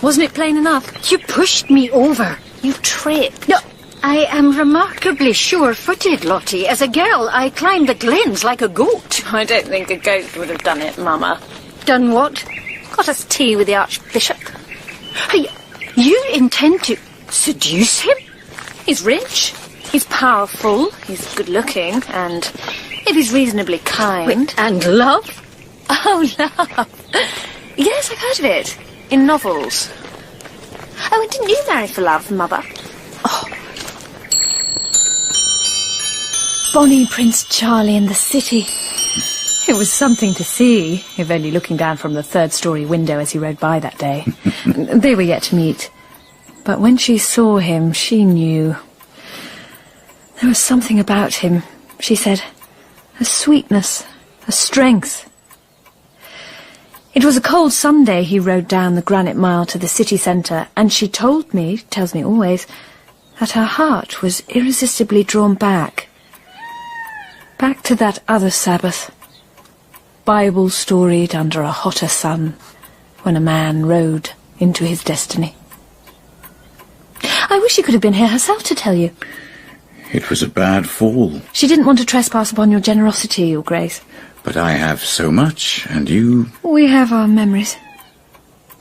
Wasn't it plain enough? You pushed me over. You tripped. No, I am remarkably sure-footed, Lottie. As a girl, I climbed the glens like a goat. I don't think a goat would have done it, Mama. Done what? Got us tea with the Archbishop. Hey, you intend to seduce him? He's rich. He's powerful. He's good-looking. And if he's reasonably kind... Wait, and love? Oh, love. Yes, I've heard of it. In novels. Oh, and didn't you marry for love, Mother? Oh. Bonnie Prince Charlie in the city. It was something to see, if only looking down from the third-story window as he rode by that day. They were yet to meet. But when she saw him, she knew. There was something about him, she said. A sweetness, a strength. It was a cold Sunday he rode down the granite mile to the city centre, and she told me, tells me always, that her heart was irresistibly drawn back. Back to that other Sabbath, Bible storied under a hotter sun when a man rode into his destiny. I wish she could have been here herself to tell you. It was a bad fall. She didn't want to trespass upon your generosity, Your Grace. But I have so much, and you... We have our memories.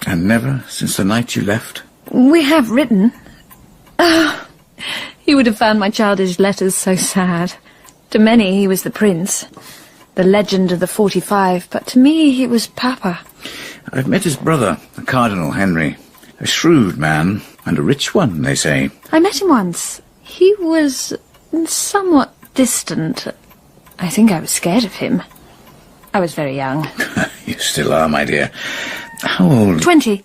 And never, since the night you left? We have written. You would have found my childish letters so sad. To many he was the prince, the legend of the 45, but to me he was Papa. I've met his brother, the Cardinal Henry. A shrewd man, and a rich one, they say. I met him once. He was somewhat distant. I think I was scared of him. I was very young. You still are, my dear. How old? 20.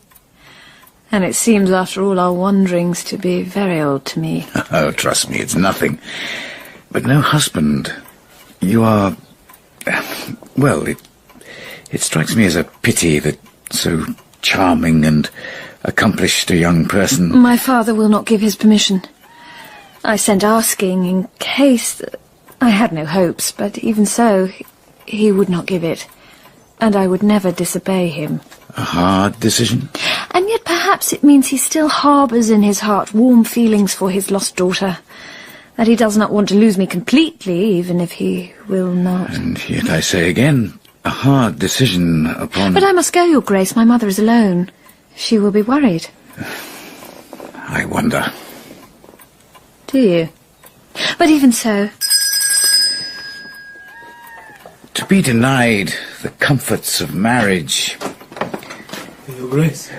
And it seems, after all our wanderings, to be very old to me. Oh, trust me, it's nothing. But no husband. You are... Well, it strikes me as a pity that so charming and accomplished a young person... My father will not give his permission. I sent asking in case... I had no hopes, but even so, he would not give it. And I would never disobey him. A hard decision? And yet perhaps it means he still harbours in his heart warm feelings for his lost daughter. That he does not want to lose me completely, even if he will not. And yet I say again, a hard decision upon... But I must go, Your Grace. My mother is alone. She will be worried. I wonder. Do you? But even so... To be denied the comforts of marriage... Your Grace.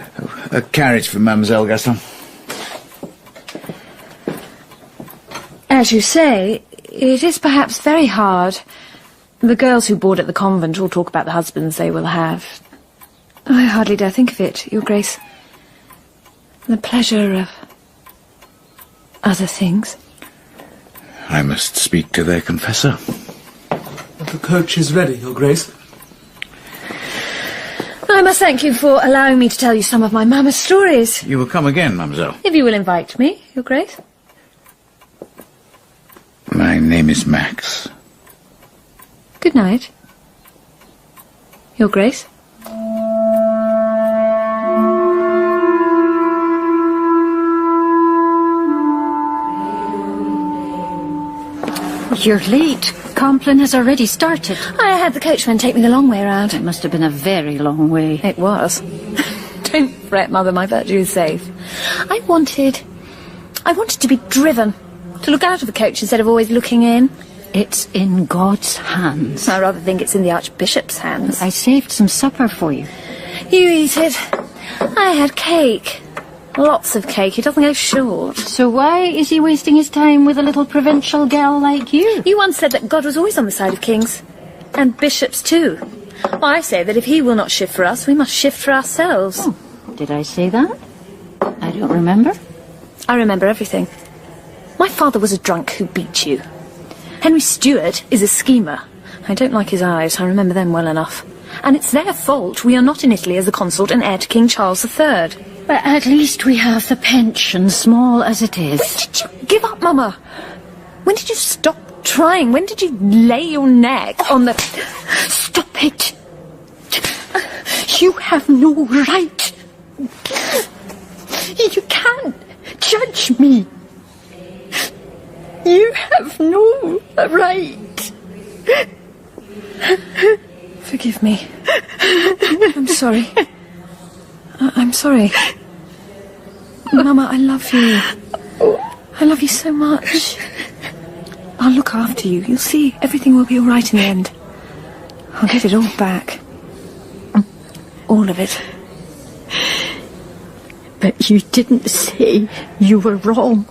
A carriage for Mademoiselle Gaston. As you say, it is perhaps very hard. The girls who board at the convent all talk about the husbands they will have. I hardly dare think of it, Your Grace. The pleasure of other things. I must speak to their confessor. The coach is ready, Your Grace. I must thank you for allowing me to tell you some of my mamma's stories. You will come again, mademoiselle. If you will invite me, Your Grace. My name is Max. Good night, Your Grace. You're late. Compline has already started. I had the coachman take me the long way around. It must have been a very long way. It was. Don't fret, Mother, my virtue is safe. I wanted to be driven, to look out of the coach instead of always looking in. It's in God's hands. I rather think it's in the Archbishop's hands. I saved some supper for you. You eat it. I had cake. Lots of cake. He doesn't go short. So why is he wasting his time with a little provincial gal like you? You once said that God was always on the side of kings. And bishops too. Well, I say that if he will not shift for us, we must shift for ourselves. Oh, did I say that? I don't remember. I remember everything. My father was a drunk who beat you. Henry Stuart is a schemer. I don't like his eyes. I remember them well enough. And it's their fault we are not in Italy as the consort and heir to King Charles III. But at least we have the pension, small as it is. When did you give up, Mama? When did you stop trying? When did you lay your neck on the... Stop it! You have no right. You can't judge me. You have no right. Forgive me. I'm sorry. I'm sorry. Mama, I love you. I love you so much. I'll look after you. You'll see, everything will be all right in the end. I'll get it all back. All of it. But you didn't say you were wrong.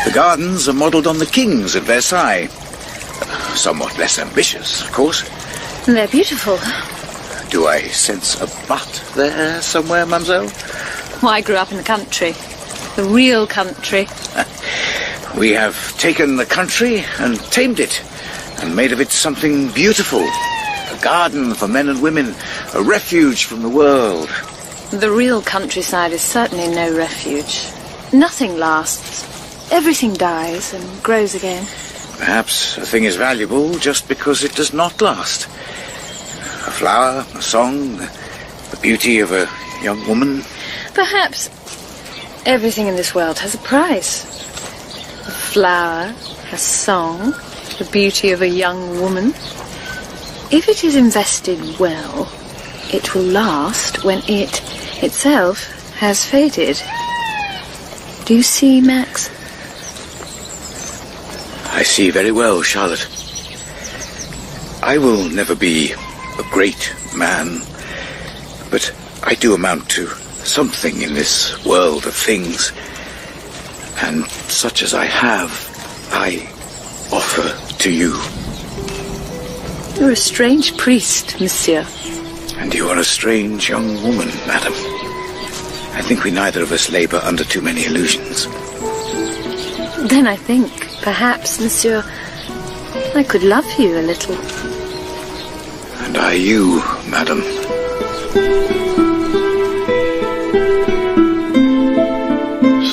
The gardens are modelled on the king's at Versailles. Somewhat less ambitious, of course. They're beautiful. Do I sense a but there somewhere, mademoiselle? Well, I grew up in the country. The real country. We have taken the country and tamed it, and made of it something beautiful. A garden for men and women, a refuge from the world. The real countryside is certainly no refuge. Nothing lasts. Everything dies and grows again. Perhaps a thing is valuable just because it does not last. A flower, a song, the beauty of a young woman. Perhaps everything in this world has a price. A flower, a song, the beauty of a young woman. If it is invested well, it will last when it itself has faded. Do you see, Max? I see very well, Charlotte. I will never be a great man, but I do amount to something in this world of things, and such as I have, I offer to you. You're a strange priest, monsieur. And you are a strange young woman, madam. I think we neither of us labour under too many illusions. Then I think, perhaps, monsieur, I could love you a little. And I you, madam.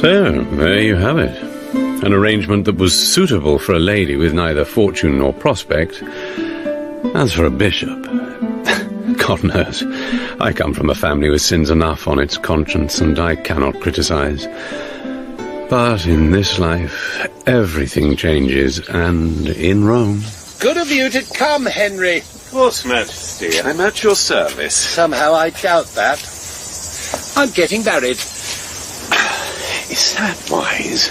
So, there you have it. An arrangement that was suitable for a lady with neither fortune nor prospect. As for a bishop, God knows, I come from a family with sins enough on its conscience, and I cannot criticise. But in this life, everything changes, and in Rome... Good of you to come, Henry. Of course, Majesty. I'm at your service. Somehow I doubt that. I'm getting married. Is that wise?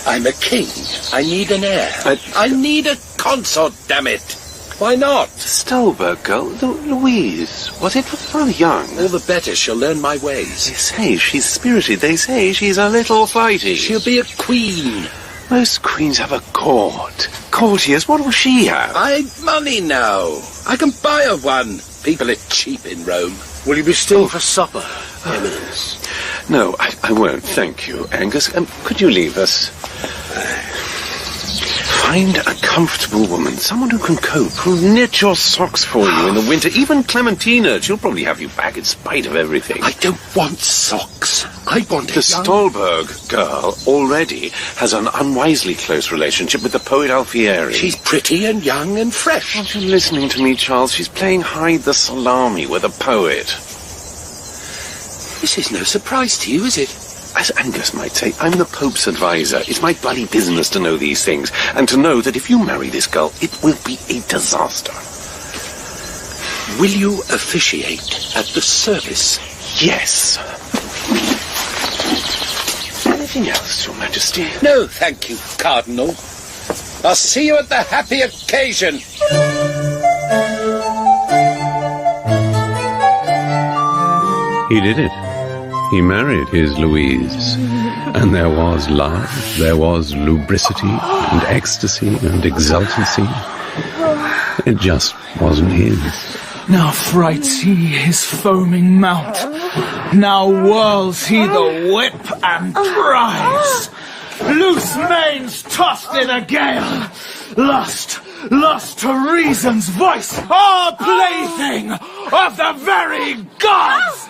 I'm a king. I need an heir. I need a consort, damn it. Why not? Stolberg girl, Louise, was it rather young? All the better, she'll learn my ways. They say she's spirited, they say she's a little flighty. She'll be a queen. Most queens have a court. Courtiers, what will she have? I've money now. I can buy her one. People are cheap in Rome. Will you be still for supper, Eminence? No, I won't, thank you, Angus. Could you leave us? Find a comfortable woman, someone who can cope, who'll knit your socks for you in the winter. Even Clementina, she'll probably have you back in spite of everything. I don't want socks. I want the Stolberg girl already has an unwisely close relationship with the poet Alfieri. She's pretty and young and fresh. Aren't you listening to me, Charles? She's playing hide the salami with a poet. This is no surprise to you, is it? As Angus might say, I'm the Pope's advisor. It's my bloody business to know these things, and to know that if you marry this girl, it will be a disaster. Will you officiate at the service? Yes. Anything else, Your Majesty? No, thank you, Cardinal. I'll see you at the happy occasion. He did it. He married his Louise, and there was love, there was lubricity and ecstasy and exultancy. It just wasn't his. Now frights he his foaming mount, now whirls he the whip and cries. Loose manes tossed in a gale, lust to reason's voice, our plaything of the very gods!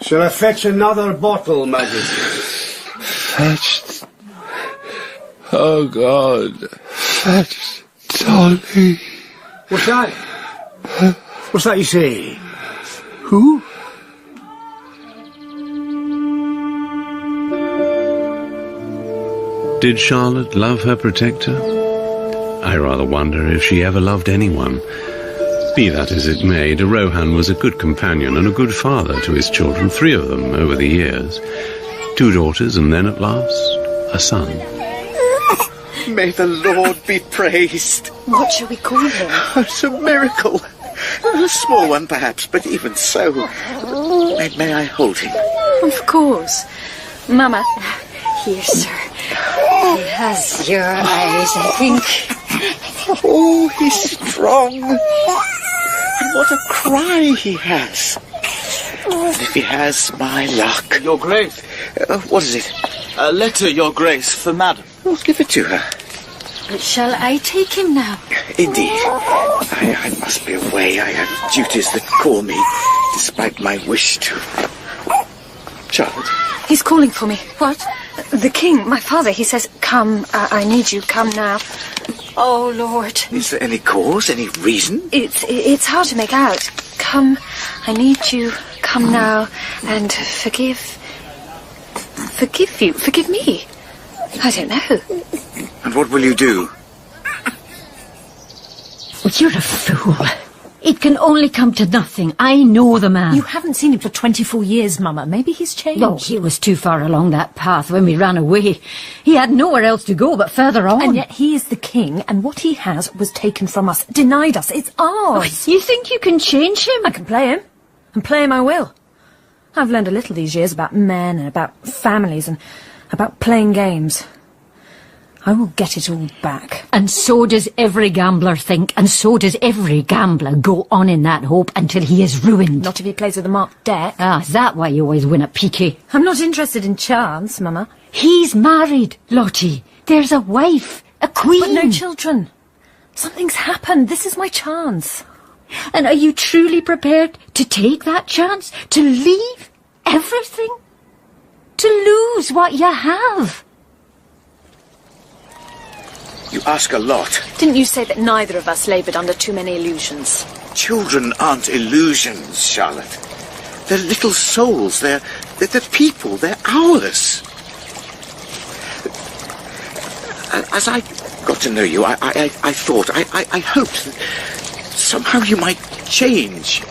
Shall I fetch another bottle, Majesty? Fetch... Oh, God. Fetch Dolly. What's that? What's that you say? Who? Did Charlotte love her protector? I rather wonder if she ever loved anyone. Be that as it may, de Rohan was a good companion and a good father to his children, 3 of them over the years. 2 daughters, and then at last, a son. May the Lord be praised. What shall we call him? It's a miracle. A small one, perhaps, but even so. May I hold him? Of course. Mama. Here, sir. He has your eyes, I think. Oh, he's strong. And what a cry he has. And if he has my luck... Your Grace. What is it? A letter, Your Grace, for Madam. Oh, give it to her. But shall I take him now? Indeed. I must be away. I have duties that call me, despite my wish to... Charlotte. He's calling for me. What? The king, my father, he says, come, I need you, come now. Oh, Lord. Is there any cause, any reason? It's hard to make out. Come, I need you, come now, and forgive me. I don't know. And what will you do? You're a fool. It can only come to nothing. I know the man. You haven't seen him for 24 years, Mama. Maybe he's changed. Oh, he was too far along that path when we ran away. He had nowhere else to go but further on. And yet he is the king, and what he has was taken from us, denied us. It's ours. Oh, you think you can change him? I can play him, and play him I will. I've learned a little these years about men and about families and about playing games. I will get it all back. And so does every gambler think, and so does every gambler go on in that hope until he is ruined. Not if he plays with a marked deck. Ah, is that why you always win at piquet? I'm not interested in chance, Mama. He's married, Lottie. There's a wife, a queen. But no children. Something's happened. This is my chance. And are you truly prepared to take that chance? To leave everything? To lose what you have? You ask a lot. Didn't you say that neither of us laboured under too many illusions? Children aren't illusions, Charlotte. They're little souls. They're people. They're ours. As I got to know you, I thought, I hoped that somehow you might change.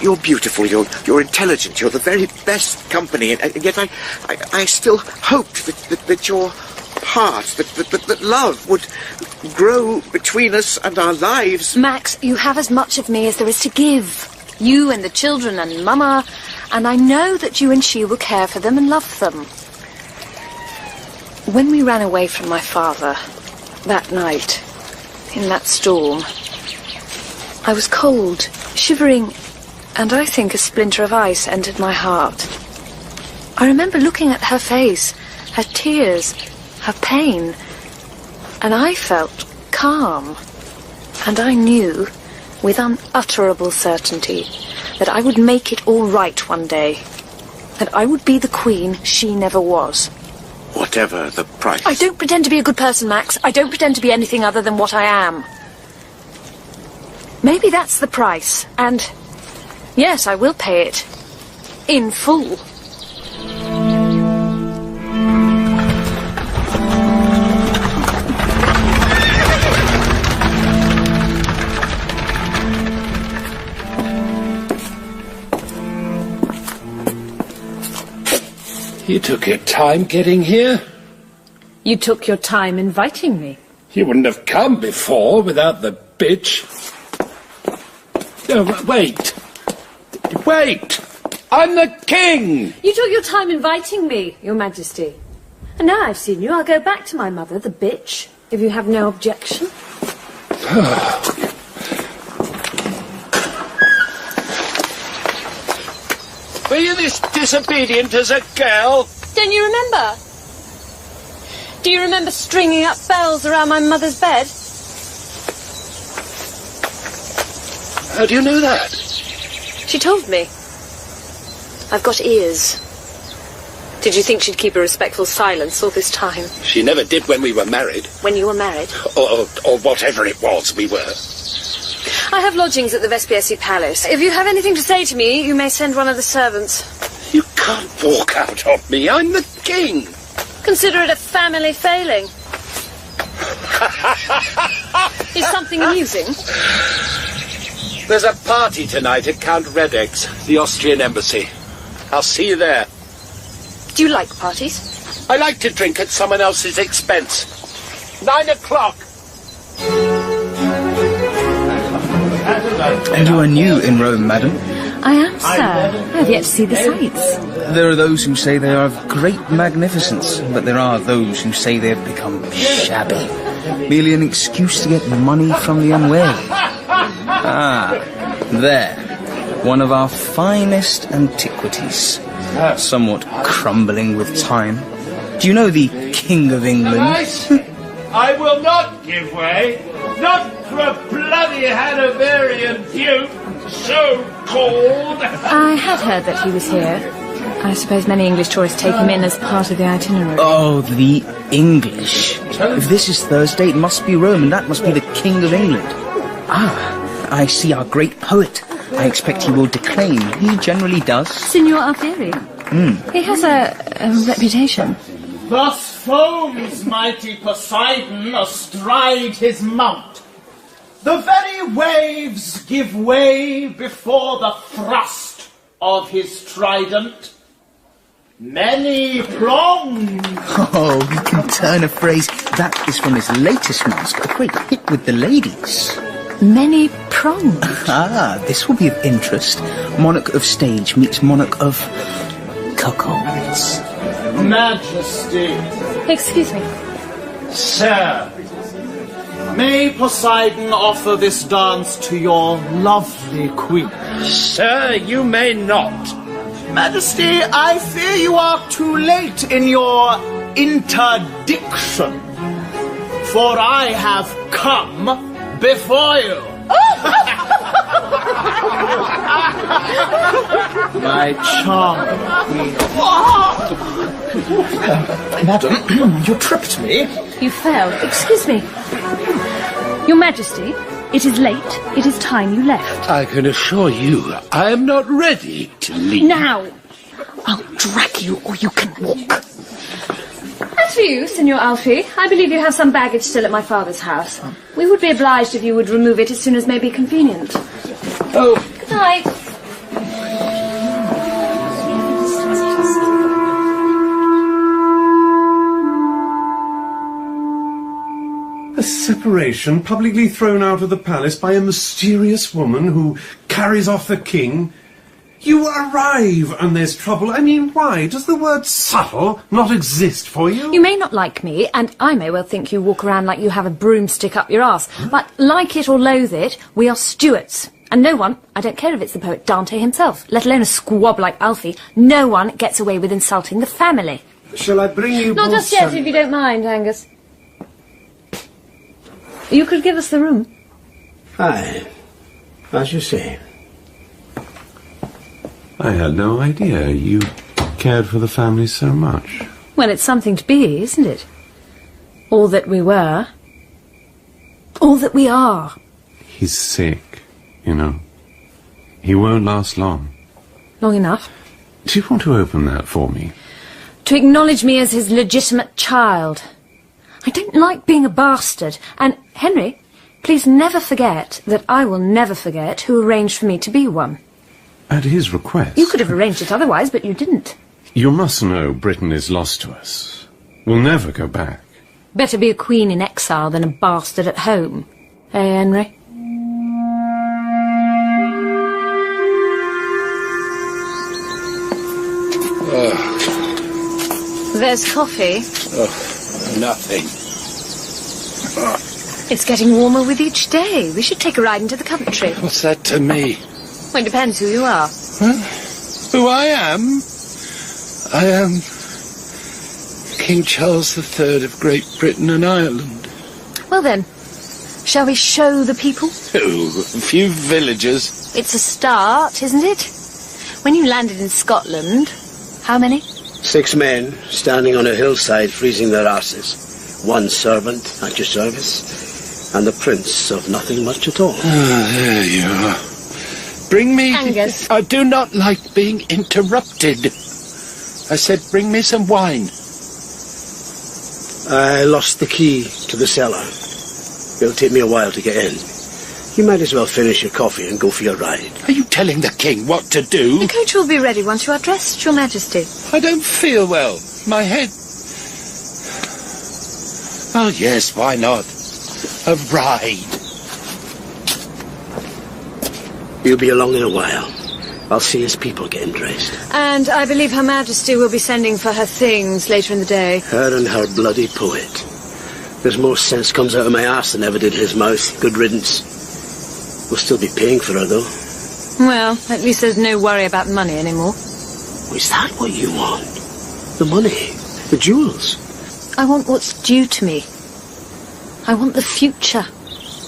You're beautiful, you're intelligent, you're the very best company, and yet I still hoped that your heart, that love would grow between us and our lives. Max, you have as much of me as there is to give. You and the children and Mama, and I know that you and she will care for them and love them. When we ran away from my father, that night, in that storm, I was cold, shivering, and I think a splinter of ice entered my heart. I remember looking at her face, her tears, her pain, and I felt calm. And I knew, with unutterable certainty, that I would make it all right one day. That I would be the queen she never was. Whatever the price. I don't pretend to be a good person, Max. I don't pretend to be anything other than what I am. Maybe that's the price, and yes, I will pay it. In full. You took your time getting here. You took your time inviting me. You wouldn't have come before without the bitch. No, wait. Wait! I'm the king! You took your time inviting me, Your Majesty. And now I've seen you, I'll go back to my mother, the bitch, if you have no objection. Were you this disobedient as a girl? Don't you remember? Do you remember stringing up bells around my mother's bed? How do you know that? She told me. I've got ears. Did you think she'd keep a respectful silence all this time? She never did when we were married. When you were married? Or whatever it was we were. I have lodgings at the Vespiercy Palace. If you have anything to say to me, you may send one of the servants. You can't walk out on me. I'm the king. Consider it a family failing. Is something amusing? There's a party tonight at Count Redek's, the Austrian embassy. I'll see you there. Do you like parties? I like to drink at someone else's expense. 9 o'clock. And you are new in Rome, madam? I am, sir. I have yet to see the sights. There are those who say they are of great magnificence, but there are those who say they have become shabby. Merely an excuse to get money from the unwary. Ah, there. One of our finest antiquities. Somewhat crumbling with time. Do you know the King of England? I will not give way. Not for a bloody Hanoverian duke, so called. I had heard that he was here. I suppose many English tourists take him in as part of the itinerary. Oh, the English. If this is Thursday, it must be Rome, and that must be the King of England. Ah, I see our great poet. I expect he will declaim. He generally does. Signor Alfieri. He has a reputation. Thus foams mighty Poseidon astride his mount. The very waves give way before the thrust of his trident. Many prongs. Oh, you can turn a phrase. That is from his latest masque, a great hit with the ladies. Many prongs. Ah, this will be of interest. Monarch of stage meets monarch of cuckolds. Majesty. Excuse me. Sir, may Poseidon offer this dance to your lovely queen? Sir, you may not. Majesty, I fear you are too late in your interdiction, for I have come before you. My charming queen. Madam, you tripped me. You fell. Excuse me. Your Majesty, it is late. It is time you left. I can assure you, I am not ready to leave. Now! I'll drag you or you can walk. As for you, Signor Alfie, I believe you have some baggage still at my father's house. We would be obliged if you would remove it as soon as may be convenient. Oh. Good night. A separation publicly thrown out of the palace by a mysterious woman who carries off the king. You arrive and there's trouble. I mean, why? Does the word subtle not exist for you? You may not like me, and I may well think you walk around like you have a broomstick up your arse. But like it or loathe it, we are Stuarts. And no one, I don't care if it's the poet Dante himself, let alone a squab like Alfie, no one gets away with insulting the family. Shall I bring you Not both just yet, some... if you don't mind, Angus. You could give us the room. Aye, as you say. I had no idea you cared for the family so much. Well, it's something to be, isn't it? All that we were. All that we are. He's sick, you know. He won't last long. Long enough. Do you want to open that for me? To acknowledge me as his legitimate child. I don't like being a bastard. And, Henry, please never forget that I will never forget who arranged for me to be one. At his request. You could have arranged it otherwise, but you didn't. You must know Britain is lost to us. We'll never go back. Better be a queen in exile than a bastard at home. Hey, Henry? There's coffee. Oh, nothing. It's getting warmer with each day. We should take a ride into the country. What's that to me? Well, it depends who you are. Huh? Who I am? I am King Charles III of Great Britain and Ireland. Well then, shall we show the people? Oh, a few villagers. It's a start, isn't it? When you landed in Scotland, how many? 6 men standing on a hillside freezing their asses. 1 servant at your service, and the prince of nothing much at all. Ah, there you are. Bring me... Angus. I do not like being interrupted. I said bring me some wine. I lost the key to the cellar. It'll take me a while to get in. You might as well finish your coffee and go for your ride. Are you telling the king what to do? The coach will be ready once you are dressed, Your Majesty. I don't feel well. My head... Oh, yes, why not? A ride. You'll be along in a while. I'll see his people getting dressed. And I believe Her Majesty will be sending for her things later in the day. Her and her bloody poet. There's more sense comes out of my arse than ever did his mouth. Good riddance. We'll still be paying for her, though. Well, at least there's no worry about money anymore. Is that what you want? The money? The jewels? I want what's due to me. I want the future.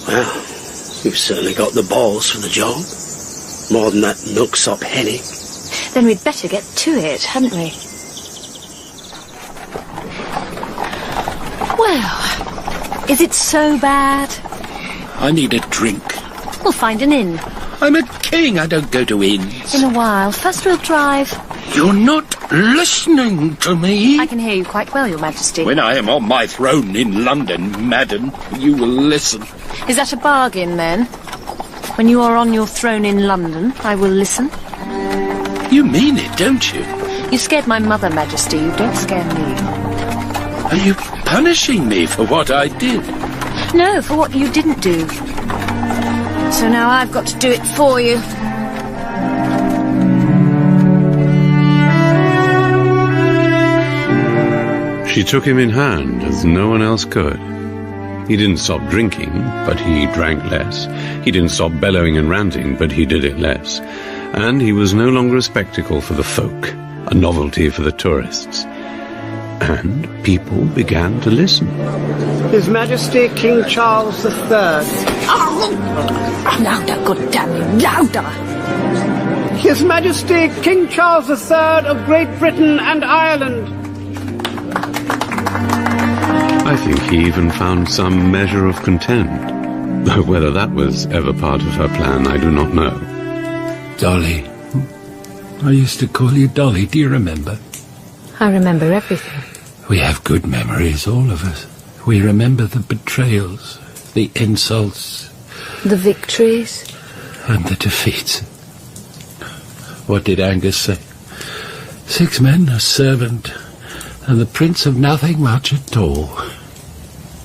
Well, you've certainly got the balls for the job. More than that milksop Henny. Then we'd better get to it, hadn't we? Well, is it so bad? I need a drink. We'll find an inn. I'm a king, I don't go to inns. In a while. First we'll drive. You're not listening to me. I can hear you quite well, Your Majesty. When I am on my throne in London, madam, you will listen. Is that a bargain, then? When you are on your throne in London, I will listen? You mean it, don't you? You scared my mother, Majesty. You don't scare me. Are you punishing me for what I did? No, for what you didn't do. So now I've got to do it for you. She took him in hand as no one else could. He didn't stop drinking, but he drank less. He didn't stop bellowing and ranting, but he did it less. And he was no longer a spectacle for the folk, a novelty for the tourists. And people began to listen. His Majesty King Charles III. Louder, good damn you, louder! His Majesty King Charles III of Great Britain and Ireland. I think he even found some measure of content, though whether that was ever part of her plan, I do not know. Dolly. I used to call you Dolly, do you remember? I remember everything. We have good memories, all of us. We remember the betrayals, the insults. The victories. And the defeats. What did Angus say? 6 men, a servant, and the prince of nothing much at all.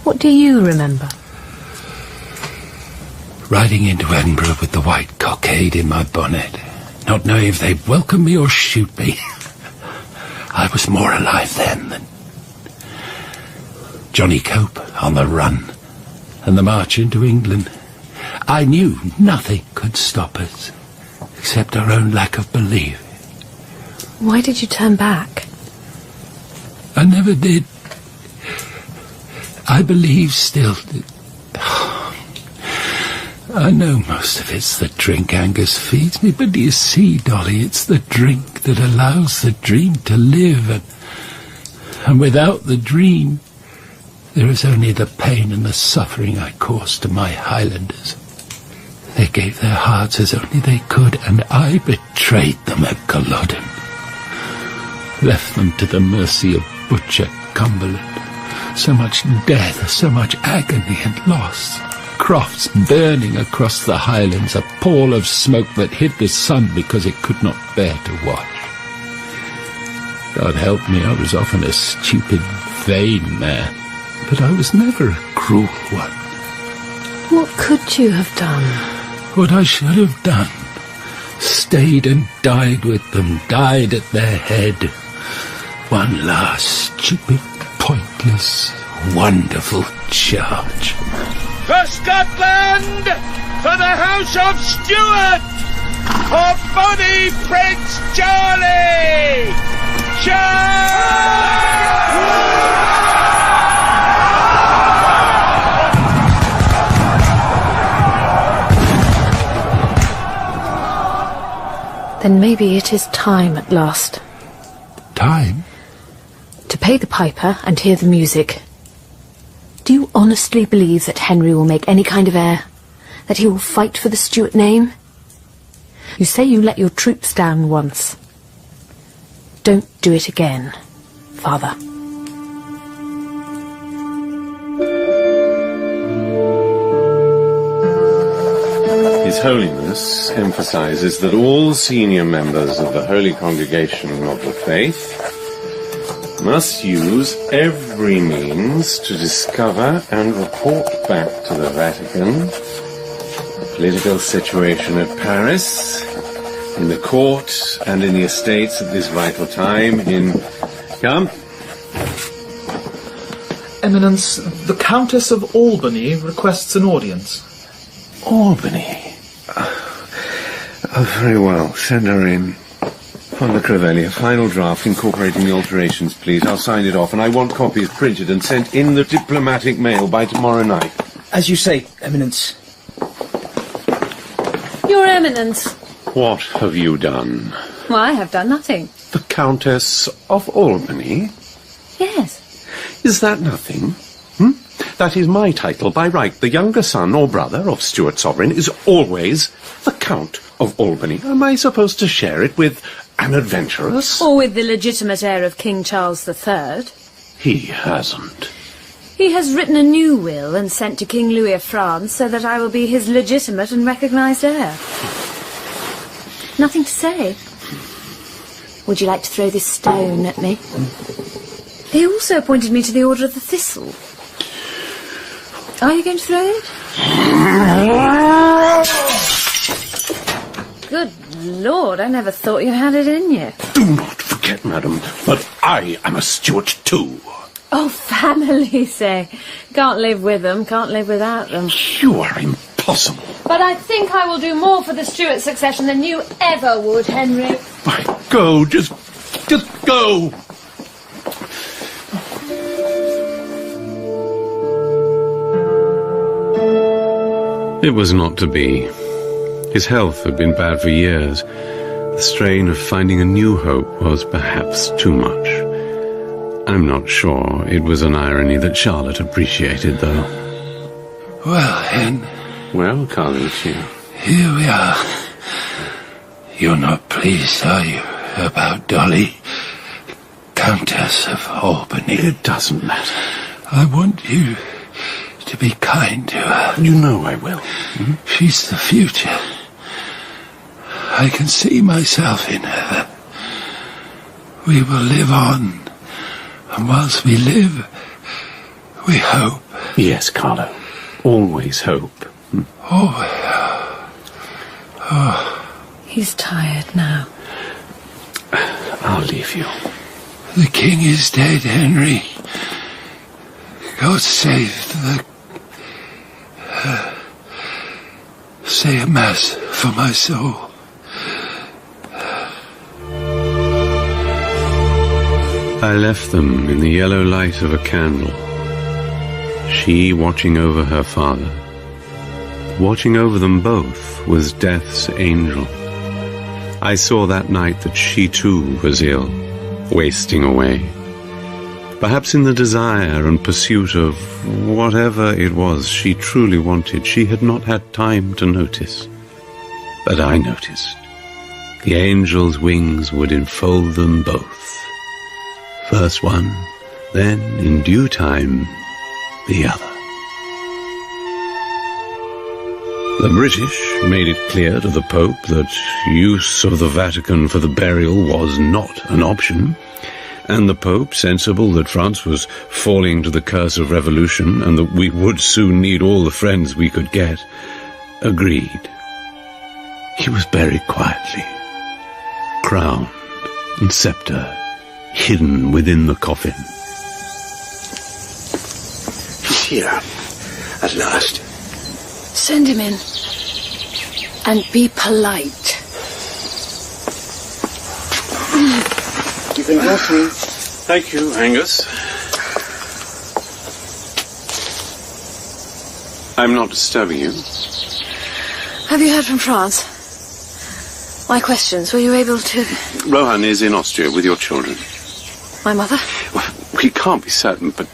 What do you remember? Riding into Edinburgh with the white cockade in my bonnet, not knowing if they'd welcome me or shoot me. I was more alive then than Johnny Cope on the run, and the march into England. I knew nothing could stop us, except our own lack of belief. Why did you turn back? I never did. I believe still. I know most of it's the drink Angus feeds me, but do you see, Dolly, it's the drink that allows the dream to live, and without the dream, there is only the pain and the suffering I caused to my Highlanders. They gave their hearts as only they could, and I betrayed them at Culloden. Left them to the mercy of butcher Cumberland. So much death, so much agony and loss. Crofts burning across the Highlands, a pall of smoke that hid the sun because it could not bear to watch. God help me, I was often a stupid, vain man, but I was never a cruel one. What could you have done? What I should have done. Stayed and died with them, died at their head. One last stupid, pointless, wonderful charge. For Scotland! For the House of Stuart! For Bonnie Prince Charlie! Then maybe it is time at last. Time? To pay the piper and hear the music. Do you honestly believe that Henry will make any kind of heir? That he will fight for the Stuart name? You say you let your troops down once. Don't do it again, Father. His Holiness emphasizes that all senior members of the Holy Congregation of the Faith must use every means to discover and report back to the Vatican the political situation at Paris, in the court and in the estates at this vital time. Come. Eminence, the Countess of Albany requests an audience. Albany? Oh, very well. Send her in. On the Crevelli, a final draft incorporating the alterations, please. I'll sign it off, and I want copies printed and sent in the diplomatic mail by tomorrow night. As you say, Eminence. Your Eminence. What have you done? Well, I have done nothing. The Countess of Albany? Yes. Is that nothing? That is my title by right. The younger son or brother of Stuart Sovereign is always the Count of Albany. Am I supposed to share it with an adventuress? Or with the legitimate heir of King Charles III? He hasn't. He has written a new will and sent to King Louis of France so that I will be his legitimate and recognised heir. Nothing to say. Would you like to throw this stone at me? He also appointed me to the Order of the Thistle. Are you going to throw it? Good Lord, I never thought you had it in you. Do not forget, madam, that I am a Stuart too. Oh, family, say. Can't live with them, can't live without them. You are impossible. But I think I will do more for the Stuart succession than you ever would, Henry. Go, just go. It was not to be. His health had been bad for years. The strain of finding a new hope was perhaps too much. I'm not sure it was an irony that Charlotte appreciated, though. Well, Hen. Well, Carluccio. Here we are. You're not pleased, are you, about Dolly, Countess of Albany? It doesn't matter. I want you to be kind to her. You know I will. She's the future. I can see myself in her. We will live on. And whilst we live, we hope. Yes, Carlo. Always hope. He's tired now. I'll leave you. The king is dead, Henry. God save the... say a mass for my soul. I left them in the yellow light of a candle. She watching over her father. Watching over them both was death's angel. I saw that night that she too was ill, wasting away. Perhaps in the desire and pursuit of whatever it was she truly wanted, she had not had time to notice. But I noticed. The angel's wings would enfold them both. First one, then, in due time, the other. The British made it clear to the Pope that use of the Vatican for the burial was not an option, and the Pope, sensible that France was falling to the curse of revolution and that we would soon need all the friends we could get, agreed. He was buried quietly, crown and sceptre hidden within the coffin. He's here, at last. Send him in. And be polite. You can go through. Thank you, Angus. I'm not disturbing you. Have you heard from France? My questions, were you able to... Rohan is in Austria with your children. My mother? Well, we can't be certain, but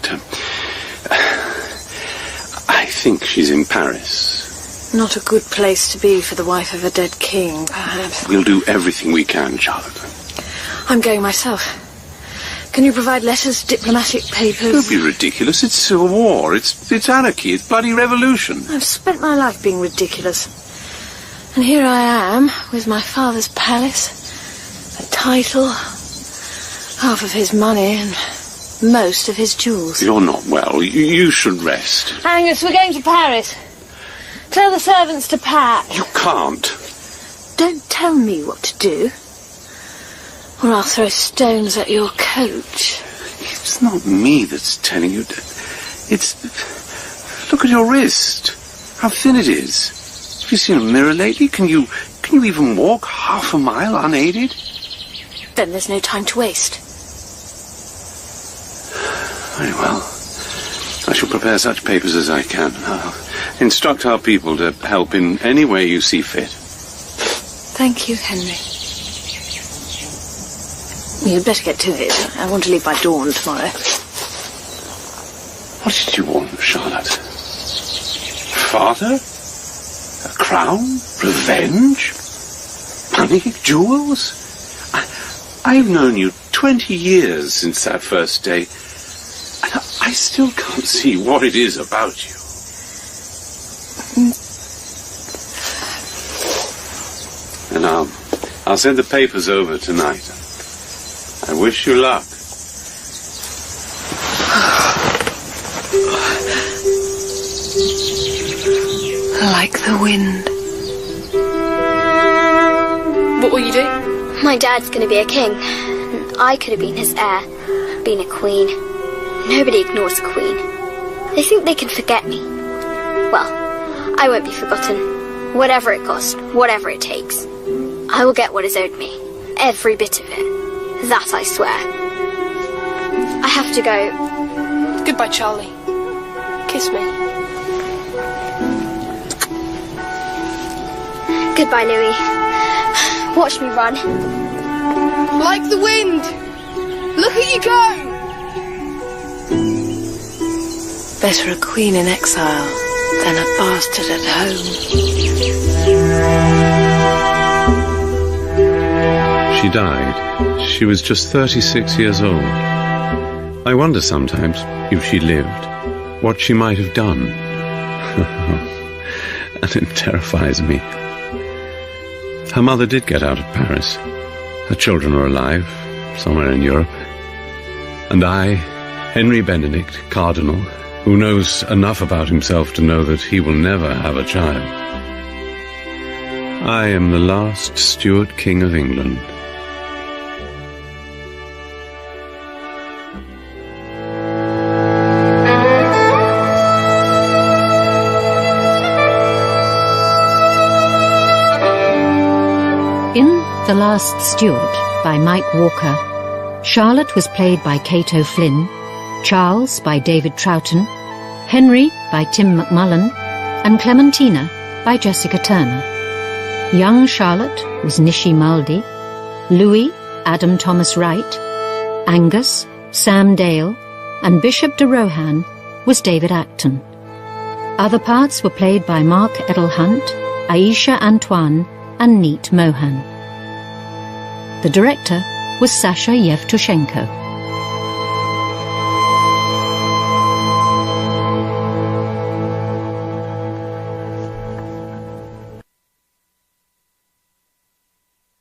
I think she's in Paris. Not a good place to be for the wife of a dead king, perhaps. We'll do everything we can, Charlotte. I'm going myself. Can you provide letters, diplomatic papers? Don't be ridiculous. It's civil war. It's anarchy. It's bloody revolution. I've spent my life being ridiculous. And here I am, with my father's palace, a title, half of his money, and most of his jewels. You're not well. You should rest. Angus, we're going to Paris. Tell the servants to pack. You can't. Don't tell me what to do, or I'll throw stones at your coach. It's not me that's telling you. It's... Look at your wrist. How thin it is. Have you seen a mirror lately? Can you even walk half a mile unaided? Then there's no time to waste. Very well. I shall prepare such papers as I can. I'll instruct our people to help in any way you see fit. Thank you, Henry. You'd better get to it. I want to leave by dawn tomorrow. What did you want, Charlotte? Father? A crown? Revenge? Money? Jewels? I've known you 20 years since that first day, and I still can't see what it is about you. And I'll send the papers over tonight. I wish you luck. Like the wind. What will you do? My dad's going to be a king, and I could have been his heir, been a queen. Nobody ignores a queen. They think they can forget me. Well, I won't be forgotten. Whatever it costs, whatever it takes. I will get what is owed me. Every bit of it. That I swear. I have to go. Goodbye, Charlie. Kiss me. Goodbye, Louis. Watch me run. Like the wind. Look at you go. Better a queen in exile than a bastard at home. She died. She was just 36 years old. I wonder sometimes, if she lived, what she might have done. And it terrifies me. Her mother did get out of Paris. Her children are alive, somewhere in Europe. And I, Henry Benedict, Cardinal, who knows enough about himself to know that he will never have a child. I am the last Stuart King of England. In The Last Stuart by Mike Walker, Charlotte was played by Kate O'Flynn, Charles by David Troughton, Henry by Tim McMullen, and Clementina by Jessica Turner. Young Charlotte was Nishi Malde, Louis, Adam Thomas Wright, Angus, Sam Dale, and Bishop de Rohan was David Acton. Other parts were played by Mark Edel-Hunt, Aisha Antoine, and Neat Mohan. The director was Sasha Yevtushenko.